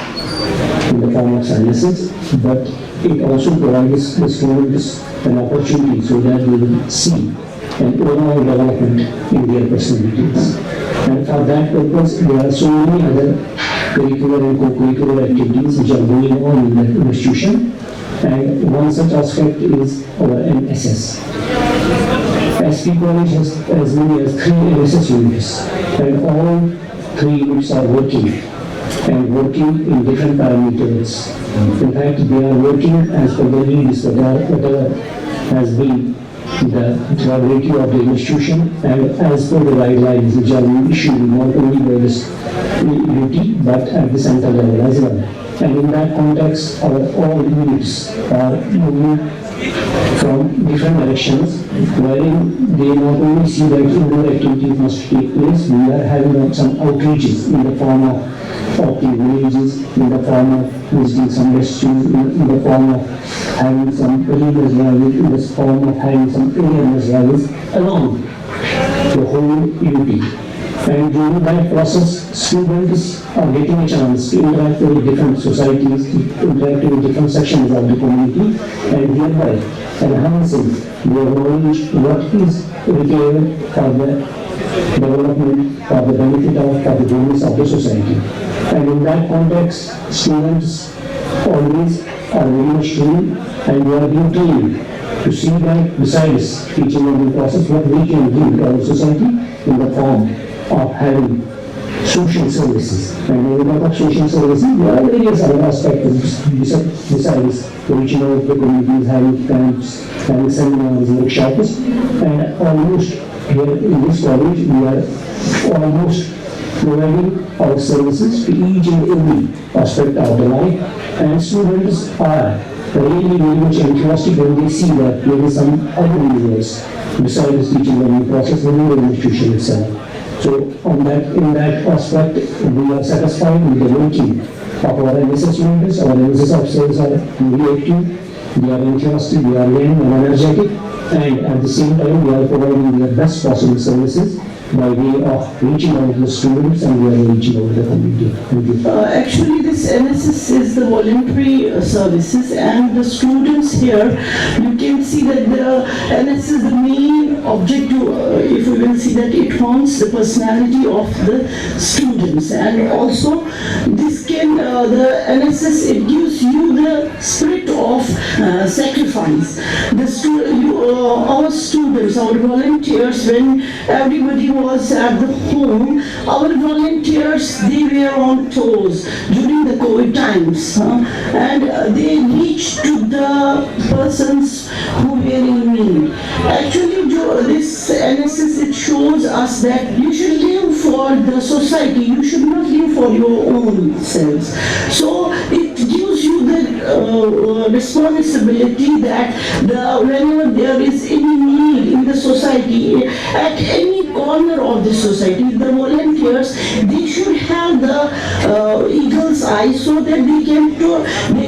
in the form of sciences, but it also provides the students an opportunity so that they will see an overall development in their personalities. And for that purpose, there are so many other curricular and co-curricular activities which are going on in the institution, and one such aspect is our NSS. SP College has as many as 3 NSS units, and all 3 units are working in different parameters. In fact, they are working as per the needs, whatever has been the priority of the institution and as per the guidelines which are issued not only by this UT but at the central level as well. And in that context, our all units are moving from different directions, wherein they not only see that indoor activities must take place, we are having some outreaches in the form of talking villages, in the form of visiting some rescues, in the form of having some religious rallies, in the form of having some awareness rallies along the whole UT. And during that process, students are getting a chance to interact with different societies, to interact with different sections of the community, and thereby enhancing their knowledge what is required for the development, for the benefit of, for the goodness of the society. And in that context, students always are very much trained, and we are being trained to see that besides teaching learning process, what we can give to our society in the form of having social services. And when we talk of social services, there are various other aspects besides reaching out to communities, having camps, having seminars, workshops, and almost here in this college, we are almost providing our services to each and every aspect of the life, and students are really very much enthusiastic when they see that there is some other areas besides teaching learning process within the institution itself. So in that aspect, we are satisfied with the working of our NSS members. Our NSS officers are very active, they are enthusiastic, they are young and energetic, and at the same time we are providing their best possible services by way of reaching out to the students, and we are reaching out to the community. Thank you.
Actually, this NSS is the voluntary services, and the students here, you can see that the NSS, the main objective, if we will see that it forms the personality of the students, and also this can, the NSS, it gives you the spirit of sacrifice. Our students, our volunteers, when everybody was at the home, our volunteers, they were on toes during the COVID times, and they reached to the persons who were in need. Actually, this NSS, it shows us that you should live for the society, you should not live for your own selves. So it gives you the responsibility that whenever there is any need in the society, at any corner of the society. The volunteers, they should have the eagle's eye so that they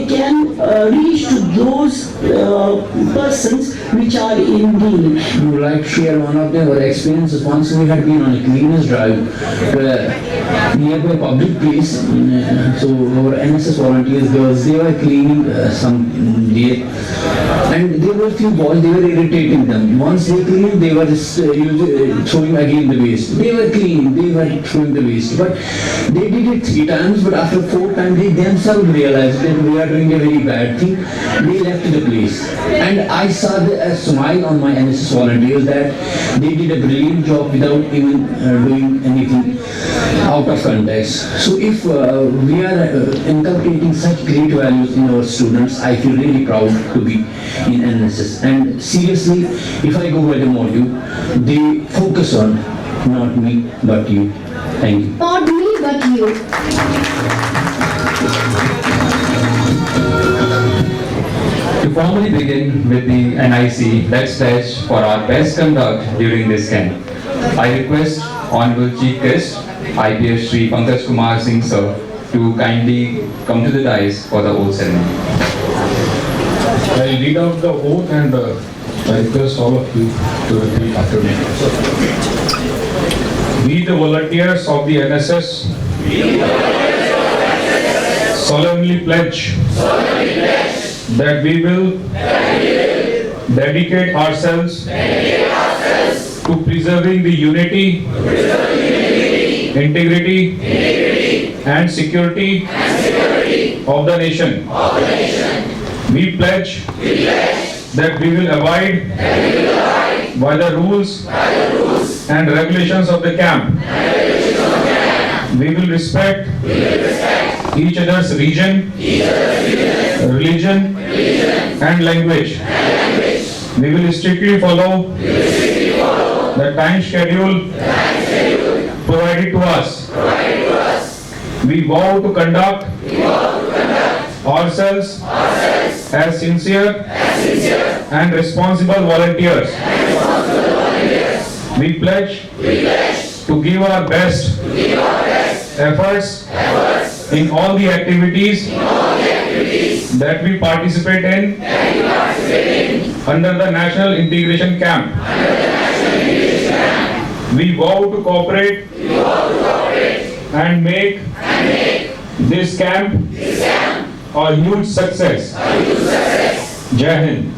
can reach to those persons which are in need.
We would like to share one of our experiences. Once we had been on a cleaners drive nearby public place. So our NSS volunteers, girls, they were cleaning some day, and there were a few boys, they were irritating them. Once they cleaned, they were just throwing again the waste. They were cleaning, they were throwing the waste. But they did it 3 times, but after 4th time, they themselves realized that we are doing a very bad thing. They left the place. And I saw a smile on my NSS volunteers that they did a brilliant job without even doing anything out of context. So if we are inculcating such great values in our students, I feel really proud to be in NSS. And seriously, if I go by the motive, they focus on not me but you. Thank you.
Not me but you.
To formally begin with the NIC, let's pledge for our best conduct during this camp. I request Honorable Chief Guest, IPS Shri Pankaj Kumar Singh sir, to kindly come to the dais for the oath ceremony.
I will read out the oath and I request all of you to repeat after me. We the volunteers of the NSS solemnly pledge that we will dedicate ourselves to preserving the unity, integrity and security of the nation. We pledge that we will abide by the rules and regulations of the camp. We will respect each other's region, religion and language. We will strictly follow the time schedule provided to us. We vow to conduct ourselves as sincere and responsible volunteers. We pledge to give our best efforts in all the activities that we participate in under the National Integration Camp. We vow to cooperate and make this camp a huge success. Jai Hind.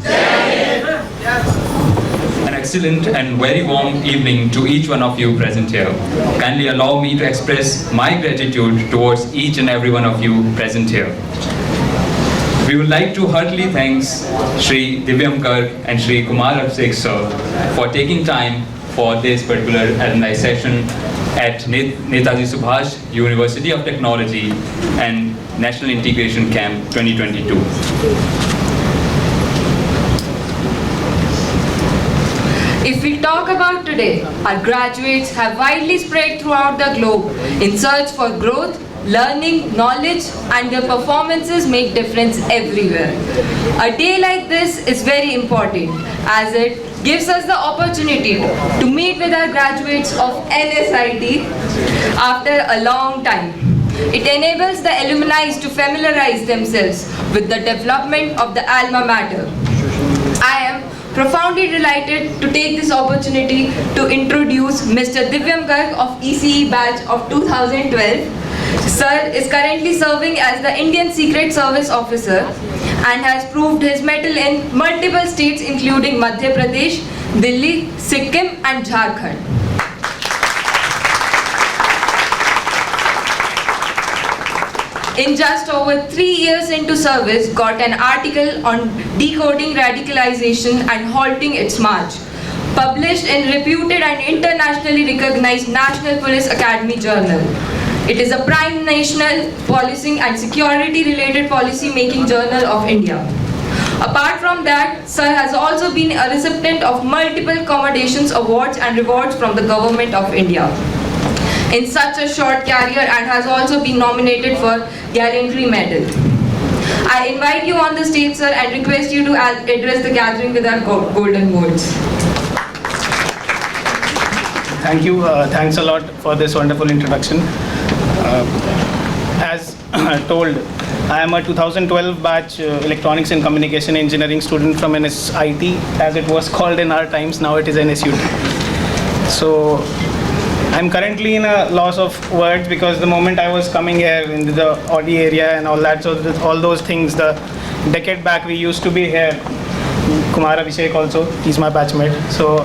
An excellent and very warm evening to each one of you present here. Kindly allow me to express my gratitude towards each and every one of you present here. We would like to heartily thank Shri Divyam Garg and Shri Kumar Abhishek sir for taking time for this particular alumni session at Netaji Subhas, University of Technology and National Integration Camp 2022.
If we talk about today, our graduates have widely spread throughout the globe in search for growth, learning, knowledge, and their performances make difference everywhere. A day like this is very important as it gives us the opportunity to meet with our graduates of NSIT after a long time. It enables the alumni to familiarize themselves with the development of the alma mater. I am profoundly delighted to take this opportunity to introduce Mr. Divyam Garg of ECE batch of 2012. Sir is currently serving as the Indian Secret Service Officer and has proved his mettle in multiple states including Madhya Pradesh, Delhi, Sikkim and Jharkhand. In just over 3 years into service, got an article on decoding radicalization and halting its march, published in reputed and internationally recognized National Police Academy Journal. It is a prime national policing and security related policy making journal of India. Apart from that, Sir has also been a recipient of multiple commendations, awards and rewards from the Government of India in such a short career and has also been nominated for Gallantry Medal. I invite you on the stage, sir, and request you to address the gathering with our golden words.
Thank you. Thanks a lot for this wonderful introduction. As told, I am a 2012 batch Electronics and Communication Engineering student from NSIT, as it was called in our times. Now it is NSUT. So I'm currently in a loss of words because the moment I was coming here in the Audi area and all that, so all those things, the decade back we used to be here. Kumar also, he's my batchmate. So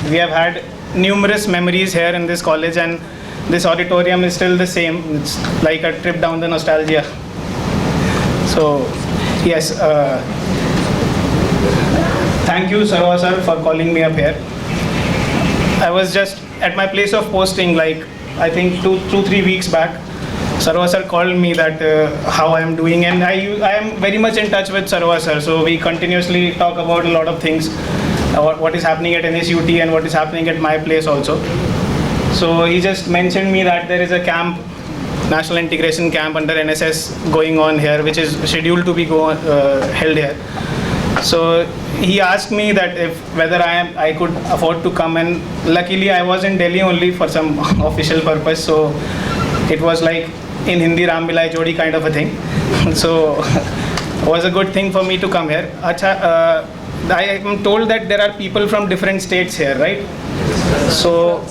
we have had numerous memories here in this college, and this auditorium is still the same. It's like a trip down the nostalgia. So yes, thank you Subhas sir for calling me up here. I was just at my place of posting, like I think 2-3 weeks back. Subhas sir called me that how I am doing, and I am very much in touch with Subhas sir. So we continuously talk about a lot of things, about what is happening at NSUT and what is happening at my place also. So he just mentioned me that there is a camp, National Integration Camp under NSS going on here, which is scheduled to be held here. So he asked me that whether I could afford to come, and luckily I was in Delhi only for some official purpose. So it was like in Hindi Ram Milai Jodi kind of a thing. So it was a good thing for me to come here. I am told that there are people from different states here, right? So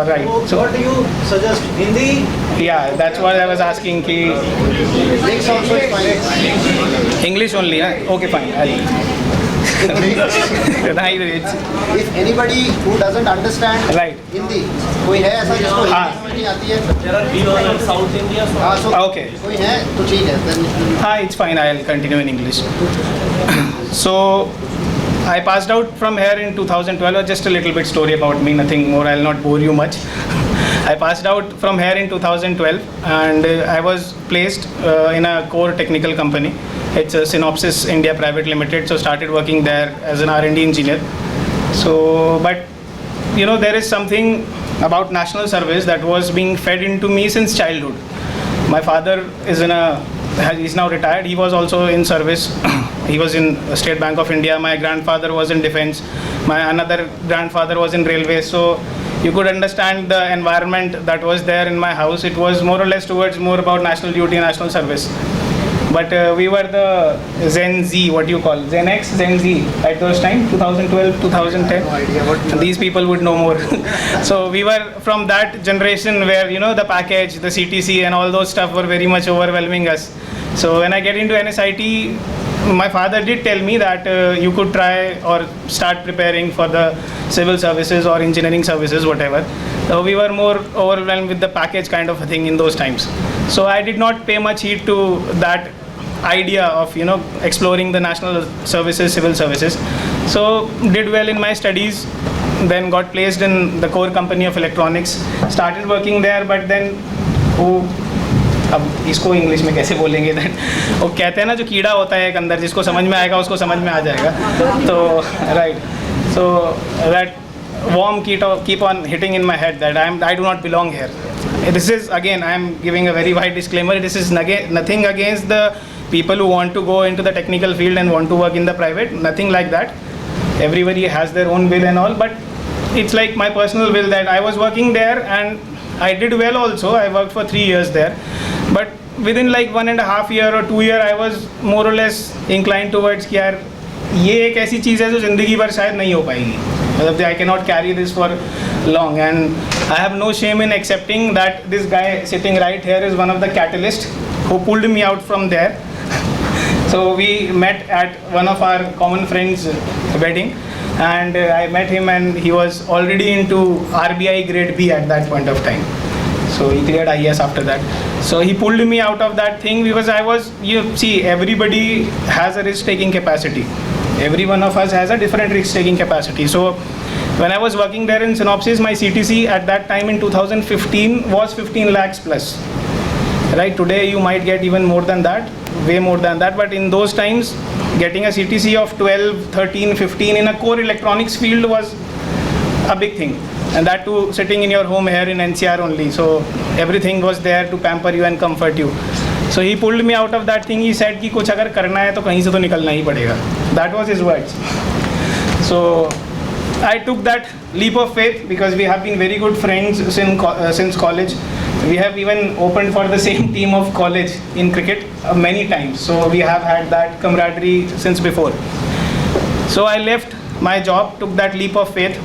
right. So
what do you suggest? Hindi?
Yeah, that's what I was asking.
Mix also is fine.
English only, huh? Okay, fine.
If anybody who doesn't understand Hindi, कोई है ऐसा जिसको हिंदी नहीं आती है? There are people in South India.
Okay.
कोई है तो ठीक है.
It's fine. I'll continue in English. So I passed out from here in 2012. Just a little bit story about me, nothing more. I'll not bore you much. I passed out from here in 2012, and I was placed in a core technical company. It's a Synopsys India Private Limited. So started working there as an R&D engineer. So, but you know, there is something about national service that was being fed into me since childhood. My father is he's now retired. He was also in service. He was in State Bank of India. My grandfather was in defense. My another grandfather was in railways. So you could understand the environment that was there in my house. It was more or less towards more about national duty and national service. But we were the Gen Z, what you call, Gen X, Gen Z at those times, 2012, 2010. No idea what these people would know more. So we were from that generation where, you know, the package, the CTC and all those stuff were very much overwhelming us. So when I get into NSIT, my father did tell me that you could try or start preparing for the civil services or engineering services, whatever. So we were more overwhelmed with the package kind of a thing in those times. So I did not pay much heed to that idea of, you know, exploring the national services, civil services. So did well in my studies, then got placed in the core company of electronics, started working there, but then अब इसको English में कैसे बोलेंगे then वो कहते हैं ना जो कीड़ा होता है एक अंदर जिसको समझ में आएगा उसको समझ में आ जाएगा तो right so that warm keep on hitting in my head that I do not belong here. This is again, I am giving a very wide disclaimer. This is nothing against the people who want to go into the technical field and want to work in the private. Nothing like that. Everybody has their own will and all, but it's like my personal will that I was working there and I did well also. I worked for 3 years there, but within like 1.5 year or 2 year, I was more or less inclined towards कि यार ये एक ऐसी चीज़ है जो ज़िंदगी भर शायद नहीं हो पाएगी. मतलब I cannot carry this for long, and I have no shame in accepting that this guy sitting right here is one of the catalysts who pulled me out from there. So we met at one of our common friends' wedding, and I met him, and he was already into RBI grade B at that point of time. So he cleared IAS after that. So he pulled me out of that thing because I was, you see, everybody has a risk-taking capacity. Every one of us has a different risk-taking capacity. So when I was working there in Synopsys, my CTC at that time in 2015 was 15 lakhs plus. Right, today you might get even more than that, way more than that, but in those times, getting a CTC of 12, 13, 15 in a core electronics field was a big thing. And that too, sitting in your home here in NCR only. So everything was there to pamper you and comfort you. So he pulled me out of that thing. He said कि कुछ अगर करना है तो कहीं से तो निकलना ही पड़ेगा. That was his words. So I took that leap of faith because we have been very good friends since college. We have even opened for the same team of college in cricket many times. So we have had that camaraderie since before. So I left my job, took that leap of faith.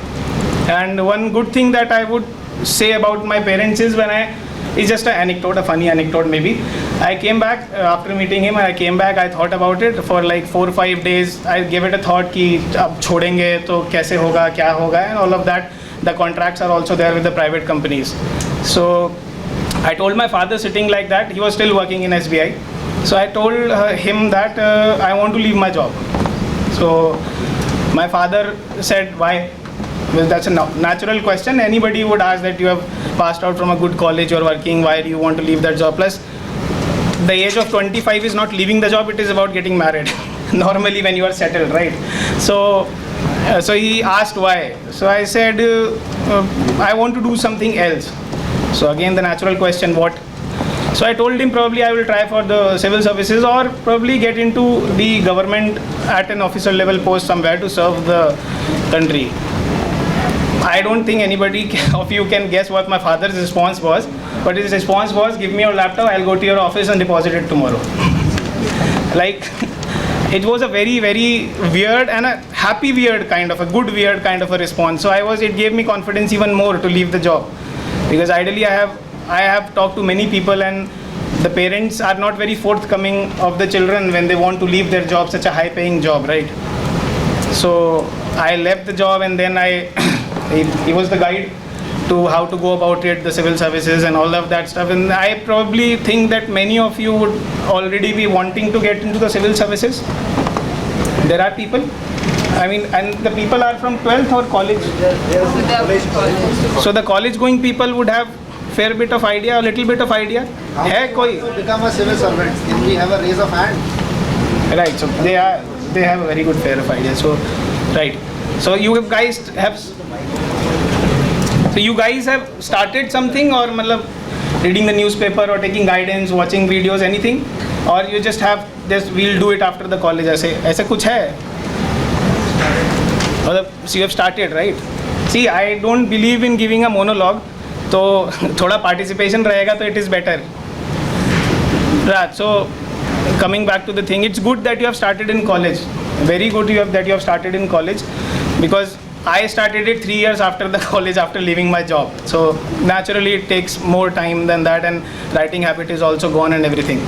And one good thing that I would say about my parents is it's just an anecdote, a funny anecdote maybe. I came back after meeting him. I came back. I thought about it for like 4 or 5 days. I gave it a thought कि अब छोड़ेंगे तो कैसे होगा, क्या होगा, and all of that. The contracts are also there with the private companies. So I told my father sitting like that. He was still working in SBI. So I told him that I want to leave my job. So my father said, why? Well, that's a natural question. Anybody would ask that you have passed out from a good college, you're working, why do you want to leave that job? Plus, the age of 25 is not leaving the job, it is about getting married. Normally when you are settled, right? So he asked why. So I said, I want to do something else. So again, the natural question, what? So I told him probably I will try for the civil services or probably get into the government at an officer level post somewhere to serve the country. I don't think anybody of you can guess what my father's response was, but his response was, give me your laptop, I'll go to your office and deposit it tomorrow. Like, it was a very, very weird and a happy weird kind of, a good weird kind of a response. So it gave me confidence even more to leave the job. Because ideally I have talked to many people and the parents are not very forthcoming of the children when they want to leave their job, such a high paying job, right? So I left the job and then he was the guide to how to go about it, the civil services and all of that stuff. And I probably think that many of you would already be wanting to get into the civil services. There are people, I mean, and the people are from 12th or college? So the college going people would have fair bit of idea, a little bit of idea. Hai koi?
To become a civil servant, can we have a raise of hand?
Right, so they have a very good fair of idea. So, right. So you guys have started something or reading the newspaper or taking guidance, watching videos, anything? Or you just have this, we'll do it after the college, ऐसे कुछ है? So you have started, right? See, I don't believe in giving a monologue. So थोड़ा participation रहेगा तो it is better. Right, so coming back to the thing, it's good that you have started in college. Very good that you have started in college, because I started it 3 years after the college, after leaving my job. So naturally it takes more time than that, and writing habit is also gone and everything.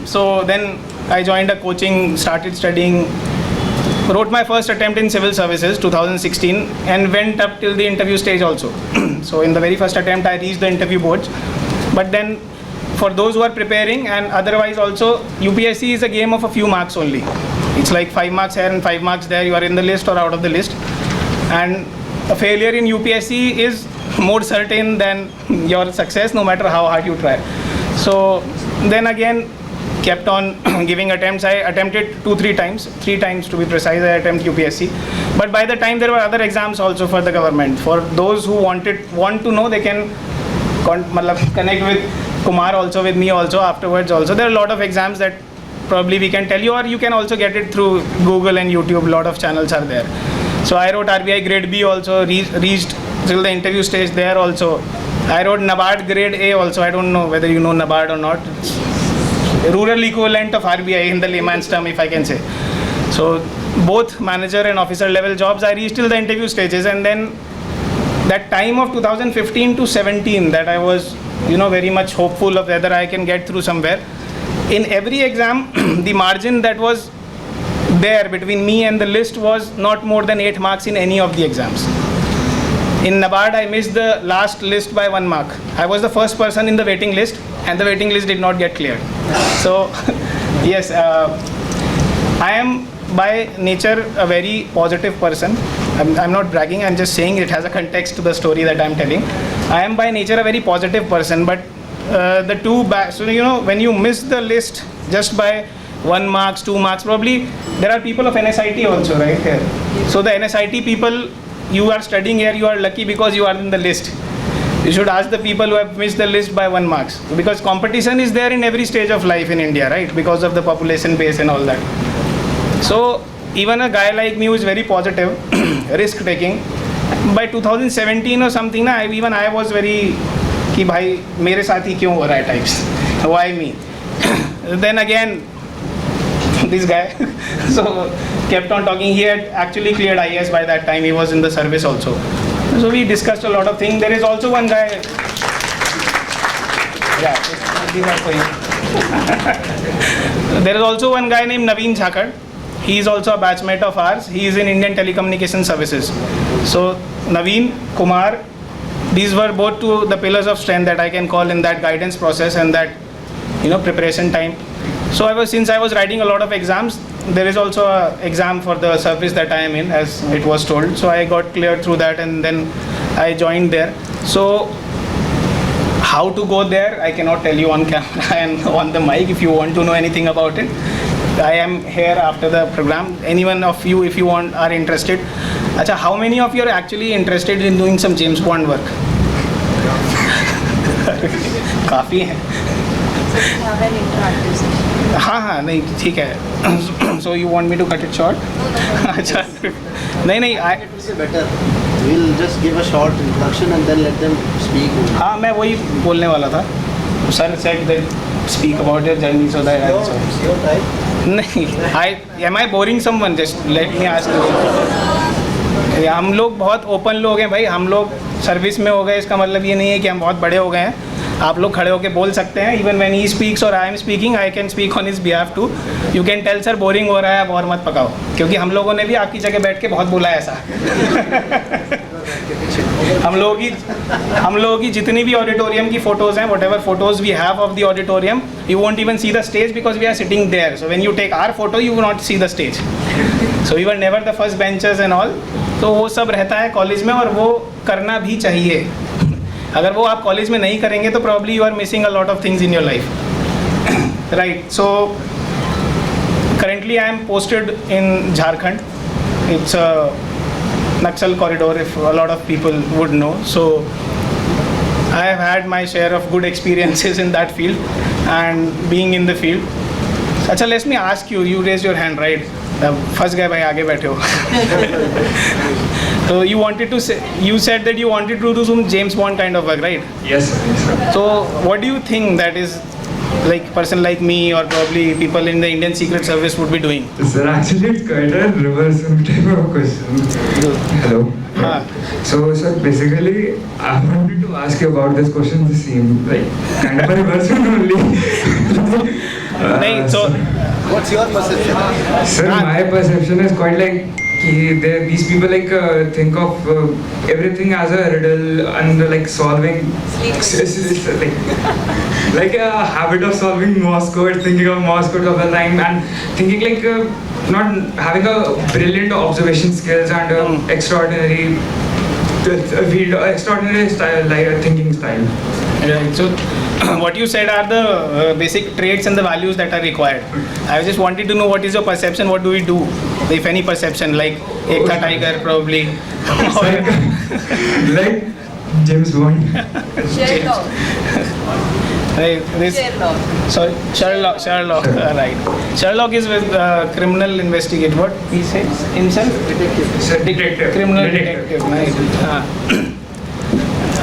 So then I joined a coaching, started studying, wrote my first attempt in civil services 2016 and went up till the interview stage also. So in the very first attempt I reached the interview boards, but then for those who are preparing and otherwise also, UPSC is a game of a few marks only. It's like 5 marks here and 5 marks there, you are in the list or out of the list. And a failure in UPSC is more certain than your success, no matter how hard you try. So then again, kept on giving attempts. I attempted 2-3 times, 3 times to be precise, I attempted UPSC. But by the time there were other exams also for the government. For those who want to know, they can connect with Kumar also, with me also, afterwards also. There are a lot of exams that probably we can tell you, or you can also get it through Google and YouTube. A lot of channels are there. So I wrote RBI grade B also, reached till the interview stage there also. I wrote NABARD grade A also. I don't know whether you know NABARD or not. It's rural equivalent of RBI in the layman's term, if I can say. So both manager and officer level jobs I reached till the interview stages, and then that time of 2015 to 17 that I was very much hopeful of whether I can get through somewhere. In every exam, the margin that was there between me and the list was not more than 8 marks in any of the exams. In NABARD, I missed the last list by 1 mark. I was the first person in the waiting list, and the waiting list did not get cleared. So, yes, I am by nature a very positive person. I'm not bragging, I'm just saying it has a context to the story that I'm telling. I am by nature a very positive person, but so when you miss the list just by 1 marks, 2 marks, probably there are people of NSIT also right here. So the NSIT people, you are studying here, you are lucky because you are in the list. You should ask the people who have missed the list by 1 marks, because competition is there in every stage of life in India, right? Because of the population base and all that. So even a guy like me who is very positive, risk taking. By 2017 or something ना, even I was very कि भाई मेरे साथ ही क्यों हो रहा है types. Why me? Then again this guy so kept on talking. He had actually cleared IAS by that time. He was in the service also. So we discussed a lot of things. There is also one guy. Yeah, these are for you. There is also one guy named Naveen Jhakar. He is also a batchmate of ours. He is in Indian Telecommunication Services. So Naveen, Kumar, these were both two the pillars of strength that I can call in that guidance process and that preparation time. So since I was writing a lot of exams, there is also an exam for the service that I am in, as it was told. So I got cleared through that and then I joined there. So how to go there, I cannot tell you on camera and on the mic. If you want to know anything about it, I am here after the program. Anyone of you, if you are interested. Acha, how many of you are actually interested in doing some James Bond work? काफ़ी हैं. हाँ नहीं ठीक है. So you want me to cut it short? अच्छा नहीं
better. We'll just give a short introduction and then let them speak.
हाँ मैं वही बोलने वाला था. Sir said that speak about your journey so that
your type.
नहीं am I boring someone? Just let me ask you. हम लोग बहुत ओपन लोग हैं भाई. हम लोग सर्विस में हो गए इसका मतलब ये नहीं है कि हम बहुत बड़े हो गए हैं. आप लोग खड़े होकर बोल सकते हैं. Even when he speaks or I am speaking I can speak on his behalf too. You can tell sir boring हो रहा है, अब और मत पकाओ, क्योंकि हम लोगों ने भी आपकी जगह बैठ के बहुत बोला है ऐसा. हम लोगों की जितनी भी ऑडिटोरियम की फोटोज हैं, whatever photos we have of the auditorium, you won't even see the stage because we are sitting there. So when you take our photo, you will not see the stage. So we were never the first benchers and all. तो वो सब रहता है college में और वो करना भी चाहिए. अगर वो आप कॉलेज में नहीं करेंगे तो probably you are missing a lot of things in your life. Right. So currently I am posted in Jharkhand. It's a Naxal corridor, if a lot of people would know. So I have had my share of good experiences in that field and being in the field. Achha, let me ask you. You raised your hand, right? फंस गए भाई, आगे बैठे हो. So you wanted to say, you said that you wanted to do some James Bond kind of work, right?
Yes, sir.
So what do you think that is like person like me or probably people in the Indian Secret Service would be doing?
Sir, actually it's quite a reverse type of question. Hello. So sir, basically I wanted to ask you about this question the same, like kind of a reverse one only.
So
what's your perception?
Sir, my perception is quite like these people like think of everything as a riddle and like solving like a habit of solving Morse code, thinking of Morse code all the time and thinking like not having a brilliant observation skills and extraordinary style, like thinking style.
Right. So what you said are the basic traits and the values that are required. I just wanted to know what is your perception, what do we do, if any perception, like Ekta Tiger probably.
Like James Bond.
Sherlock. Right. Sherlock is with criminal investigate. What he says himself?
Detective.
Criminal detective.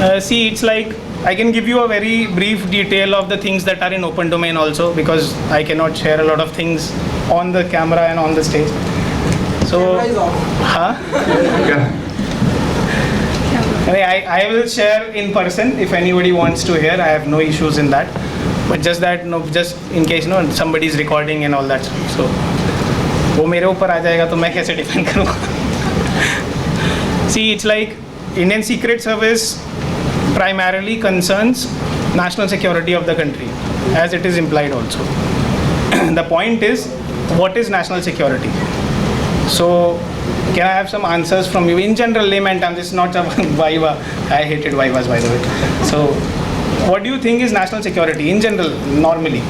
Right. See, it's like I can give you a very brief detail of the things that are in open domain also, because I cannot share a lot of things on the camera and on the stage. So, I will share in person if anybody wants to hear. I have no issues in that. But just that, just in case somebody is recording and all that. So, वो मेरे ऊपर आ जाएगा तो मैं कैसे defend करूँगा? See, it's like Indian Secret Service primarily concerns national security of the country, as it is implied also. The point is, what is national security? So, can I have some answers from you in general layman terms? This is not a viva. I hated vivas, by the way. So, what do you think is national security in general, normally?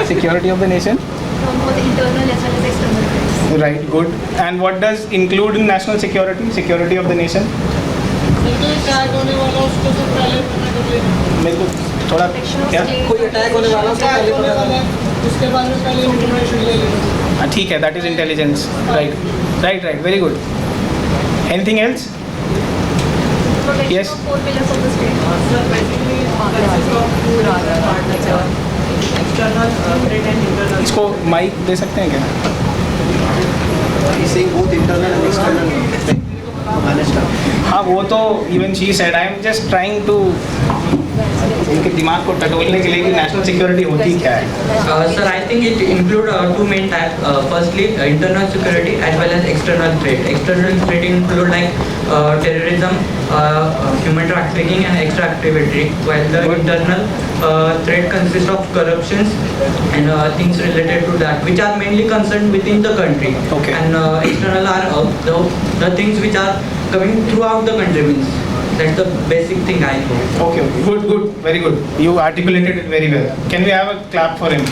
Security of the nation?
From both internal as well as external threats.
Right, good. And what does include in national security? Security of the nation? मेरे को थोड़ा क्या
कोई attack होने वाला उसके पहले पता है, उसके बाद में पहले इंफॉर्मेशन ले लेना।
हाँ ठीक है, that is intelligence, right, very good. Anything else? Yes, इसको माइक दे सकते हैं क्या? हाँ वो तो even she said, I am just trying to उनके दिमाग को टटोलने के लिए कि नेशनल सिक्योरिटी होती क्या है।
Sir, I think it include two main types. Firstly, internal security as well as external threat. External threat include like terrorism, human trafficking, and extra activity. While the internal threat consists of corruptions and things related to that, which are mainly concerned within the country.
Okay.
And external are the things which are coming throughout the country. Means that's the basic thing I know.
Okay, good, very good. You articulated it very well. Can we have a clap for him?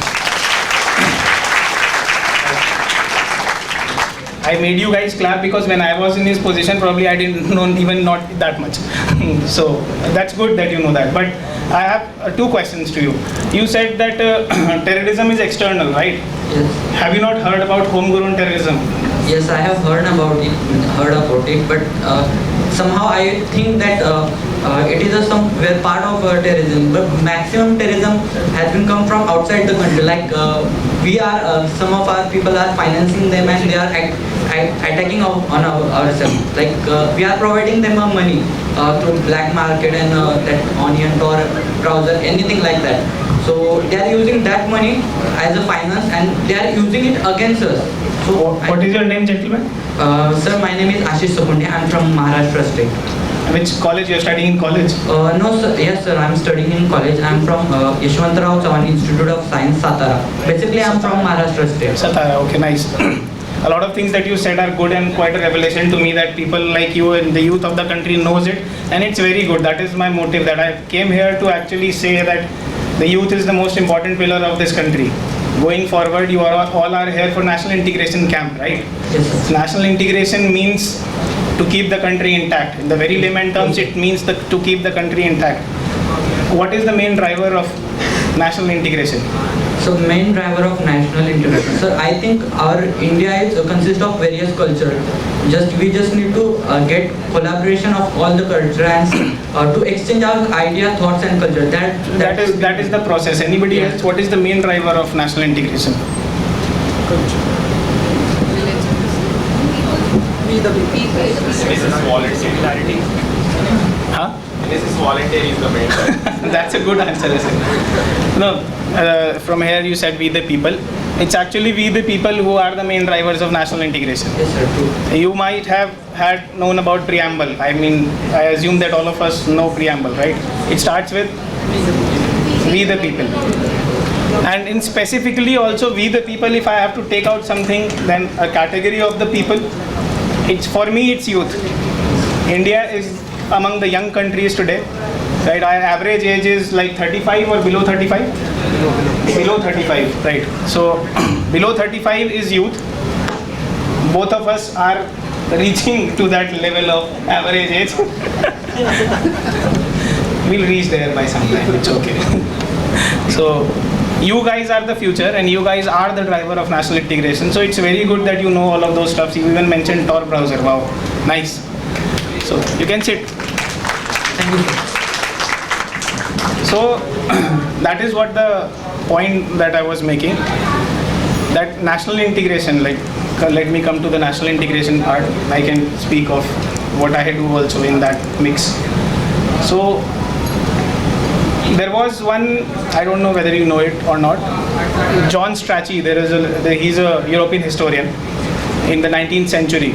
I made you guys clap because when I was in his position, probably I didn't know even not that much. So that's good that you know that. But I have two questions to you. You said that terrorism is external, right?
Yes.
Have you not heard about homegrown terrorism?
Yes, I have heard about it, but somehow I think that it is somewhere part of terrorism. But maximum terrorism has been come from outside the country. Like we are, some of our people are financing them and they are attacking on ourselves. Like we are providing them money through black market and that onion or browser, anything like that. So they are using that money as a finance and they are using it against us. So
what is your name, gentleman?
Sir, my name is Ashish Sokunde. I am from Maharashtra state.
Which college you are studying in college?
No sir, yes sir, I am studying in college. I am from Yashwantrao Chavan Institute of Science, Satara. Basically I am from Maharashtra state.
Satara, okay, nice. A lot of things that you said are good and quite a revelation to me that people like you and the youth of the country knows it, and it's very good. That is my motive, that I came here to actually say that the youth is the most important pillar of this country. Going forward, you all are here for National Integration Camp, right?
Yes, sir.
National Integration means to keep the country intact. In the very layman terms, it means to keep the country intact. What is the main driver of national integration?
So main driver of national integration, sir, I think our India is consists of various cultures. We just need to get collaboration of all the cultures and to exchange our idea, thoughts and culture.
That is the process. Anybody else? What is the main driver of national integration?
This is voluntarily.
Huh?
This is voluntary is the main driver.
That's a good answer, isn't it? No, from here you said we the people. It's actually we the people who are the main drivers of national integration.
Yes, sir, true.
You might have had known about preamble. I mean, I assume that all of us know preamble, right? It starts with we the people. And in specifically also we the people, if I have to take out something, then a category of the people, it's for me it's youth. India is among the young countries today, right? Our average age is like 35 or below 35? Below 35, right? So below 35 is youth. Both of us are reaching to that level of average age. We'll reach there by some time, it's okay. So you guys are the future and you guys are the driver of national integration. So it's very good that you know all of those stuff. You even mentioned Tor browser. Wow, nice. So you can sit.
Thank you.
So that is what the point that I was making. That national integration, like let me come to the national integration part. I can speak of what I do also in that mix. So there was one, I don't know whether you know it or not, John Strachey, he's a European historian in the 19th century.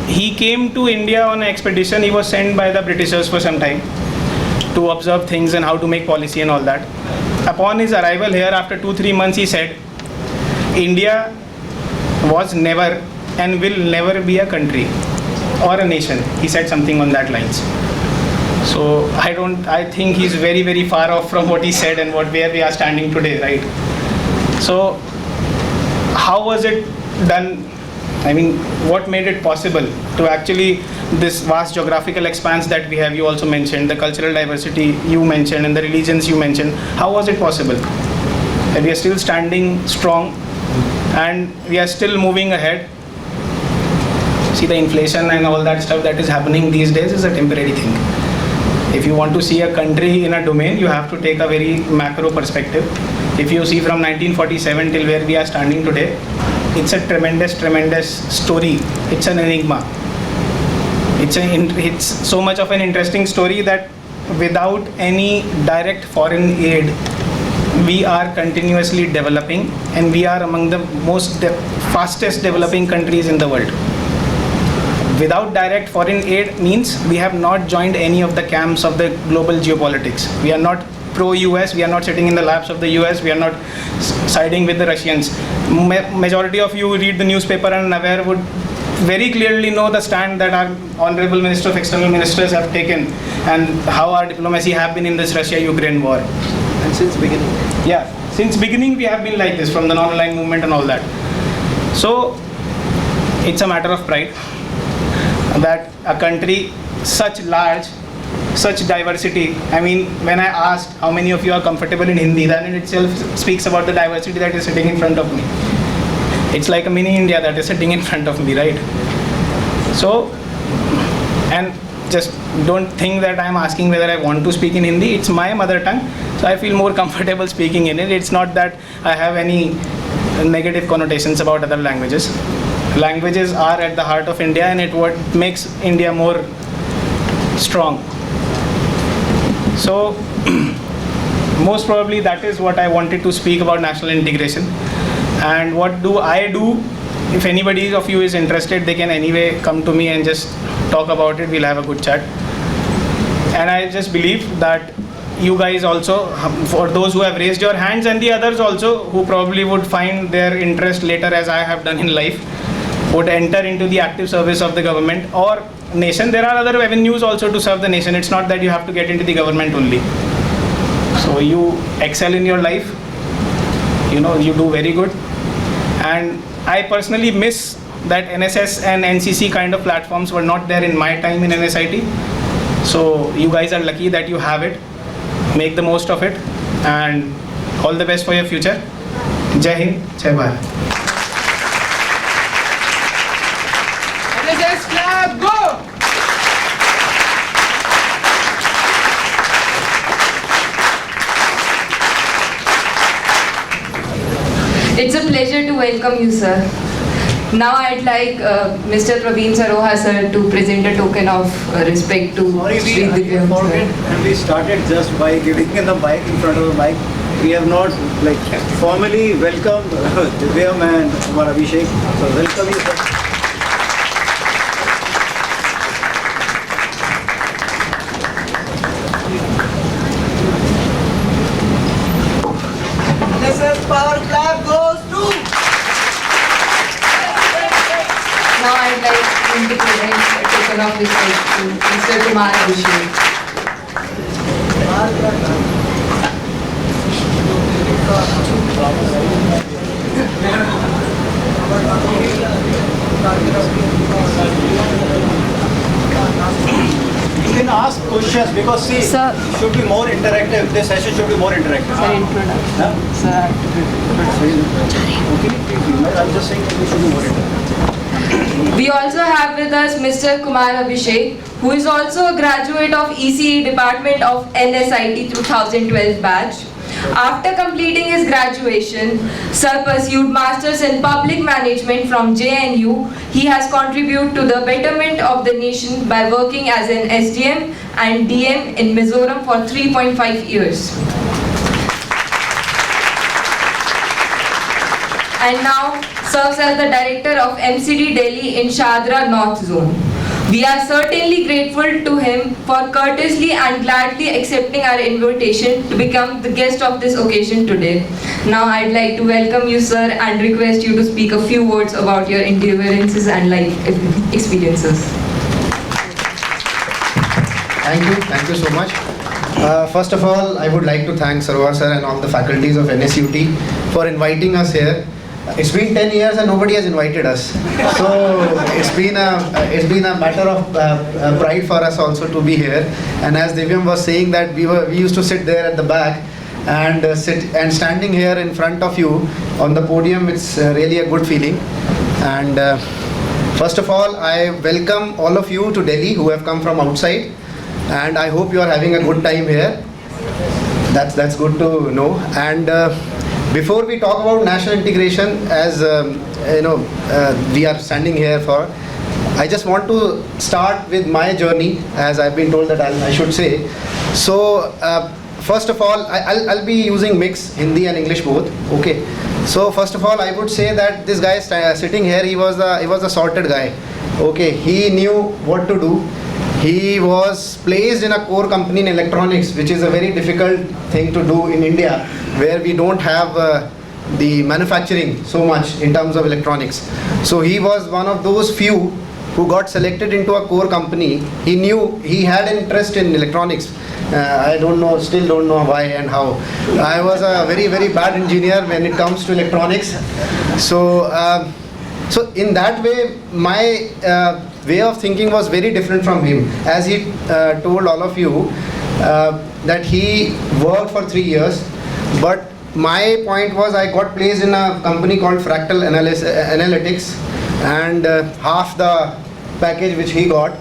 He came to India on an expedition. He was sent by the Britishers for some time to observe things and how to make policy and all that. Upon his arrival here, after 2-3 months, he said, India was never and will never be a country or a nation. He said something on that lines. So I think he's very, very far off from what he said and where we are standing today, right? So how was it done I mean, what made it possible to actually, this vast geographical expanse that we have, you also mentioned, the cultural diversity you mentioned, and the religions you mentioned, how was it possible? And we are still standing strong, and we are still moving ahead. See, the inflation and all that stuff that is happening these days is a temporary thing. If you want to see a country in a domain, you have to take a very macro perspective. If you see from 1947 till where we are standing today, it's a tremendous story. It's an enigma. It's so much of an interesting story that without any direct foreign aid, we are continuously developing, and we are among the fastest developing countries in the world. Without direct foreign aid means we have not joined any of the camps of the global geopolitics. We are not pro-US, we are not sitting in the laps of the US, we are not siding with the Russians. Majority of you read the newspaper and aware would very clearly know the stand that our Honorable Minister of External Ministers have taken, and how our diplomacy have been in this Russia-Ukraine war.
And since beginning?
Yeah, since beginning we have been like this, from the non-aligned movement and all that. So, it's a matter of pride that a country such large, such diversity. I mean, when I asked how many of you are comfortable in Hindi, that in itself speaks about the diversity that is sitting in front of me. It's like a mini India that is sitting in front of me, right? So, and just don't think that I'm asking whether I want to speak in Hindi. It's my mother tongue, so I feel more comfortable speaking in it. It's not that I have any negative connotations about other languages. Languages are at the heart of India, and it what makes India more strong. So most probably that is what I wanted to speak about national integration. And what do I do? If anybody of you is interested, they can anyway come to me and just talk about it. We'll have a good chat. And I just believe that you guys also, for those who have raised your hands, and the others also who probably would find their interest later, as I have done in life, would enter into the active service of the government or nation. There are other avenues also to serve the nation. It's not that you have to get into the government only. So you excel in your life, you know, you do very good. And I personally miss that NSS and NCC kind of platforms were not there in my time in NSIT. So you guys are lucky that you have it. Make the most of it, and all the best for your future. Jai Hind, Jai Bharat.
NSS clap, go!
It's a pleasure to welcome you, sir. Now I'd like Mr. Praveen Saroha, sir, to present a token of respect to Sri Divyam, sir.
And we started just by giving him the mic in front of the mic. We have not formally welcomed Divyam and Kumar Abhishek. So welcome you, sir.
NSS power clap goes to...
Now I'd like him to present a token of respect to Mr. Kumar Abhishek.
You can ask questions because see,
sir,
it should be more interactive. This session should be more interactive.
Sir, introduction. Sir,
Okay, I'm just saying we should be more interactive.
we also have with us Mr. Kumar Abhishek, who is also a graduate of ECE Department of NSIT 2012 batch. After completing his graduation, Sir pursued Masters in Public Management from JNU. He has contributed to the betterment of the nation by working as an SDM and DM in Mizoram for 3.5 years. And now serves as the Director of MCD Delhi in Shadra North Zone. We are certainly grateful to him for courteously and gladly accepting our invitation to become the guest of this occasion today. Now I'd like to welcome you, sir, and request you to speak a few words about your endeavorances and life experiences.
Thank you so much. First of all, I would like to thank Saroha sir and all the faculties of NSUT for inviting us here. it's been 10 years and nobody has invited us. So it's been a matter of pride for us also to be here. And as Divyam was saying that we used to sit there at the back and standing here in front of you on the podium, it's really a good feeling. And first of all, I welcome all of you to Delhi who have come from outside, and I hope you are having a good time here. That's good to know. And before we talk about national integration, as we are standing here for, I just want to start with my journey, as I've been told that I should say. So first of all, I'll be using mix Hindi and English both. Okay. So first of all, I would say that this guy sitting here, he was a sorted guy. Okay. He knew what to do. He was placed in a core company in electronics, which is a very difficult thing to do in India, where we don't have the manufacturing so much in terms of electronics. So he was one of those few who got selected into a core company. He knew he had an interest in electronics. I still don't know why and how. I was a very, very bad engineer when it comes to electronics. So in that way, my way of thinking was very different from him. As he told all of you that he worked for 3 years, but my point was I got placed in a company called Fractal Analytics, and half the package which he got.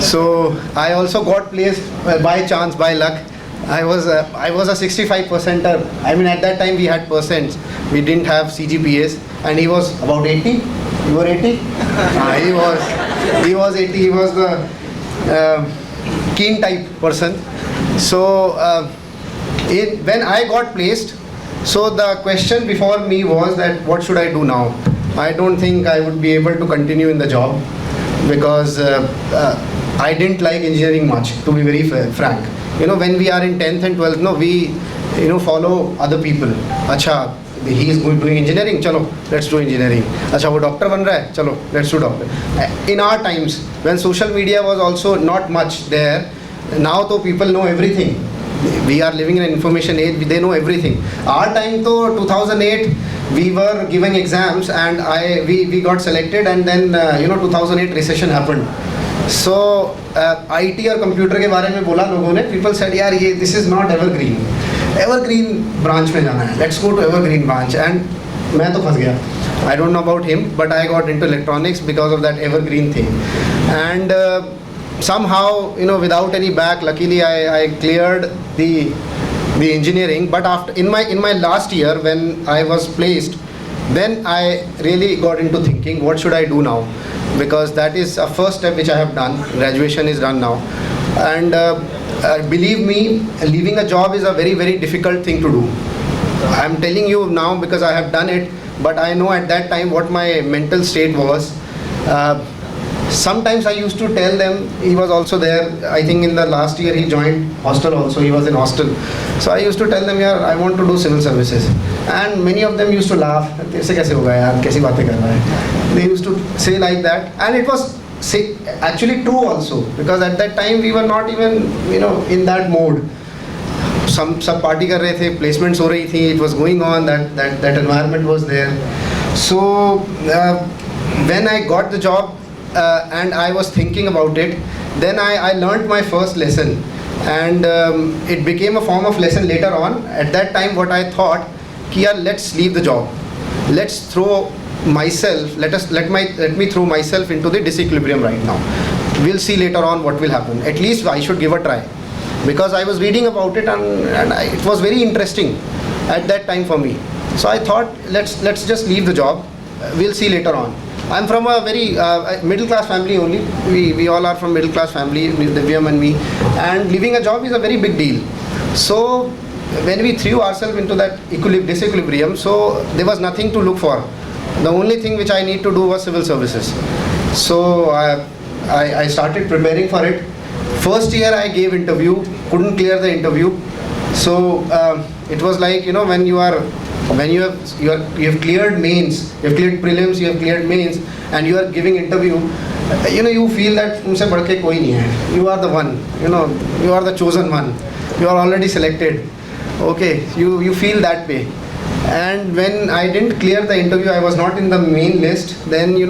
So I also got placed by chance, by luck. I was a 65%er. I mean, at that time we had percents. We didn't have CGPAs, and he was about 80. You were 80? He was 80. He was the keen type person. So when I got placed, so the question before me was that what should I do now? I don't think I would be able to continue in the job, because I didn't like engineering much, to be very frank. When we are in 10th and 12th, we follow other people. Acha, he is doing engineering, chalo, let's do engineering. Acha, wo doctor ban raha hai, chalo, let's do doctor. In our times, when social media was also not much there, now though people know everything. We are living in an information age, they know everything. Our time though, 2008, we were giving exams, and we got selected, and then 2008 recession happened. So IT और computer के बारे में बोला लोगों ने. People said, यार ये this is not evergreen. Evergreen branch में जाना है. Let's go to evergreen branch. And मैं तो फंस गया. I don't know about him, but I got into electronics because of that evergreen thing. And somehow, without any back, luckily I cleared the engineering. But after in my last year, when I was placed, then I really got into thinking, what should I do now? Because that is a first step which I have done. Graduation is done now, and believe me, leaving a job is a very, very difficult thing to do. I am telling you now because I have done it, but I know at that time what my mental state was. Sometimes I used to tell them, he was also there, I think in the last year he joined hostel also, he was in hostel. So I used to tell them, yeah, I want to do civil services. And many of them used to laugh, "Aise kaise hoga yaar, kaisi baatein kar raha hai?" They used to say like that. And it was actually true also, because at that time we were not even, in that mode. सब party कर रहे थे, placements हो रही थी, it was going on, that environment was there. So when I got the job, and I was thinking about it, then I learned my first lesson, and it became a form of lesson later on. At that time, what I thought, let's leave the job, let's throw myself, let me throw myself into the disequilibrium right now. We'll see later on what will happen. At least I should give a try, because I was reading about it, and it was very interesting at that time for me. So I thought, let's just leave the job. We'll see later on. I'm from a very middle class family only. We all are from middle class family, Divyam and me. And leaving a job is a very big deal. So when we threw ourselves into that disequilibrium, so there was nothing to look for. The only thing which I need to do was civil services. So I started preparing for it. First year I gave interview, couldn't clear the interview. So it was like, when you have cleared mains, you have cleared prelims, you have cleared mains, and you are giving interview, you feel that तुमसे बढ़ के कोई नहीं है. You are the one, you are the chosen one. You are already selected. Okay, you feel that way. And when I didn't clear the interview, I was not in the main list, then you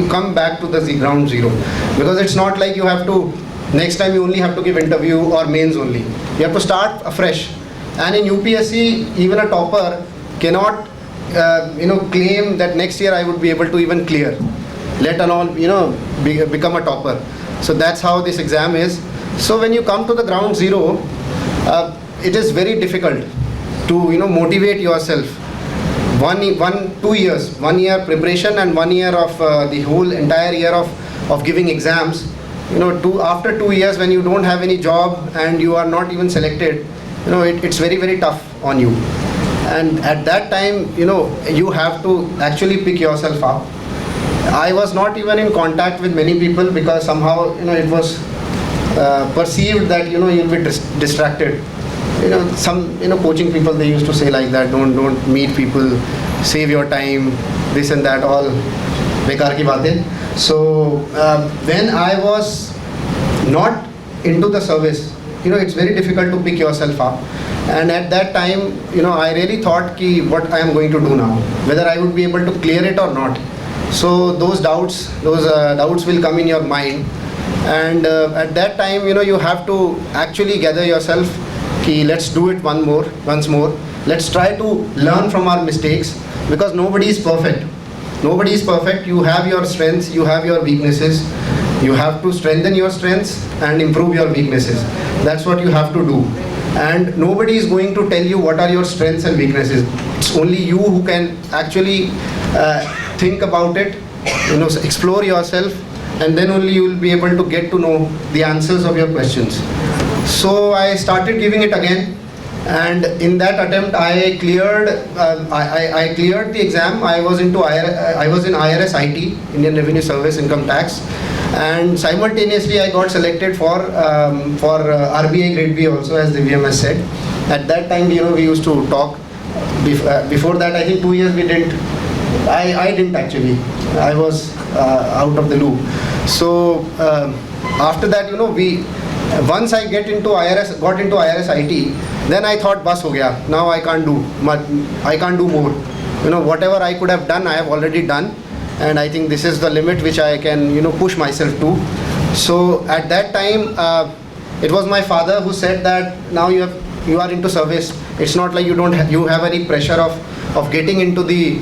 come back to the ground zero, because it's not like you have to, next time you only have to give interview or mains only. You have to start afresh. And in UPSC, even a topper cannot claim that next year I would be able to even clear, let alone become a topper. So that's how this exam is. So when you come to the ground zero, it is very difficult to motivate yourself. 2 years, 1 year preparation and 1 year of the whole entire year of giving exams. After 2 years, when you don't have any job and you are not even selected, it's very, very tough on you. And at that time, you have to actually pick yourself up. I was not even in contact with many people, because somehow it was perceived that you'll be distracted. Some coaching people, they used to say like that, don't meet people, save your time, this and that, all bekar ki baatein. So when I was not into the service, it's very difficult to pick yourself up. And at that time, I really thought what I am going to do now, whether I would be able to clear it or not. So those doubts will come in your mind. And at that time, you have to actually gather yourself. Let's do it once more. Let's try to learn from our mistakes, because nobody is perfect. Nobody is perfect. You have your strengths, you have your weaknesses. You have to strengthen your strengths and improve your weaknesses. That's what you have to do. And nobody is going to tell you what are your strengths and weaknesses. It's only you who can actually think about it, explore yourself, and then only you will be able to get to know the answers of your questions. So I started giving it again, and in that attempt I cleared the exam. I was in IRS IT, Indian Revenue Service, Income Tax, and simultaneously I got selected for RBI Grade B also, as Divyam has said. At that time, we used to talk. Before that, I think 2 years we didn't. I didn't actually. I was out of the loop. So after that, once I got into IRS IT, then I thought, bas ho gaya. Now I can't do much. I can't do more. Whatever I could have done, I have already done, and I think this is the limit which I can push myself to. So at that time, it was my father who said that now you are into service. It's not like you have any pressure of getting into the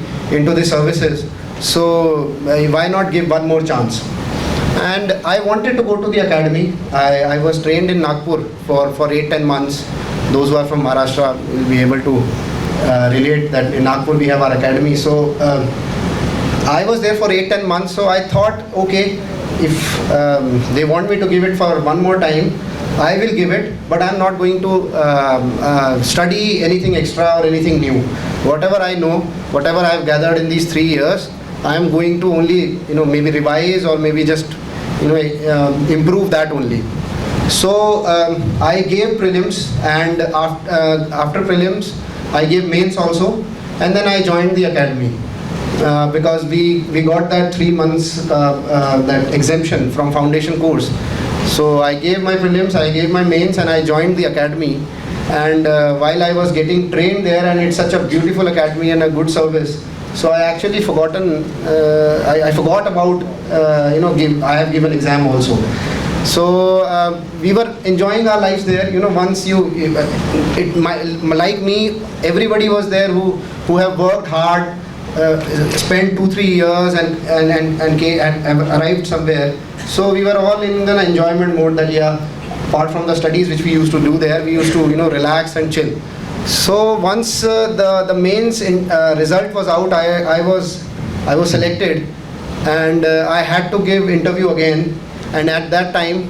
services. So why not give one more chance? And I wanted to go to the academy. I was trained in Nagpur for 8-10 months. Those who are from Maharashtra will be able to relate that in Nagpur we have our academy. So I was there for 8-10 months. So I thought, okay, if they want me to give it for one more time, I will give it, but I'm not going to study anything extra or anything new. Whatever I know, whatever I've gathered in these 3 years, I am going to only maybe revise or maybe just improve that only. So I gave prelims, and after prelims I gave mains also, and then I joined the academy because we got that 3 months that exemption from foundation course. So I gave my prelims, I gave my mains, and I joined the academy. And while I was getting trained there, and it's such a beautiful academy and a good service, so I actually I forgot about I have given exam also. So we were enjoying our lives there. Once like me, everybody was there who have worked hard, spent 2-3 years and arrived somewhere. So we were all in an enjoyment mode that apart from the studies which we used to do there, we used to relax and chill. So once the mains result was out, I was selected, and I had to give interview again. And at that time,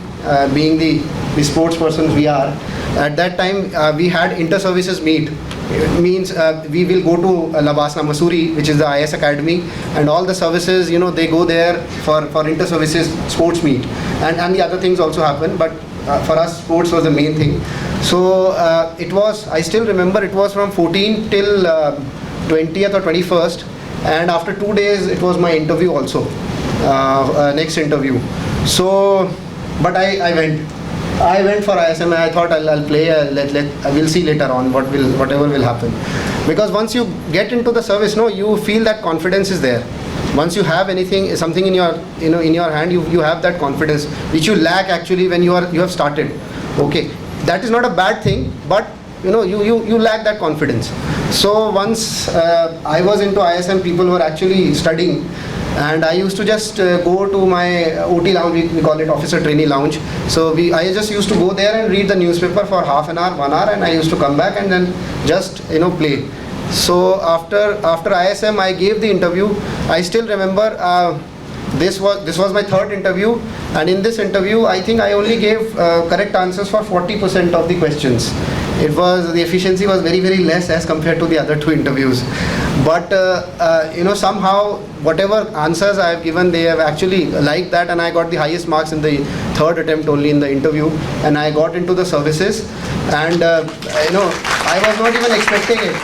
being the sports persons we are, at that time we had inter-services meet. It means we will go to Labasna, Mussoorie, which is the IS Academy, and all the services, they go there for inter-services sports meet, and the other things also happen, but for us sports was the main thing. So I still remember, it was from 14th till 20th or 21st, and after 2 days it was my interview also, next interview. So but I went, I went for ISM. I thought I'll play. We'll see later on whatever will happen. Because once you get into the service, no, you feel that confidence is there. Once you have something in your in your hand, you have that confidence which you lack actually when you have started. Okay, that is not a bad thing, but you lack that confidence. So once I was into ISM, people were actually studying, and I used to just go to my OT lounge, we call it officer trainee lounge. So I just used to go there and read the newspaper for half an hour, 1 hour, and I used to come back and then just play. So after ISM, I gave the interview. I still remember this was my third interview, and in this interview, I think I only gave correct answers for 40% of the questions. The efficiency was very, very less as compared to the other 2 interviews. But somehow whatever answers I have given, they have actually liked that, and I got the highest marks in the 3rd attempt only in the interview, and I got into the services, and I was not even expecting it.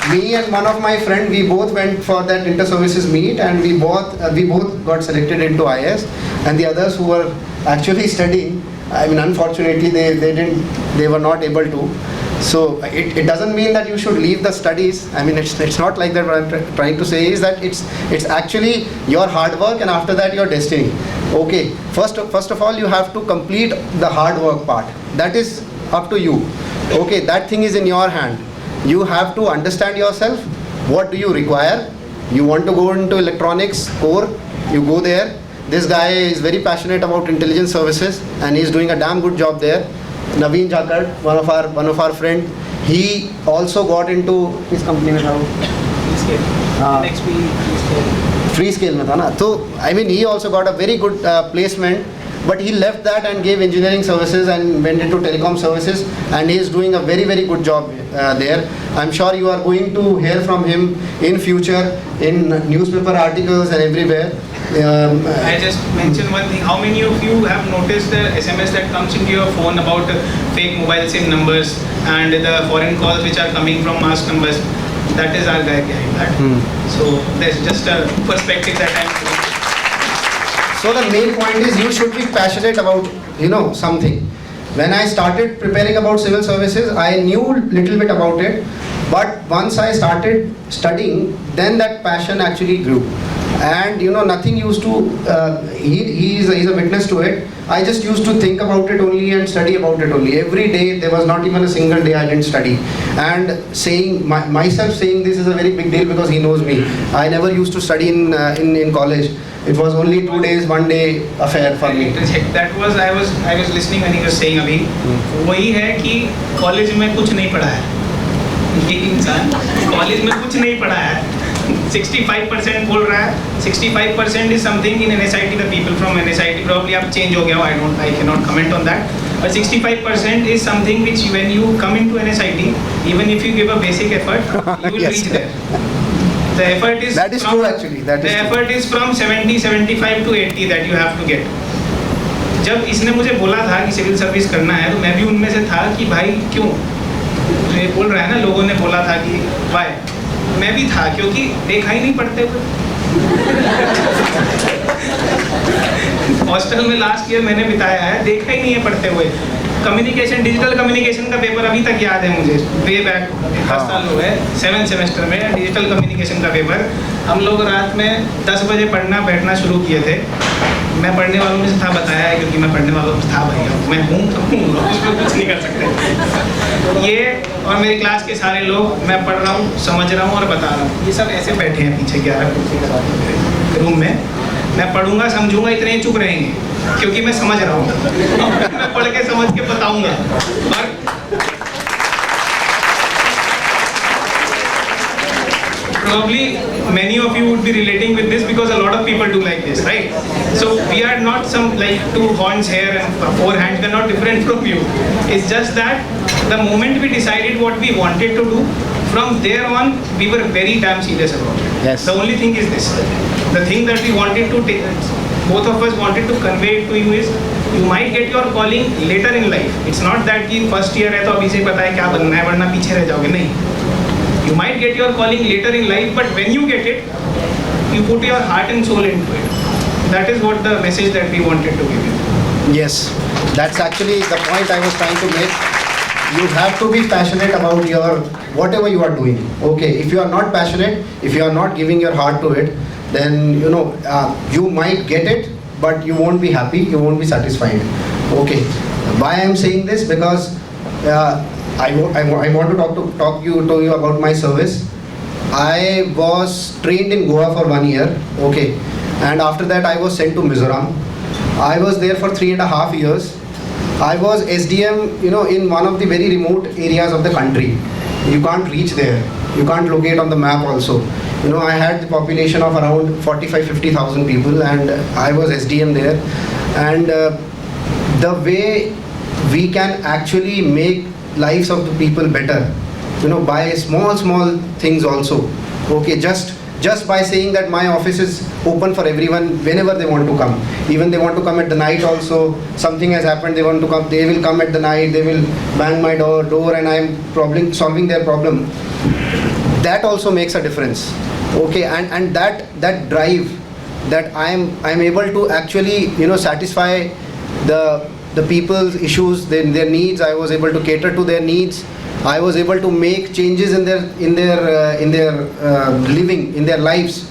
Me and one of my friend, we both went for that inter-services meet, and we both got selected into IS, and the others who were actually studying, I mean, unfortunately they were not able to. So it doesn't mean that you should leave the studies. I mean, it's not like that. What I'm trying to say is that it's actually your hard work, and after that your destiny. Okay, first of all, you have to complete the hard work part. That is up to you. Okay, that thing is in your hand. You have to understand yourself. What do you require? You want to go into electronics core, you go there. This guy is very passionate about intelligence services, and he's doing a damn good job there. Naveen Jakad, one of our friend, he also got into his company में था वो Freescale में था ना. So I mean, he also got a very good placement, but he left that and gave engineering services and went into telecom services, and he is doing a very, very good job there. I'm sure you are going to hear from him in future in newspaper articles and everywhere.
I just mentioned one thing. How many of you have noticed the SMS that comes into your phone about fake mobile SIM numbers and the foreign calls which are coming from masked numbers? That is our guy behind that. So there's just a perspective that I'm doing.
So the main point is you should be passionate about something. When I started preparing about civil services, I knew little bit about it, but once I started studying, then that passion actually grew. And nothing used to, he's a witness to it. I just used to think about it only and study about it only. Every day, there was not even a single day I didn't study. And myself saying this is a very big deal because he knows me. I never used to study in college. It was only 2 days, 1 day affair for me.
That was, I was listening when he was saying अभी, वही है कि college में कुछ नहीं पढ़ा है. ये इंसान कॉलेज में कुछ नहीं पढ़ा है. 65% बोल रहा है. 65% is something in NSIT. The people from NSIT probably आप change हो गया. I cannot comment on that. But 65% is something which when you come into NSIT, even if you give a basic effort, you will reach there. The effort is
that is
from,
true actually.
The effort is from 70, 75 to 80 that you have to get. जब इसने मुझे बोला था कि civil service करना है, तो मैं भी उनमें से था कि भाई क्यों? ये बोल रहा है ना, लोगों ने बोला था कि वाई. मैं भी था क्योंकि देखा ही नहीं पढ़ते हुए. हॉस्टल में लास्ट ईयर मैंने बिताया है, देखा ही नहीं है पढ़ते हुए. कम्युनिकेशन, डिजिटल कम्युनिकेशन का पेपर अभी तक याद है मुझे. वे बैक 10 साल हुए, 7th सेमेस्टर में डिजिटल कम्युनिकेशन का पेपर. हम लोग रात में 10 बजे पढ़ना बैठना शुरू किए थे. मैं पढ़ने वालों में से था, बताया है क्योंकि मैं पढ़ने वालों में था भैया. मैं हूँ उसमें कुछ नहीं कर सकते. ये और मेरी क्लास के सारे लोग, मैं पढ़ रहा हूँ, समझ रहा हूँ और बता रहा हूँ. ये सब ऐसे बैठे हैं पीछे 11 कुर्सी के साथ रूम में. मैं पढ़ूंगा, समझूंगा, इतने ही चुप रहेंगे क्योंकि मैं समझ रहा हूँ. मैं पढ़ के समझ के बताऊंगा. और probably many of you would be relating with this because a lot of people do like this, right? So we are not some like 2 horns here and 4 hands. We are not different from you. It's just that the moment we decided what we wanted to do, from there on we were very damn serious about it.
Yes.
The only thing is this. The thing that we wanted to take, both of us wanted to convey it to you is, you might get your calling later in life. It's not that कि first year है तो अभी से पता है क्या बनना है, वरना पीछे रह जाओगे. नहीं. You might get your calling later in life, but when you get it, you put your heart and soul into it. That is what the message that we wanted to give you.
Yes, that's actually the point I was trying to make. You have to be passionate about your whatever you are doing. Okay, if you are not passionate, if you are not giving your heart to it, then you might get it, but you won't be happy, you won't be satisfied. Okay, why I am saying this? Because I want to talk to you about my service. I was trained in Goa for 1 year. Okay, and after that I was sent to Mizoram. I was there for 3.5 years. I was SDM, in one of the very remote areas of the country. You can't reach there. You can't locate on the map also. I had the population of around 45-50,000 people, and I was SDM there. And the way we can actually make lives of the people better, by small things also. Okay, just by saying that my office is open for everyone whenever they want to come. Even they want to come at the night also. Something has happened, they want to come, they will come at the night, they will bang my door and I am solving their problem. That also makes a difference. Okay, and that drive that I'm able to actually satisfy the people's issues, their needs. I was able to cater to their needs. I was able to make changes in their living, in their lives,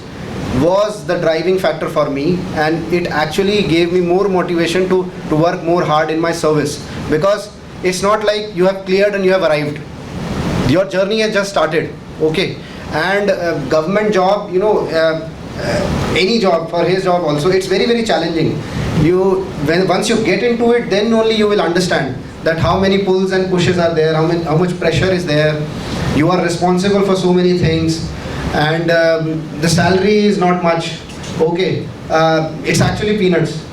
was the driving factor for me, and it actually gave me more motivation to work more hard in my service, because it's not like you have cleared and you have arrived. Your journey has just started. Okay, and government job, any job, for his job also, it's very challenging. Once you get into it, then only you will understand that how many pulls and pushes are there, how much pressure is there. You are responsible for so many things, and the salary is not much. Okay, it's actually peanuts.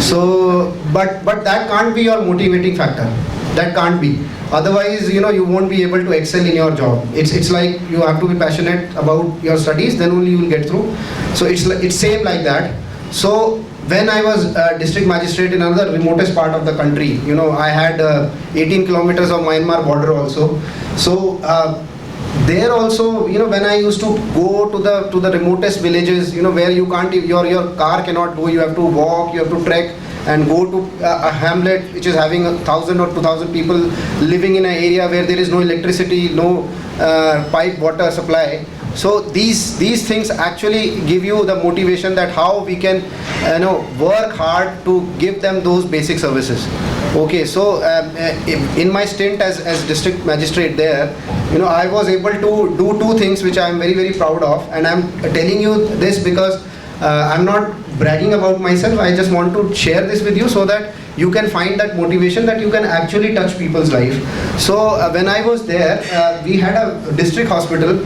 So, but that can't be your motivating factor. That can't be. Otherwise, you won't be able to excel in your job. It's like you have to be passionate about your studies, then only you will get through. So it's same like that. So when I was district magistrate in another remotest part of the country, I had 18 kilometers of Myanmar border also. So there also, when I used to go to the remotest villages, where you can't, your car cannot go, you have to walk, you have to trek and go to a hamlet which is having 1,000 or 2,000 people living in an area where there is no electricity, no pipe water supply. So these things actually give you the motivation that how we can work hard to give them those basic services. Okay, so in my stint as district magistrate there, I was able to do two things which I am very proud of, and I'm telling you this because I'm not bragging about myself. I just want to share this with you so that you can find that motivation, that you can actually touch people's life. So when I was there, we had a district hospital.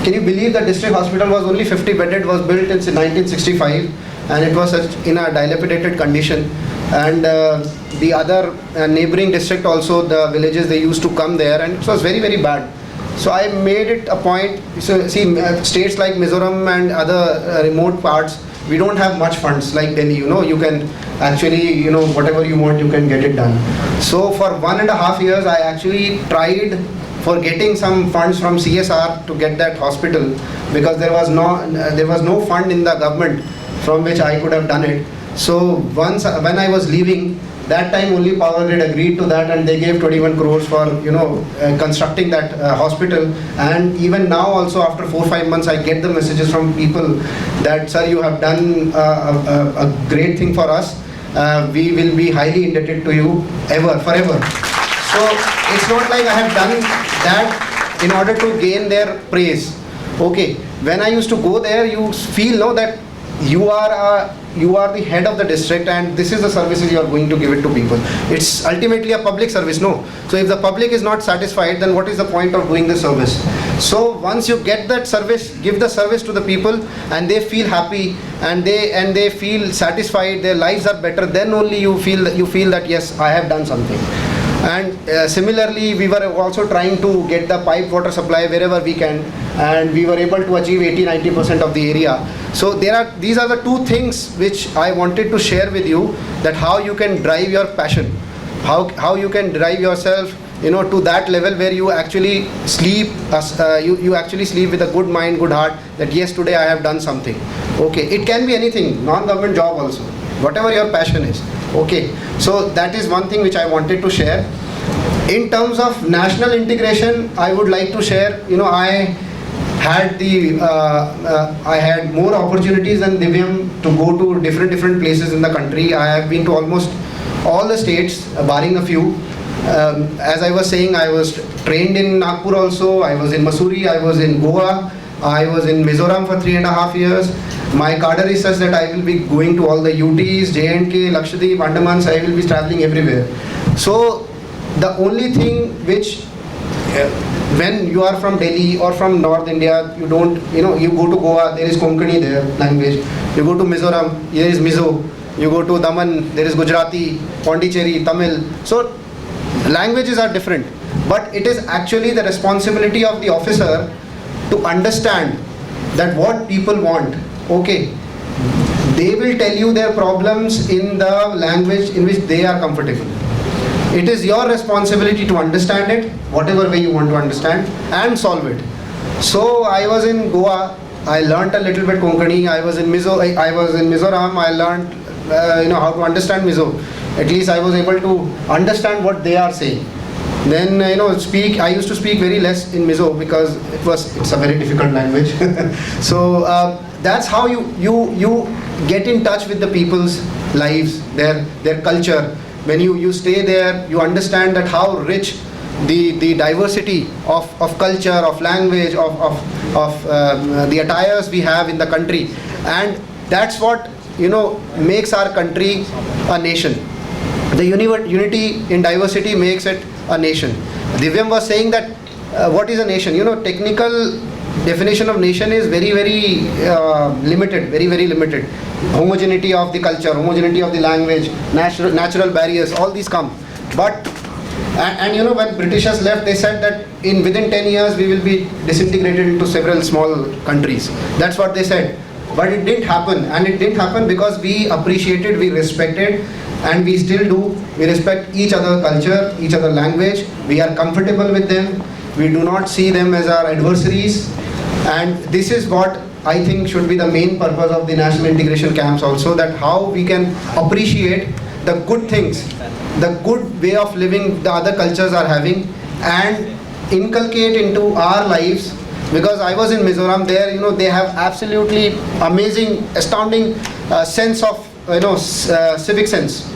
Can you believe that district hospital was only 50 bedded, was built in 1965, and it was in a dilapidated condition. And the other neighboring district also, the villages, they used to come there, and it was very bad. So I made it a point. So see, states like Mizoram and other remote parts, we don't have much funds like Delhi. You can actually, whatever you want, you can get it done. So for 1.5 years, I actually tried for getting some funds from CSR to get that hospital, because there was no fund in the government from which I could have done it. So once when I was leaving, that time only Power Grid agreed to that, and they gave 21 crores for constructing that hospital. And even now also, after 4-5 months, I get the messages from people that, sir, you have done a great thing for us. We will be highly indebted to you forever. So it's not like I have done that in order to gain their praise. Okay, when I used to go there, you feel that you are the head of the district, and this is the services you are going to give it to people. It's ultimately a public service, no? So if the public is not satisfied, then what is the point of doing the service? So once you get that service, give the service to the people, and they feel happy, and they feel satisfied, their lives are better, then only you feel that yes, I have done something. And similarly, we were also trying to get the pipe water supply wherever we can, and we were able to achieve 80-90% of the area. So these are the two things which I wanted to share with you, that how you can drive your passion, how you can drive yourself to that level where you actually sleep you actually sleep with a good mind, good heart, that yes, today I have done something. Okay, it can be anything, non-government job also, whatever your passion is. Okay, so that is one thing which I wanted to share. In terms of national integration, I would like to share, I had more opportunities than Divyam to go to different places in the country. I have been to almost all the states, barring a few. As I was saying, I was trained in Nagpur also, I was in Mussoorie, I was in Goa, I was in Mizoram for 3.5 years. My cadre is such that I will be going to all the UTs, J&K, Lakshadweep, Andamans, I will be traveling everywhere. So the only thing which, when you are from Delhi or from North India, you don't, you go to Goa, there is Konkani there, language. You go to Mizoram, there is Mizo. You go to Daman, there is Gujarati, Pondicherry, Tamil. So languages are different. But it is actually the responsibility of the officer to understand that what people want. Okay, they will tell you their problems in the language in which they are comfortable. It is your responsibility to understand it, whatever way you want to understand, and solve it. So I was in Goa, I learnt a little bit Konkani. I was in Mizoram, I learnt how to understand Mizo. At least I was able to understand what they are saying. Then I used to speak very less in Mizo because it's a very difficult language. So that's how you get in touch with the people's lives, their culture. When you stay there, you understand that how rich the diversity of culture, of language, of the attires we have in the country, and that's what makes our country a nation. The unity in diversity makes it a nation. Divyam was saying that what is a nation? Technical definition of nation is very limited, very limited. Homogeneity of the culture, homogeneity of the language, natural barriers, all these come. But and when Britishers left, they said that within 10 years we will be disintegrated into several small countries. That's what they said. But it didn't happen, and it didn't happen because we appreciated, we respected, and we still do. We respect each other's culture, each other's language. We are comfortable with them. We do not see them as our adversaries. And this is what I think should be the main purpose of the national integration camps also, that how we can appreciate the good things, the good way of living the other cultures are having, and inculcate into our lives. Because I was in Mizoram, there they have absolutely amazing, astounding sense of civic sense.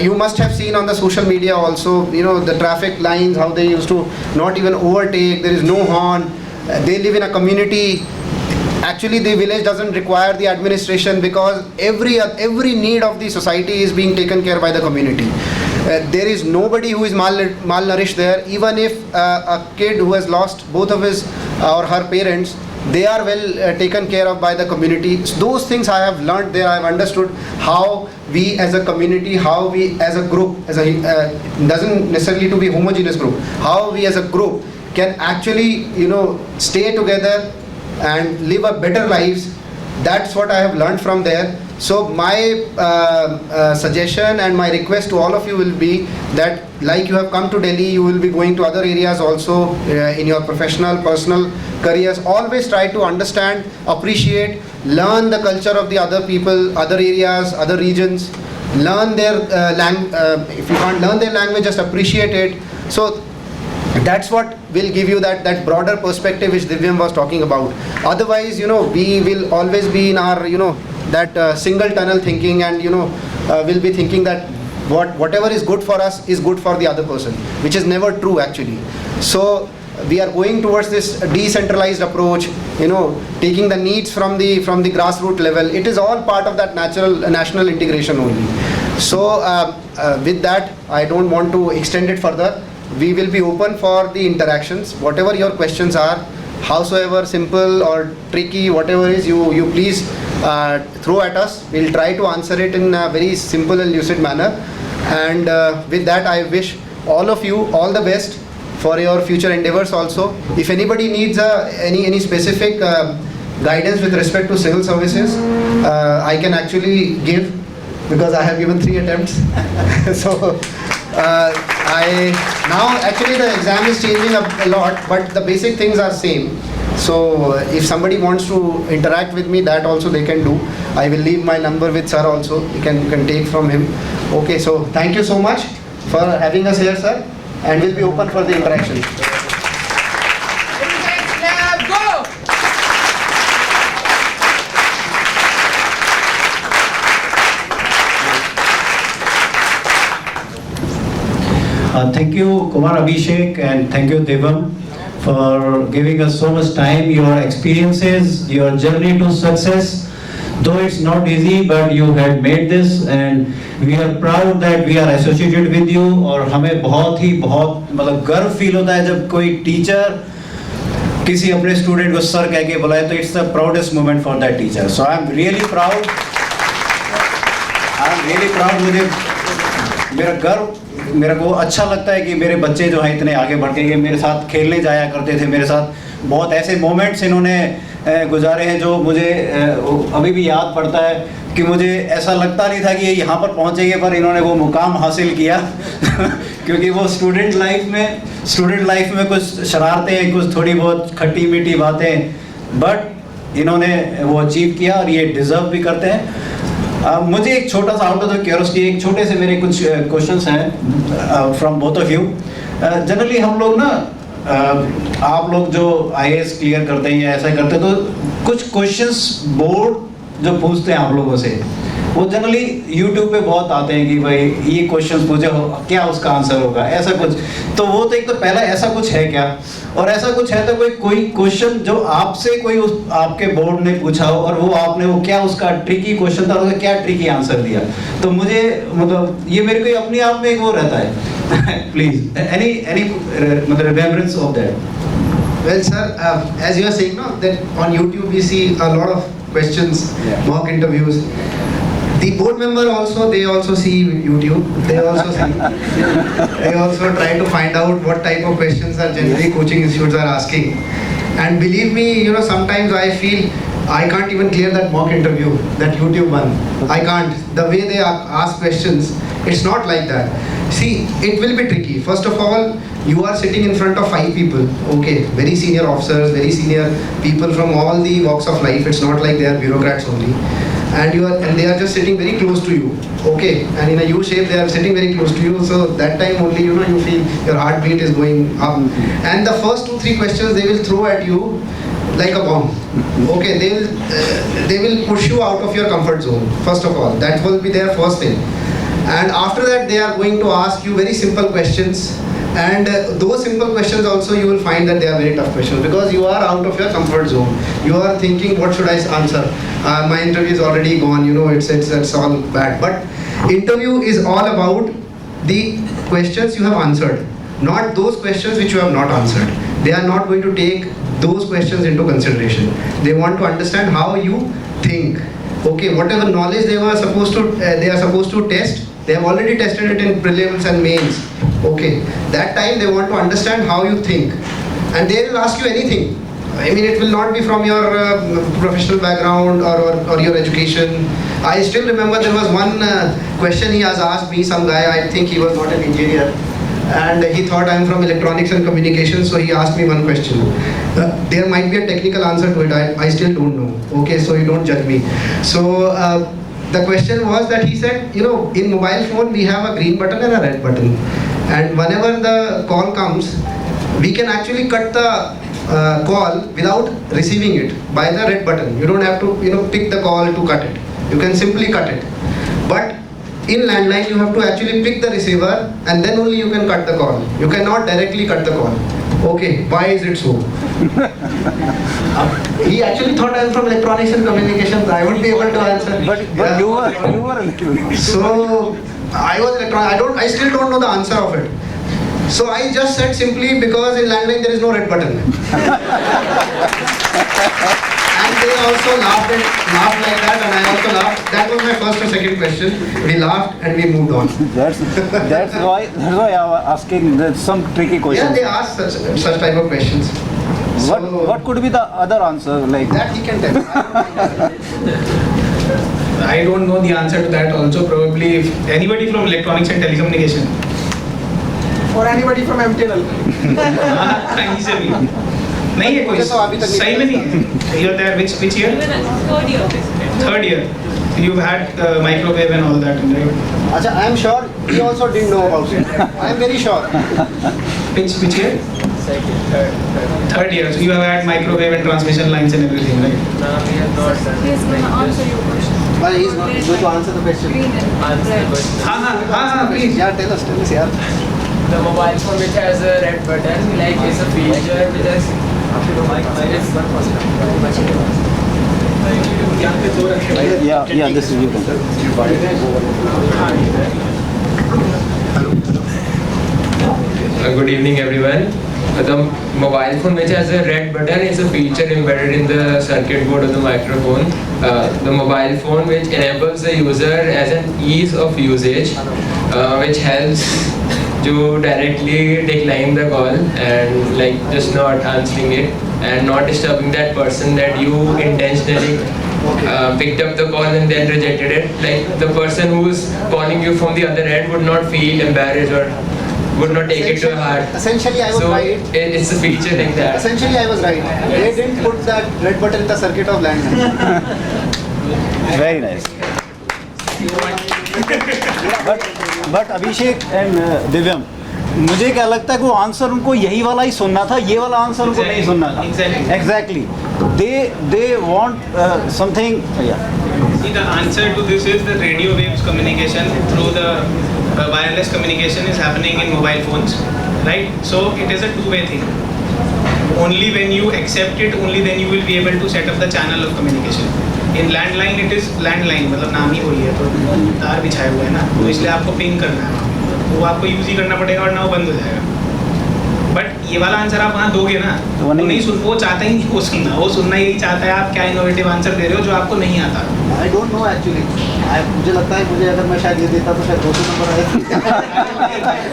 You must have seen on the social media also, the traffic lines, how they used to not even overtake, there is no horn. They live in a community. Actually, the village doesn't require the administration because every need of the society is being taken care by the community. There is nobody who is malnourished there. Even if a kid who has lost both of his or her parents, they are well taken care of by the community. So those things I have learned there. I have understood how we as a community, how we as a group, doesn't necessarily to be homogeneous group, how we as a group can actually stay together and live a better lives. That's what I have learned from there. So my suggestion and my request to all of you will be that, like you have come to Delhi, you will be going to other areas also in your professional, personal careers. Always try to understand, appreciate, learn the culture of the other people, other areas, other regions. Learn their if you can't learn their language, just appreciate it. So that's what will give you that broader perspective which Divyam was talking about. Otherwise, we will always be in our, that single tunnel thinking, and we'll be thinking that whatever is good for us is good for the other person, which is never true actually. So we are going towards this decentralized approach, taking the needs from the grassroots level. It is all part of that national integration only. So with that, I don't want to extend it further. We will be open for the interactions. Whatever your questions are, howsoever simple or tricky, whatever is, you please throw at us. We'll try to answer it in a very simple and lucid manner. And with that, I wish all of you all the best for your future endeavors also. If anybody needs any specific guidance with respect to civil services, I can actually give, because I have given 3 attempts. So now actually the exam is changing a lot, but the basic things are same. So if somebody wants to interact with me, that also they can do. I will leave my number with sir also. You can take from him. Okay, so thank you so much for having us here, sir, and we'll be open for the interaction.
Thank you, Kumar, Abhishek, and thank you, Devam, for giving us so much time, your experiences, your journey to success. Though it's not easy, but you had made this, and we are proud that we are associated with you. और हमें बहुत मतलब गर्व feel होता है जब कोई teacher किसी अपने स्टूडेंट को सर कह के बुलाए, तो it's the proudest moment for that teacher. So I'm really proud. मुझे मेरा गर्व, मेरे को अच्छा लगता है कि मेरे बच्चे जो हैं इतने आगे बढ़ के मेरे साथ खेलने जाया करते थे, मेरे साथ बहुत ऐसे मोमेंट्स इन्होंने गुजारे हैं जो मुझे अभी भी याद पड़ता है कि मुझे ऐसा लगता नहीं था कि ये यहाँ पर पहुँचेंगे, पर इन्होंने वो मुकाम हासिल किया क्योंकि वो स्टूडेंट लाइफ में कुछ शरारतें, कुछ थोड़ी बहुत खट्टी मीठी बातें, बट इन्होंने वो अचीव किया और ये डिज़र्व भी करते हैं. मुझे एक छोटा सा आउट ऑफ द क्यूरियोसिटी, एक छोटे से मेरे कुछ क्वेश्चंस हैं from both of you. Generally हम लोग ना, आप लोग जो IAS क्लियर करते हैं या ऐसा करते हैं, तो कुछ क्वेश्चंस बोर्ड जो पूछते हैं आप लोगों से, वो जनरली YouTube पे बहुत आते हैं कि भाई ये क्वेश्चंस पूछे हो, क्या उसका आंसर होगा, ऐसा कुछ. तो वो तो एक तो पहला ऐसा कुछ है क्या, और ऐसा कुछ है तो कोई क्वेश्चन जो आपसे कोई आपके बोर्ड ने पूछा हो और वो आपने वो क्या उसका ट्रिकी क्वेश्चन था, उसका क्या ट्रिकी आंसर दिया. तो मुझे मतलब ये मेरे को अपने आप में एक वो रहता है. प्लीज एनी मतलब remembrance of that.
Well, sir, as you are saying, no, that on YouTube we see a lot of questions, mock interviews. The board member also, they also see YouTube. They also try to find out what type of questions are generally coaching institutes are asking. And believe me, sometimes I feel I can't even clear that mock interview, that YouTube one. I can't. The way they ask questions, it's not like that. See, it will be tricky. First of all, you are sitting in front of 5 people, okay, very senior officers, very senior people from all the walks of life. It's not like they are bureaucrats only. And they are just sitting very close to you, okay, and in a U shape they are sitting very close to you, so that time only you feel your heartbeat is going up. And the first 2-3 questions they will throw at you like a bomb, okay. They will push you out of your comfort zone. First of all, that will be their first thing, and after that they are going to ask you very simple questions. And those simple questions also you will find that they are very tough questions, because you are out of your comfort zone. You are thinking, what should I answer? My interview is already gone, it's all bad. But interview is all about the questions you have answered, not those questions which you have not answered. They are not going to take those questions into consideration. They want to understand how you think. Okay, whatever knowledge they are supposed to test, they have already tested it in prelims and mains. Okay, that time they want to understand how you think, and they will ask you anything. I mean, it will not be from your professional background or your education. I still remember there was one question he has asked me, some guy, I think he was not an engineer, and he thought I am from electronics and communications, so he asked me one question. There might be a technical answer to it, I still don't know. Okay, so you don't judge me. So the question was that he said, in mobile phone we have a green button and a red button, and whenever the call comes, we can actually cut the call without receiving it by the red button. You don't have to pick the call to cut it. You can simply cut it. But in landline you have to actually pick the receiver, and then only you can cut the call. You cannot directly cut the call. Okay, why is it so? He actually thought I am from electronics and communications. I would be able to answer. But you were. So I was electronic. I still don't know the answer of it. So I just said simply because in landline there is no red button. And they also laughed like that, and I also laughed. That was my first or second question. We laughed and we moved on.
That's why I was asking some tricky questions.
Yeah, they asked such type of questions.
What could be the other answer like?
That he can tell.
I don't know the answer to that also. Probably if anybody from electronics and telecommunication.
Or anybody from MTNL.
Easily. नहीं है कोई सही में नहीं है. You're there which year? Third year. you've had microwave and all that, right?
Acha, I am sure he also didn't know about it. I am very sure.
Which year? Third year. So you have had microwave and transmission lines and everything, right?
No, we have not done. He is going to answer your question.
But he is not going to answer the question.
Answer the question.
Please. Yeah, tell us, yeah.
The mobile phone which has a red button, like is a feature which has
Yeah, this is you.
Good evening, everyone. The mobile phone which has a red button is a feature embedded in the circuit board of the microphone. The mobile phone which enables the user as an ease of usage, which helps to directly decline the call and like just not answering it and not disturbing that person that you intentionally picked up the call and then rejected it. Like the person who's calling you from the other end would not feel embarrassed or would not take it to heart.
Essentially, I was right.
It's a feature like that.
Essentially, I was right. They didn't put that red button in the circuit of landline.
Very nice. But Abhishek and Divyam, मुझे क्या लगता है कि वो answer उनको यही वाला ही सुनना था, ये वाला आंसर उनको नहीं सुनना था. Exactly. They want something. Yeah.
See, the answer to this is the radio waves communication through the wireless communication is happening in mobile phones, right? So it is a two-way thing. Only when you accept it, only then you will be able to set up the channel of communication. In landline it is landline, मतलब नाम ही वही है, तो तार बिछाए हुए हैं ना, तो इसलिए आपको पिंग करना है, वो आपको यूज ही करना पड़ेगा वरना वो बंद हो जाएगा. बट ये वाला आंसर आप वहाँ दोगे ना, वो नहीं सुन, वो चाहता ही नहीं वो सुनना यही चाहता है आप क्या इनोवेटिव आंसर दे रहे हो जो आपको नहीं आता.
I don't know actually. मुझे लगता है मुझे अगर मैं शायद ये देता तो शायद 200 नंबर आया.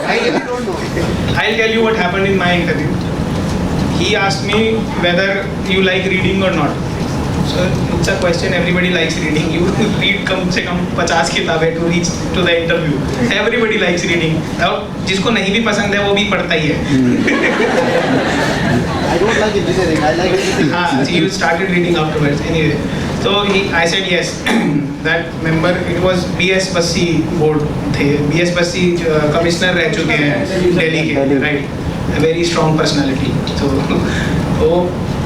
I really don't know.
I'll tell you what happened in my interview. He asked me whether you like reading or not. So it's a question, everybody likes reading. You read कम से कम 50 किताबें to reach to the interview. Everybody likes reading. अब जिसको नहीं भी पसंद है वो भी पढ़ता ही है.
I don't like engineering. I like everything.
हाँ, so you started reading afterwards. Anyway, so I said yes. That member, it was BS Bassi board थे. BS Bassi commissioner रह चुके हैं दिल्ली के, right? A very strong personality. So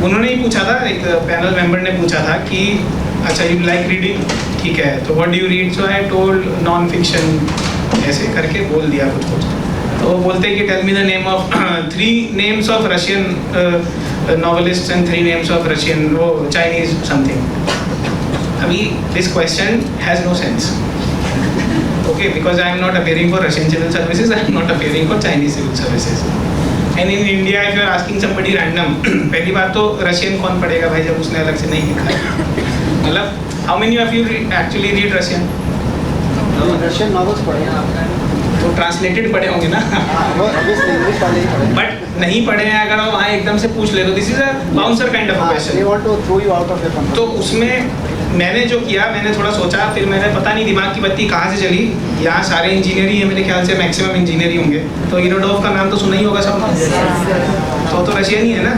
उन्होंने ही पूछा था, एक पैनल मेंबर ने पूछा था कि अच्छा यू लाइक रीडिंग, ठीक है, तो what do you read? So I told non fiction, ऐसे करके बोल दिया कुछ. तो वो बोलते कि tell me the name of 3 names of Russian novelists and 3 names of Russian वो Chinese something. अभी this question has no sense. Okay, because I am not appearing for Russian civil services, I am not appearing for Chinese civil services. And in India, if you are asking somebody random, पहली बात तो Russian कौन पढ़ेगा भाई जब उसने अलग से नहीं लिखा है. मतलब how many of you actually read Russian?
Russian novels पढ़े हैं.
तो ट्रांसलेटेड पढ़े होंगे ना. बट नहीं पढ़े हैं अगर आप वहाँ एकदम से पूछ ले तो this is a bouncer kind of question.
They want to throw you out of your comfort.
तो उसमें मैंने जो किया, मैंने थोड़ा सोचा, फिर मैंने पता नहीं दिमाग की बत्ती कहाँ से चली. यहाँ सारे इंजीनियर ही है मेरे ख्याल से, मैक्सिमम इंजीनियर ही होंगे, तो इरोडोव का नाम तो सुना ही होगा सबने. तो रशियन ही है ना.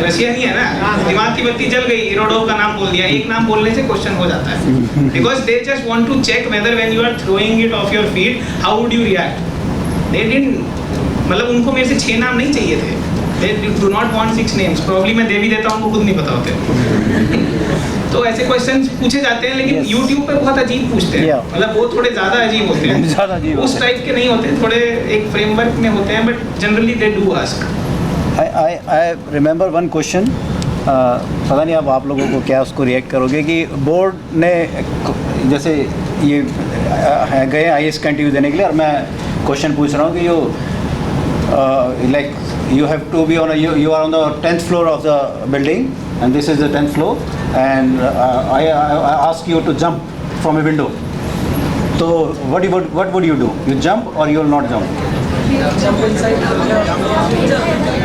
रशियन ही है ना. दिमाग की बत्ती जल गई, इरोडोव का नाम बोल दिया. एक नाम बोलने से क्वेश्चन हो जाता है. Because they just want to check whether when you are throwing it off your feet how would you react. They didn't, मतलब उनको मेरे से 6 नाम नहीं चाहिए थे. They do not want 6 names. Probably मैं दे भी देता हूँ, उनको खुद नहीं पता होते. तो ऐसे क्वेश्चंस पूछे जाते हैं, लेकिन YouTube पे बहुत अजीब पूछते हैं. मतलब वो थोड़े ज़्यादा अजीब होते हैं. उस टाइप के नहीं होते, थोड़े एक फ्रेमवर्क में होते हैं, but generally they do ask.
I remember one question. पता नहीं अब आप लोगों को क्या उसको रिएक्ट करोगे कि बोर्ड ने जैसे ये गए IAS का इंटरव्यू देने के लिए और मैं क्वेश्चन पूछ रहा हूँ कि like you have to be on you are on the 10th floor of the building and this is the 10th floor and I ask you to jump from a window. So what would you do? You jump or you will not jump?
Jump inside.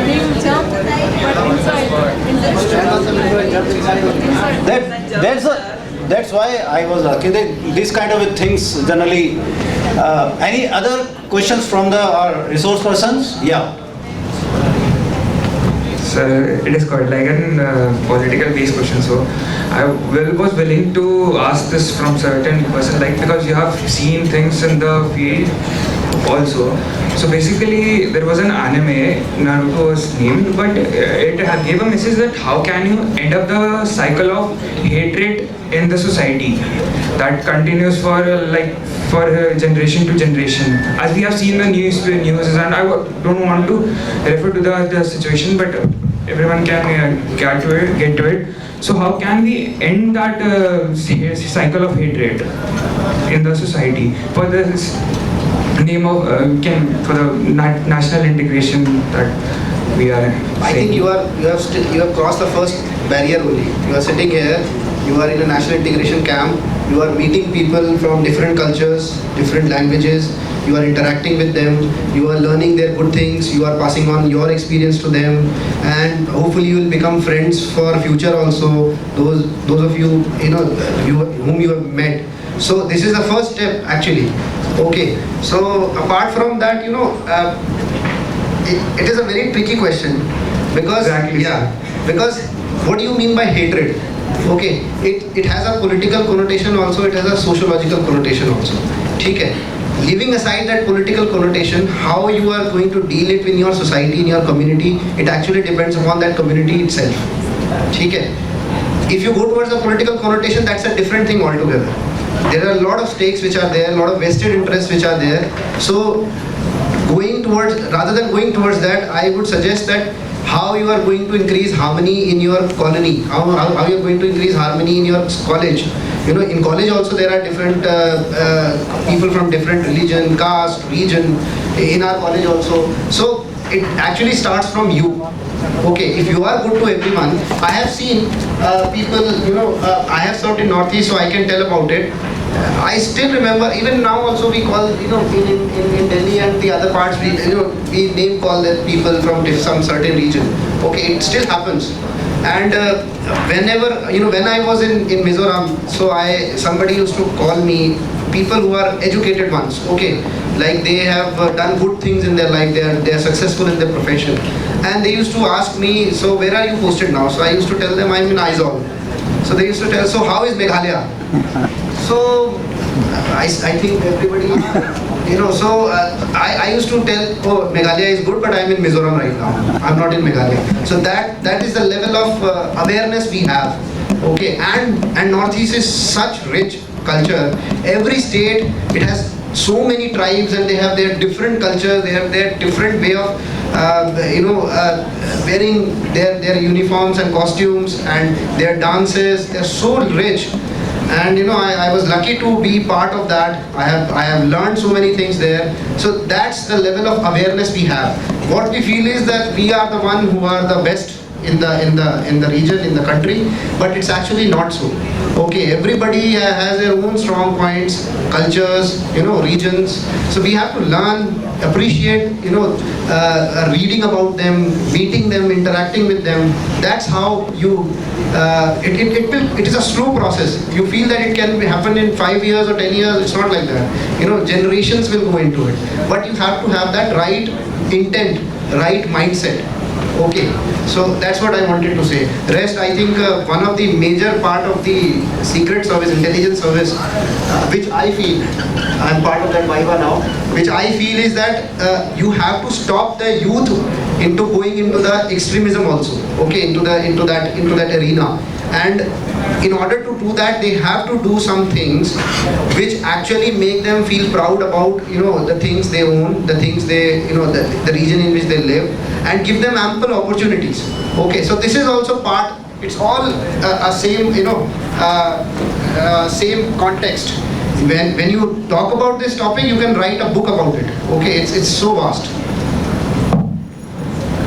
He will jump, but inside.
That's why I was these kind of things generally. Any other questions from the our resource persons? Yeah.
Sir, it is quite like a political based question. So I was willing to ask this from certain person, like because you have seen things in the field also. So basically there was an anime, Naruto was named, but it gave a message that how can you end up the cycle of hatred in the society that continues for generation to generation. As we have seen the news, and I don't want to refer to the situation, but everyone can get to it. So how can we end that cycle of hatred in the society for this name of for the national integration that we are saying?
I think you have crossed the first barrier only. You are sitting here, you are in a national integration camp, you are meeting people from different cultures, different languages, you are interacting with them, you are learning their good things, you are passing on your experience to them, and hopefully you will become friends for future also, those of you, whom you have met. So this is the first step actually. Okay, so apart from that, it is a very tricky question because because what do you mean by hatred? Okay, it has a political connotation also, it has a sociological connotation also. Okay, leaving aside that political connotation, how you are going to deal it in your society, in your community, it actually depends upon that community itself. Okay, if you go towards the political connotation, that's a different thing altogether. There are a lot of stakes which are there, a lot of vested interests which are there. So rather than going towards that, I would suggest that how you are going to increase harmony in your colony, how you are going to increase harmony in your college. In college also there are different people from different religion, caste, region, in our college also. So it actually starts from you. Okay, if you are good to everyone, I have seen people, I have served in Northeast, so I can tell about it. I still remember, even now also we call, in Delhi and the other parts, we name call the people from some certain region. Okay, it still happens. And whenever, when I was in Mizoram, so somebody used to call me, people who are educated ones, okay, like they have done good things in their life, they are successful in their profession. And they used to ask me, so where are you posted now? So I used to tell them I'm in Aizawl. So they used to tell, so how is Meghalaya? So I think everybody, so I used to tell, oh, Meghalaya is good, but I'm in Mizoram right now. I'm not in Meghalaya. So that is the level of awareness we have. Okay, and Northeast is such rich culture. Every state, it has so many tribes and they have their different culture, they have their different way of wearing their uniforms and costumes and their dances. They're so rich. And I was lucky to be part of that. I have learned so many things there. So that's the level of awareness we have. What we feel is that we are the one who are the best in the region, in the country, but it's actually not so. Okay, everybody has their own strong points, cultures, regions. So we have to learn, appreciate, reading about them, meeting them, interacting with them. That's how you. It is a slow process. You feel that it can happen in 5 years or 10 years. It's not like that. Generations will go into it. But you have to have that right intent, right mindset. Okay, so that's what I wanted to say. Rest, I think one of the major part of the secret service, intelligence service, which I feel, I'm part of that Viva now, which I feel is that you have to stop the youth into going into the extremism also. Okay, into that arena. And in order to do that, they have to do some things which actually make them feel proud about the things they own, the things they the region in which they live, and give them ample opportunities. Okay, so this is also part. It's all a same same context. When you talk about this topic, you can write a book about it. Okay, it's so vast.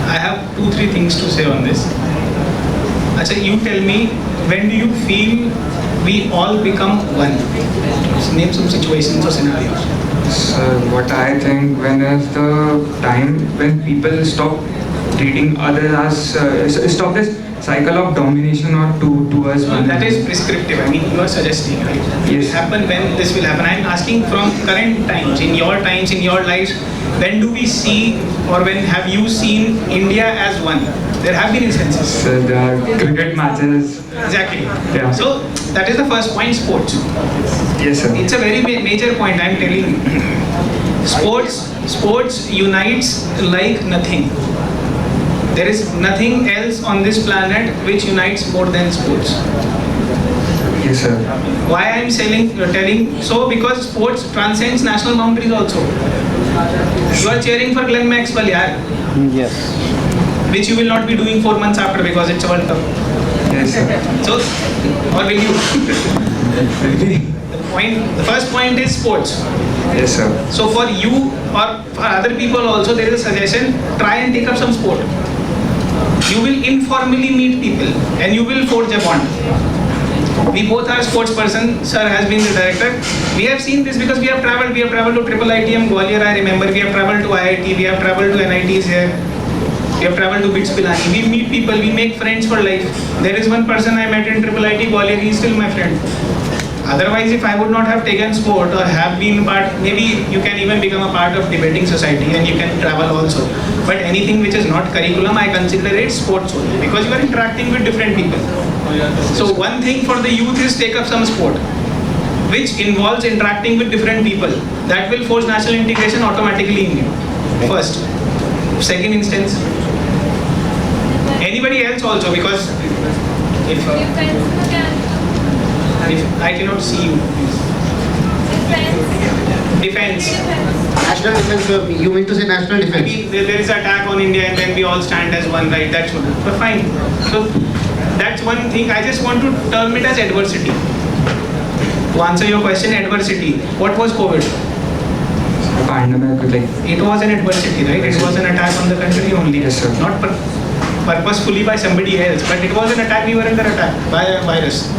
I have 2-3 things to say on this. Achha, you tell me, when do you feel we all become one? Name some situations or scenarios.
So what I think, when is the time when people stop treating others as stop this cycle of domination or towards one.
That is prescriptive. I mean, you are suggesting, right? Yes. It will happen when this will happen. I am asking from current times, in your lives, when do we see, or when have you seen India as one? There have been instances.
So there are cricket matches.
Exactly.
Yeah.
So that is the first point, sports.
Yes, sir.
It's a very major point, I'm telling you. Sports unites like nothing. There is nothing else on this planet which unites more than sports.
Yes, sir.
Why I'm telling so? Because sports transcends national boundaries also. You are cheering for Glenn Maxwell, yeah.
Yes.
Which you will not be doing 4 months after because it's a World Cup.
Yes, sir.
So, or will you? The first point is sports.
Yes, sir.
So for you or for other people also, there is a suggestion, try and take up some sport. You will informally meet people and you will forge a bond. We both are sports person. Sir has been the director. We have seen this because we have traveled. We have traveled to Triple ITM Gwalior, I remember. We have traveled to IIT. We have traveled to NITs here. We have traveled to BITS Pilani. We meet people. We make friends for life. There is one person I met in Triple IT Gwalior. He is still my friend. Otherwise, if I would not have taken sport or have been part, maybe you can even become a part of debating society and you can travel also. But anything which is not curriculum, I consider it sports only because you are interacting with different people. So one thing for the youth is take up some sport, which involves interacting with different people. That will force national integration automatically in you. First. Second instance. Anybody else also, because if I cannot see you. Defense.
National defense, you mean to say national defense?
I mean, there is an attack on India and then we all stand as one, right? That's one. But fine. So that's one thing. I just want to term it as adversity. To answer your question, adversity. What was COVID?
Pandemic, like.
It was an adversity, right? It was an attack on the country only.
Yes, sir.
Not purposefully by somebody else, but it was an attack. We were under attack by a virus.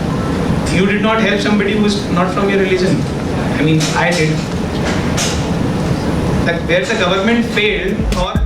You did not help somebody who is not from your religion. I mean, I did. That where the government failed or